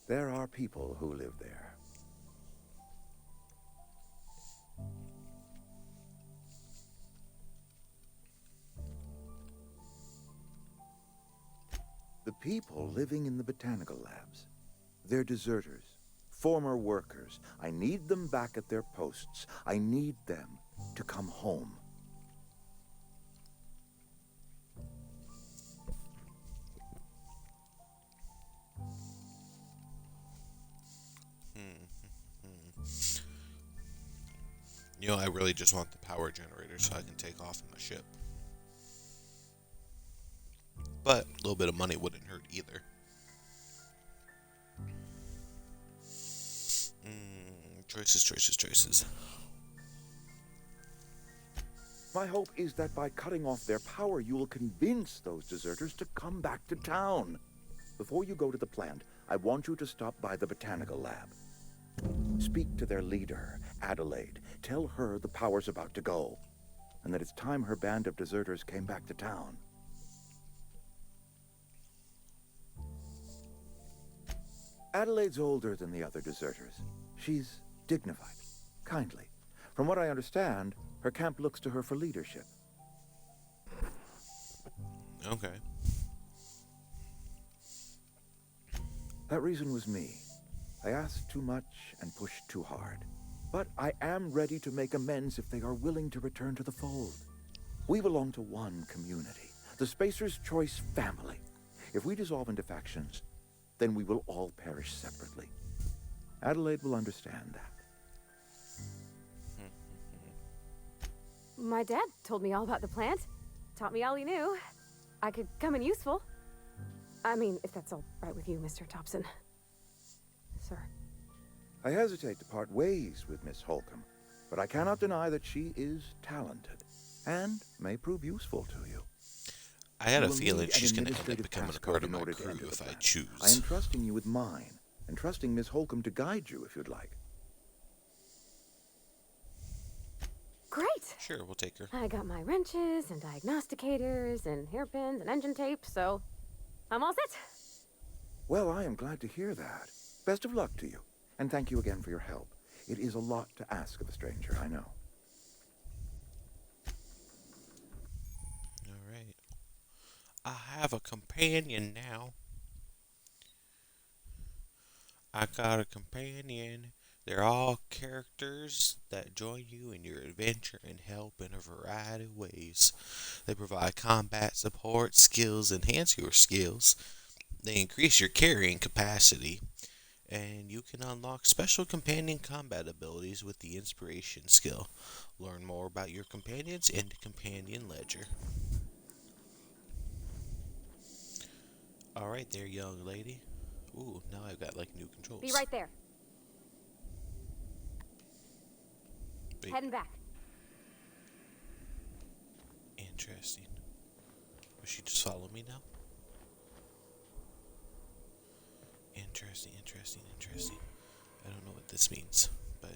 there are people who live there. The people living in the botanical labs, they're deserters, former workers. I need them back at their posts. I need them to come home. You know, I really just want the power generator so I can take off in my ship. But a little bit of money wouldn't hurt either. Choices. My hope is that by cutting off their power, you will convince those deserters to come back to town. Before you go to the plant, I want you to stop by the botanical lab. Speak to their leader, Adelaide. Tell her the power's about to go, and that it's time her band of deserters came back to town. Adelaide's older than the other deserters. She's dignified, kindly. From what I understand, her camp looks to her for leadership. Okay. That reason was me. I asked too much and pushed too hard. But I am ready to make amends if they are willing to return to the fold. We belong to one community, the Spacer's Choice family. If we dissolve into factions, then we will all perish separately. Adelaide will understand that. My dad told me all about the plant. Taught me all he knew. I could come in useful. I mean, if that's all right with you, Mr. Thompson. Sir. I hesitate to part ways with Miss Holcomb, but I cannot deny that she is talented and may prove useful to you. I had a feeling she's going to end up becoming a part of my crew if I choose. I am trusting you with mine, and trusting Miss Holcomb to guide you if you'd like. Great! Sure, we'll take her. I got my wrenches and diagnosticators and hairpins and engine tape, so I'm all set. Well, I am glad to hear that. Best of luck to you, and thank you again for your help. It is a lot to ask of a stranger, I know. Alright. I have a companion now. I got a companion. They're all characters that join you in your adventure and help in a variety of ways. They provide combat support, skills, enhance your skills. They increase your carrying capacity. And you can unlock special companion combat abilities with the Inspiration skill. Learn more about your companions in the Companion Ledger. Alright there, young lady. Ooh, now I've got like new controls. Be right there. Wait. Heading back. Interesting. Will she just follow me now? Interesting. I don't know what this means, but...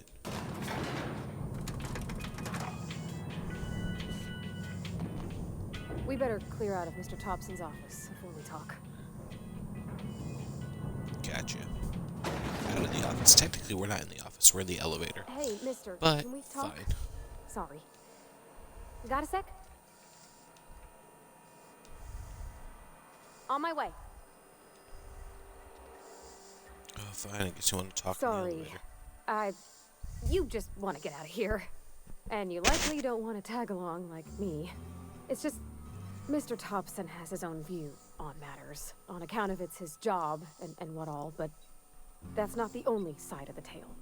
We better clear out of Mr. Thompson's office before we talk. Gotcha. Out of the office. Technically, we're not in the office. We're in the elevator. Hey, mister, but can we talk? Fine. Sorry. You got a sec? On my way. Oh, fine. I guess you want to talk Sorry. in the elevator. You just want to get out of here. And you likely don't want to tag along like me. It's just, Mr. Thompson has his own view on matters, on account of it's his job and what all, but that's not the only side of the tale.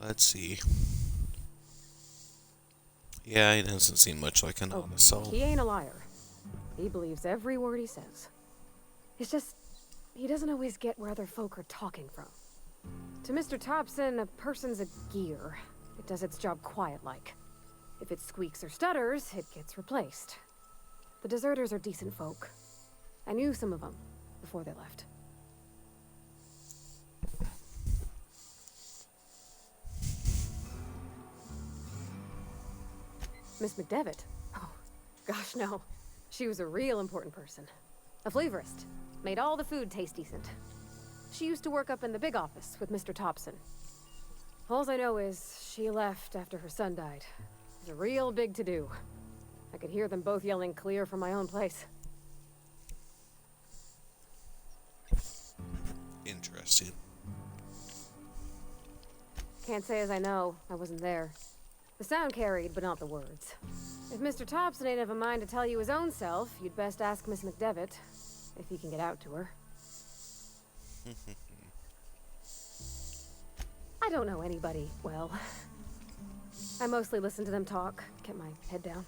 Let's see. Yeah, he doesn't seem much like an honest soul. He ain't a liar. He believes every word he says. It's just, he doesn't always get where other folk are talking from. To Mr. Thompson, a person's a gear. It does its job quiet-like. If it squeaks or stutters, it gets replaced. The deserters are decent folk. I knew some of them before they left. Miss McDevitt? Oh, gosh, no. She was a real important person. A flavorist. Made all the food taste decent. She used to work up in the big office with Mr. Thompson. All I know is she left after her son died. It was a real big to-do. I could hear them both yelling clear from my own place. Interesting. Can't say as I know. I wasn't there. The sound carried, but not the words. If Mr. Thompson ain't of a mind to tell you his own self, you'd best ask Miss McDevitt, if he can get out to her. I don't know anybody well. I mostly listen to them talk, kept my head down.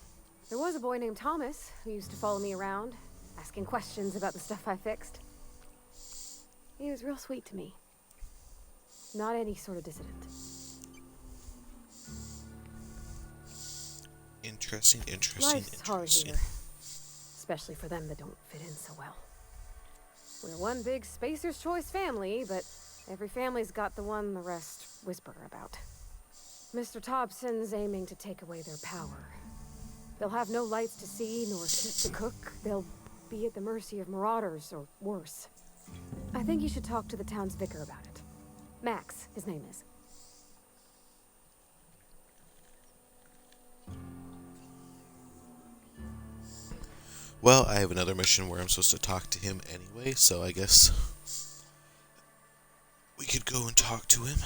There was a boy named Thomas who used to follow me around, asking questions about the stuff I fixed. He was real sweet to me. Not any sort of dissident. Interesting. Life's hard here. Especially for them that don't fit in so well. We're one big Spacer's Choice family, but every family's got the one the rest whisper about. Mr. Thompson's aiming to take away their power. They'll have no lights to see, nor heat to cook. They'll be at the mercy of marauders, or worse. I think you should talk to the town's vicar about it. Max, his name is. Well, I have another mission where I'm supposed to talk to him anyway, so I guess we could go and talk to him.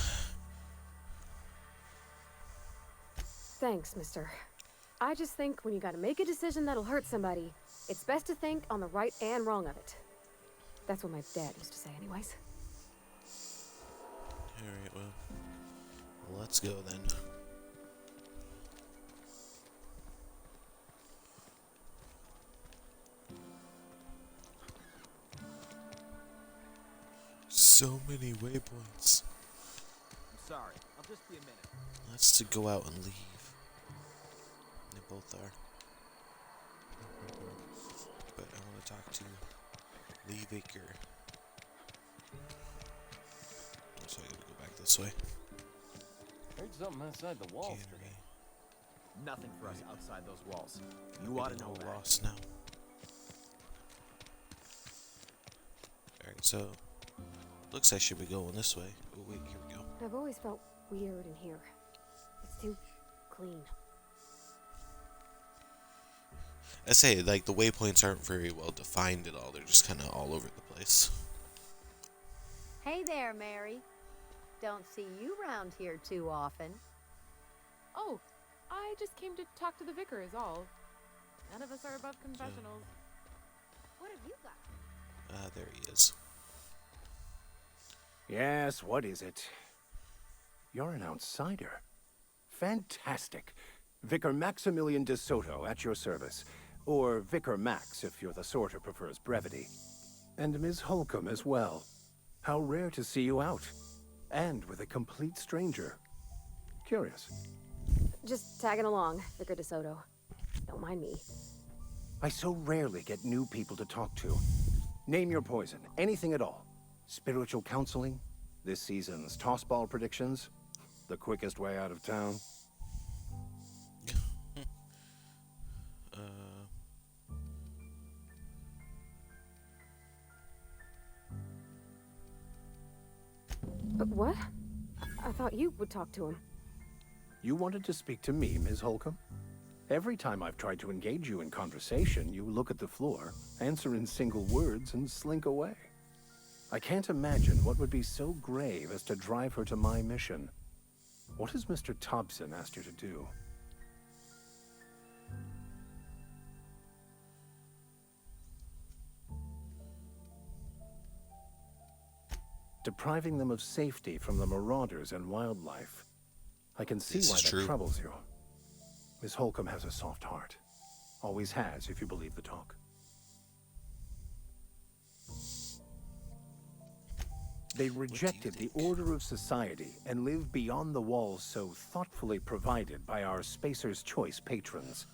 Thanks, mister. I just think when you gotta make a decision that'll hurt somebody, it's best to think on the right and wrong of it. That's what my dad used to say anyways. Alright, well, let's go then. So many waypoints. I'm sorry. I'll just be a minute. Let's to go out and leave. They both are. But I want to talk to Lee Baker. So I gotta go back this way. Heard something outside the walls today. Nothing for us outside those walls. You ought to know that. Lost now. Alright, so looks I should be going this way. Oh wait, here we go. I've always felt weird in here. It's too clean. I say, like, the waypoints aren't very well defined at all. They're just kind of all over the place. Hey there, Mary. Don't see you round here too often. Oh, I just came to talk to the vicar is all. None of us are above confessionals. What have you got? There he is. Yes, what is it? You're an outsider. Fantastic. Vicar Maximilian de Soto at your service. Or Vicar Max, if you're the sort who prefers brevity. And Ms. Holcomb as well. How rare to see you out. And with a complete stranger. Curious. Just tagging along, Vicar DeSoto. Don't mind me. I so rarely get new people to talk to. Name your poison, anything at all. Spiritual counseling, this season's tossball predictions, the quickest way out of town. What? I thought you would talk to him. You wanted to speak to me, Ms. Holcomb? Every time I've tried to engage you in conversation, you look at the floor, answer in single words, and slink away. I can't imagine what would be so grave as to drive her to my mission. What has Mr. Thompson asked you to do? Depriving them of safety from the marauders and wildlife. I can see why that troubles you. Miss Holcomb has a soft heart. Always has, if you believe the talk. They rejected the order of society and live beyond the walls so thoughtfully provided by our Spacer's Choice patrons.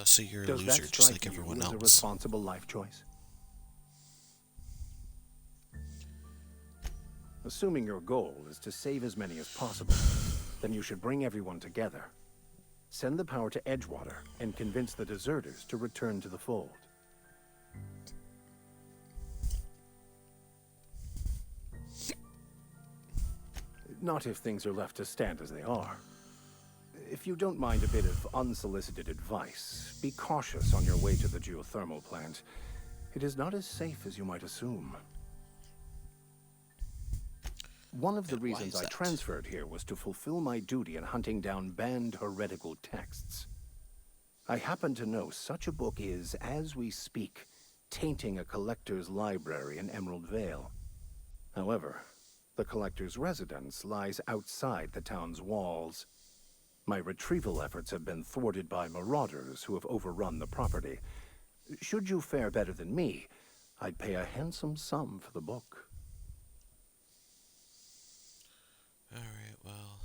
So you're a loser just like everyone else. Does that strike you as a responsible life choice? Assuming your goal is to save as many as possible, then you should bring everyone together. Send the power to Edgewater and convince the deserters to return to the fold. Not if things are left to stand as they are. If you don't mind a bit of unsolicited advice, be cautious on your way to the geothermal plant. It is not as safe as you might assume. One of the reasons I transferred here was to fulfill my duty in hunting down banned heretical texts. I happen to know such a book is, as we speak, tainting a collector's library in Emerald Vale. However, the collector's residence lies outside the town's walls. My retrieval efforts have been thwarted by marauders who have overrun the property. Should you fare better than me, I'd pay a handsome sum for the book. Alright, well.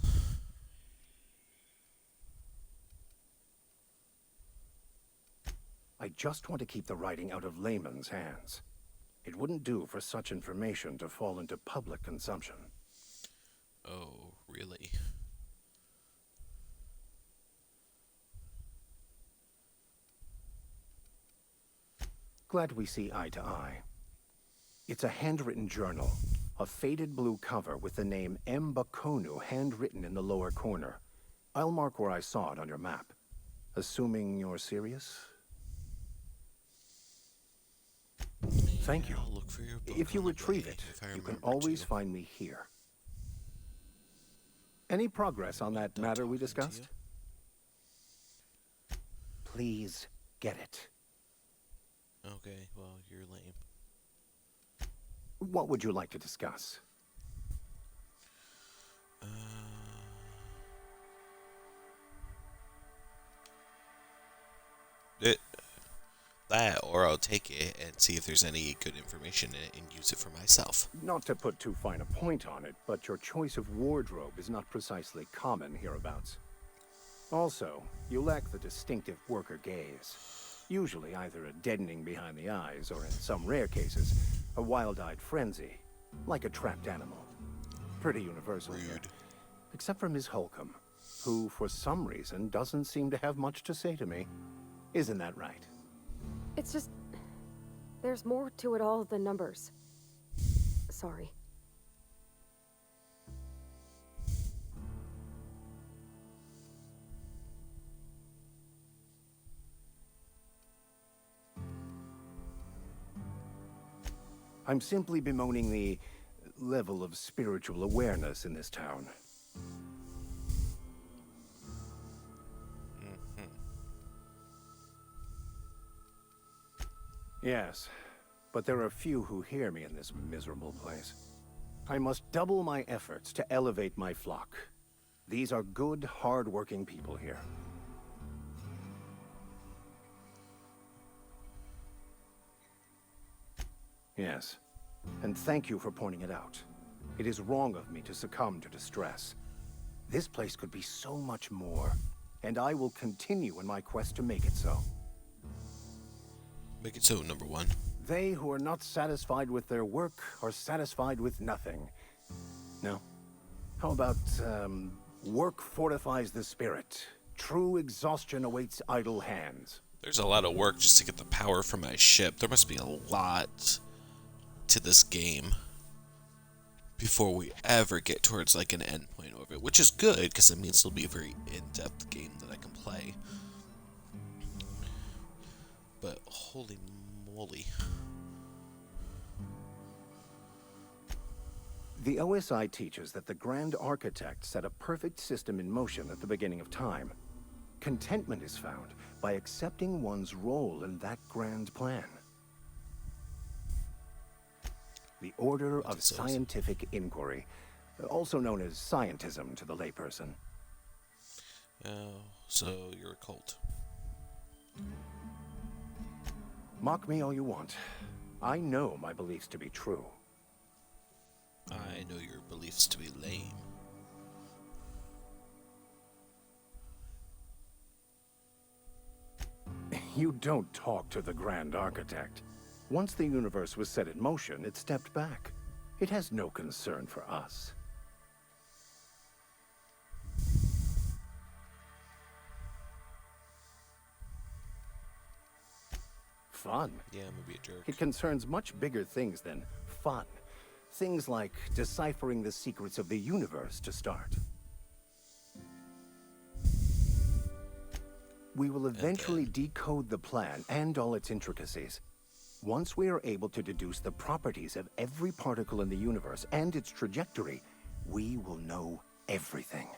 I just want to keep the writing out of layman's hands. It wouldn't do for such information to fall into public consumption. Oh, really? Glad we see eye to eye. It's a handwritten journal. A faded blue cover with the name Mbakonu handwritten in the lower corner. I'll mark where I saw it on your map. Assuming you're serious? Thank you. I'll look for your book If you on the retrieve way, it, if I you can remember always to. find me here. Any progress on that matter we discussed? Please get it. Okay, well, you're lame. What would you like to discuss? That, or I'll take it and see if there's any good information in it and use it for myself. Not to put too fine a point on it, but your choice of wardrobe is not precisely common hereabouts. Also, you lack the distinctive worker gaze. Usually either a deadening behind the eyes, or in some rare cases, a wild-eyed frenzy, like a trapped animal. Pretty universal here. Except for Miss Holcomb, who for some reason doesn't seem to have much to say to me. Isn't that right? It's just... there's more to it all than numbers. Sorry. I'm simply bemoaning the level of spiritual awareness in this town. Yes, but there are few who hear me in this miserable place. I must double my efforts to elevate my flock. These are good, hard-working people here. Yes, and thank you for pointing it out. It is wrong of me to succumb to distress. This place could be so much more, and I will continue in my quest to make it so. Make it so, number one. They who are not satisfied with their work are satisfied with nothing. No? How about, work fortifies the spirit. True exhaustion awaits idle hands. There's a lot of work just to get the power from my ship. There must be a lot to this game before we ever get towards like an end point of it, which is good because it means it'll be a very in-depth game that I can play. But holy moly. The OSI teaches that the Grand Architect set a perfect system in motion at the beginning of time. Contentment is found by accepting one's role in that grand plan. The Order of Scientific Inquiry, also known as scientism to the layperson. Oh, so you're a cult. Mock me all you want. I know my beliefs to be true. I know your beliefs to be lame. You don't talk to the Grand Architect. Once the universe was set in motion, it stepped back. It has no concern for us. Fun? Yeah, I'm gonna be a jerk. It concerns much bigger things than fun. Things like deciphering the secrets of the universe to start. We will eventually decode the plan and all its intricacies. Once we are able to deduce the properties of every particle in the universe and its trajectory, we will know everything.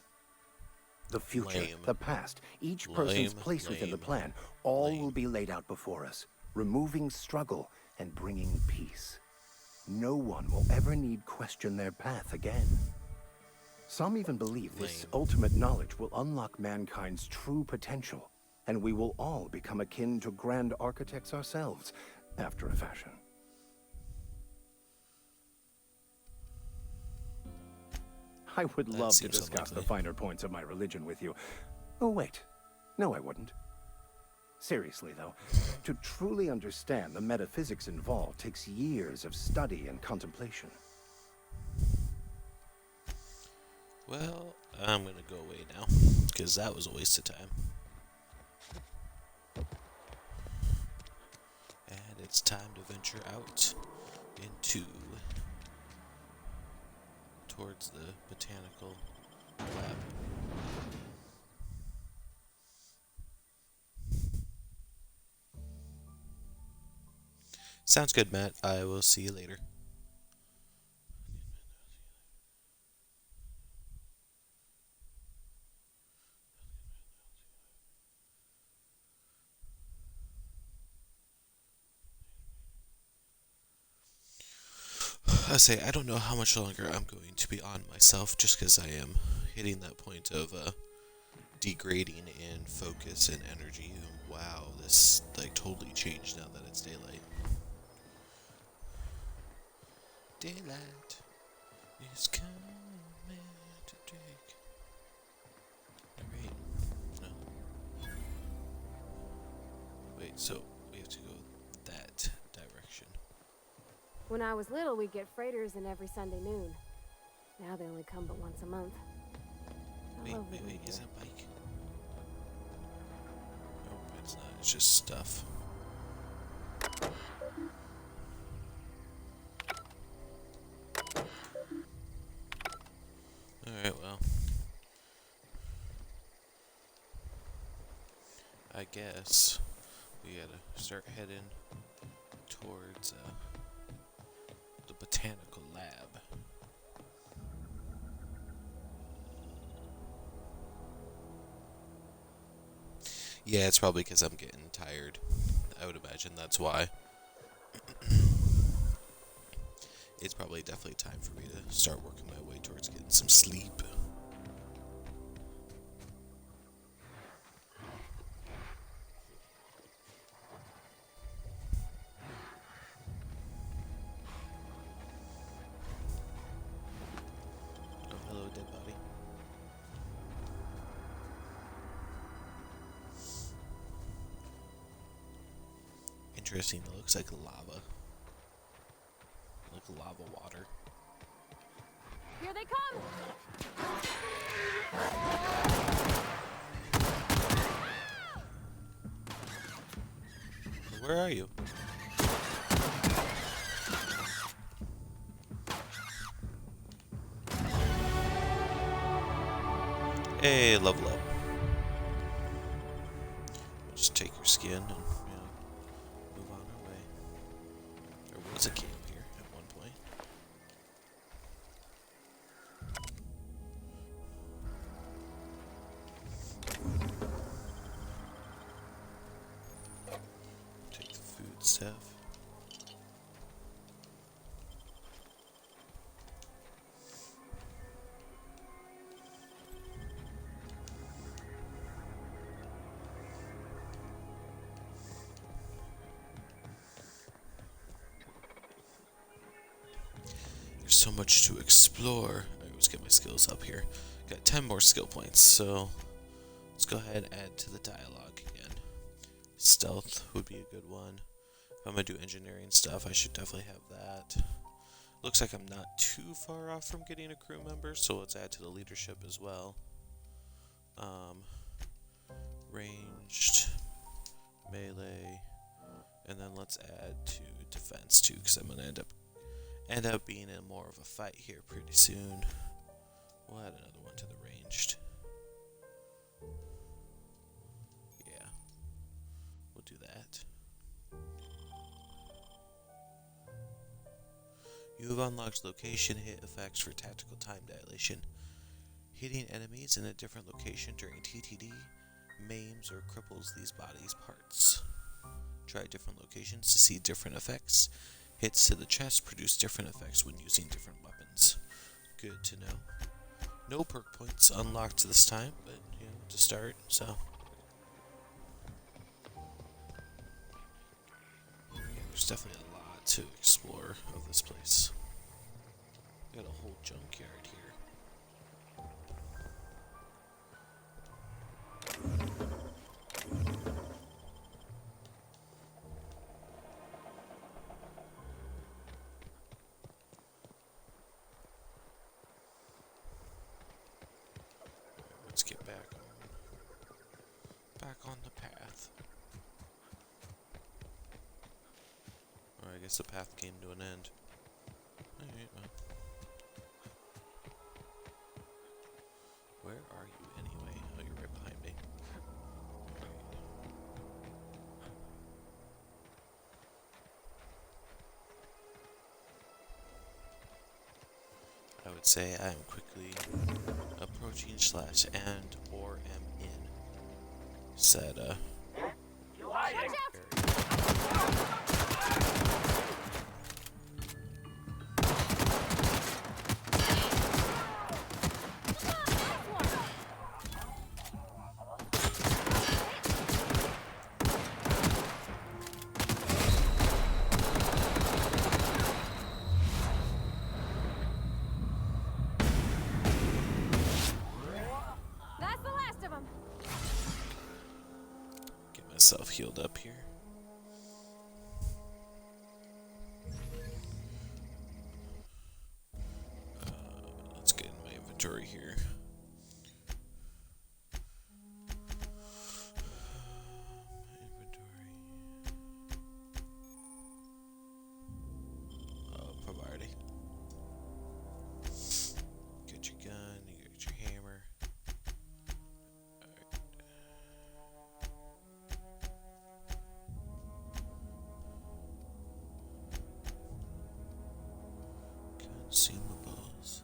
The future, the past, each person's place within the plan, all will be laid out before us, removing struggle and bringing peace. No one will ever need question their path again. Some even believe this ultimate knowledge will unlock mankind's true potential, and we will all become akin to Grand Architects ourselves, after a fashion. I would love to discuss the finer points of my religion with you. Oh, wait. No, I wouldn't. Seriously, though, to truly understand the metaphysics involved takes years of study and contemplation. Well, I'm gonna go away now, because that was a waste of time. And it's time to venture out into towards the botanical lab. Sounds good, Matt. I will see you later. I don't know how much longer I'm going to be on myself, just because I am hitting that point of degrading in focus and energy. Wow, this like totally changed now that it's daylight. Daylight is coming to take. Alright. No. Wait, so we have to go that direction. When I was little, we'd get freighters in every Sunday noon. Now they only come but once a month. Wait, is that bike? Nope, it's not. It's just stuff. Alright, well. I guess we gotta start heading towards the botanical lab. Yeah, it's probably because I'm getting tired. I would imagine that's why. It's probably definitely time for me to start working my way towards getting some sleep. Oh, hello, dead body. Interesting, it looks like lava. Like lava water. Here they come! Where are you? Hey, level up. We'll just take your skin and, move on our way. There was a camp here at one point. Take the food stuff. There's so much to explore. Alright, let's get my skills up here. Got 10 more skill points, so let's go ahead and add to the dialogue again. Stealth would be a good one. If I'm gonna do engineering stuff, I should definitely have that. Looks like I'm not too far off from getting a crew member, so let's add to the leadership as well. Ranged, melee, and then let's add to defense too, because I'm gonna end up being in more of a fight here pretty soon. We'll add another one to the ranged. Yeah, we'll do that. You have unlocked location hit effects for tactical time dilation. Hitting enemies in a different location during TTD maims or cripples these bodies' parts. Try different locations to see different effects. Hits to the chest produce different effects when using different weapons. Good to know. No perk points unlocked this time, but to start, so. Yeah, there's definitely a lot to explore of this place. We got a whole junkyard here. Let's get back on the path. Or I guess the path came to an end. Alright, well. Where are you anyway? Oh, you're right behind me. would say I am quickly approaching slash and or am in said That's the last of them. get myself healed up here. Let's get in my inventory here. Providing. Get your gun, you get your hammer. Consumables.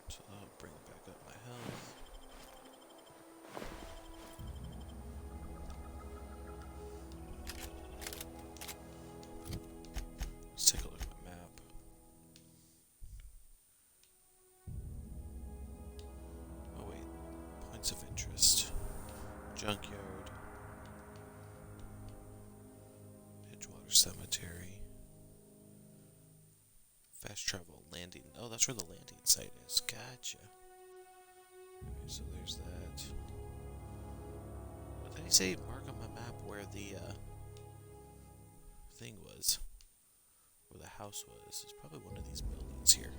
So that'll bring back up my health. Let's take a look at my map. Oh wait, points of interest. Junkyard. Edgewater Cemetery. Fast travel landing. Oh, that's where the landing site is. Gotcha. Okay, so there's that. What did he say? Mark on my map where the thing was. Where the house was. It's probably one of these buildings here.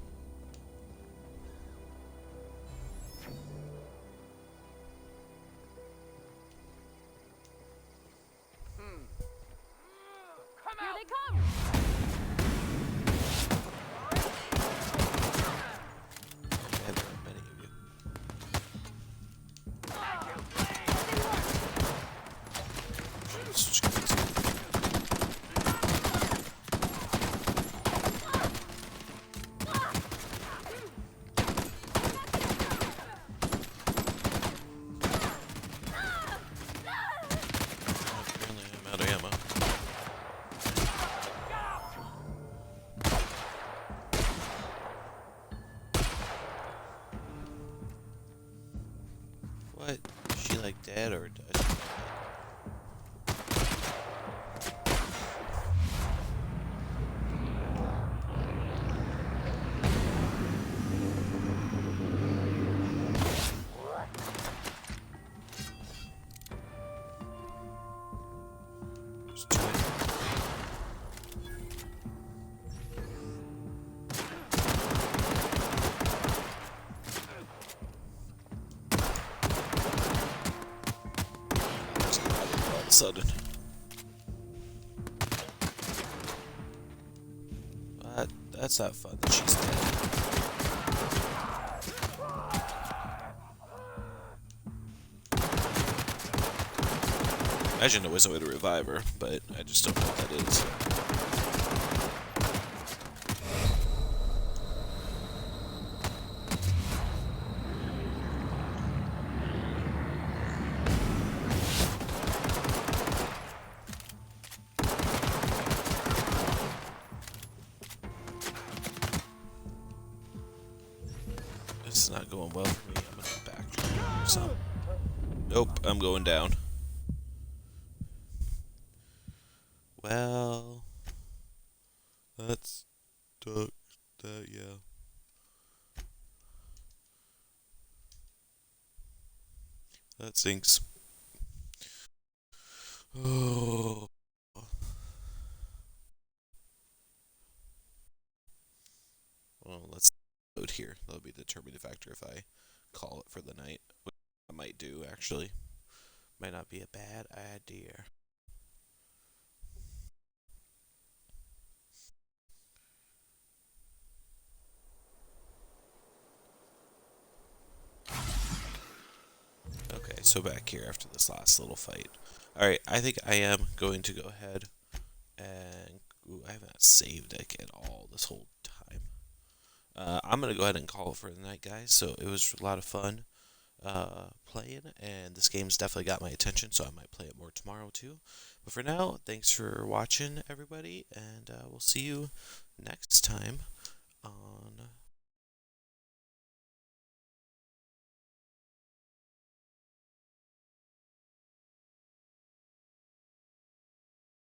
Here they come. Yeah, there are many of you. Switch guns. Apparently I'm out of ammo. What? Is she like dead or does she? There's two. Just got it all of a sudden. That's not fun that she's dead. Imagine there was a way to revive her, but I just don't know what that is. This is not going well for me. I'm gonna backtrack or something. Nope, I'm going down. Well, that's that, yeah. That sinks. Oh. Well, let's load here. That'll be the determining factor if I call it for the night. Which I might do, actually. Might not be a bad idea. Alright, so back here after this last little fight. Alright, I think I am going to go ahead and... Ooh, I haven't saved it at all this whole time. I'm going to go ahead and call it for the night, guys. So it was a lot of fun playing, and this game's definitely got my attention, so I might play it more tomorrow too. But for now, thanks for watching, everybody, and we'll see you next time on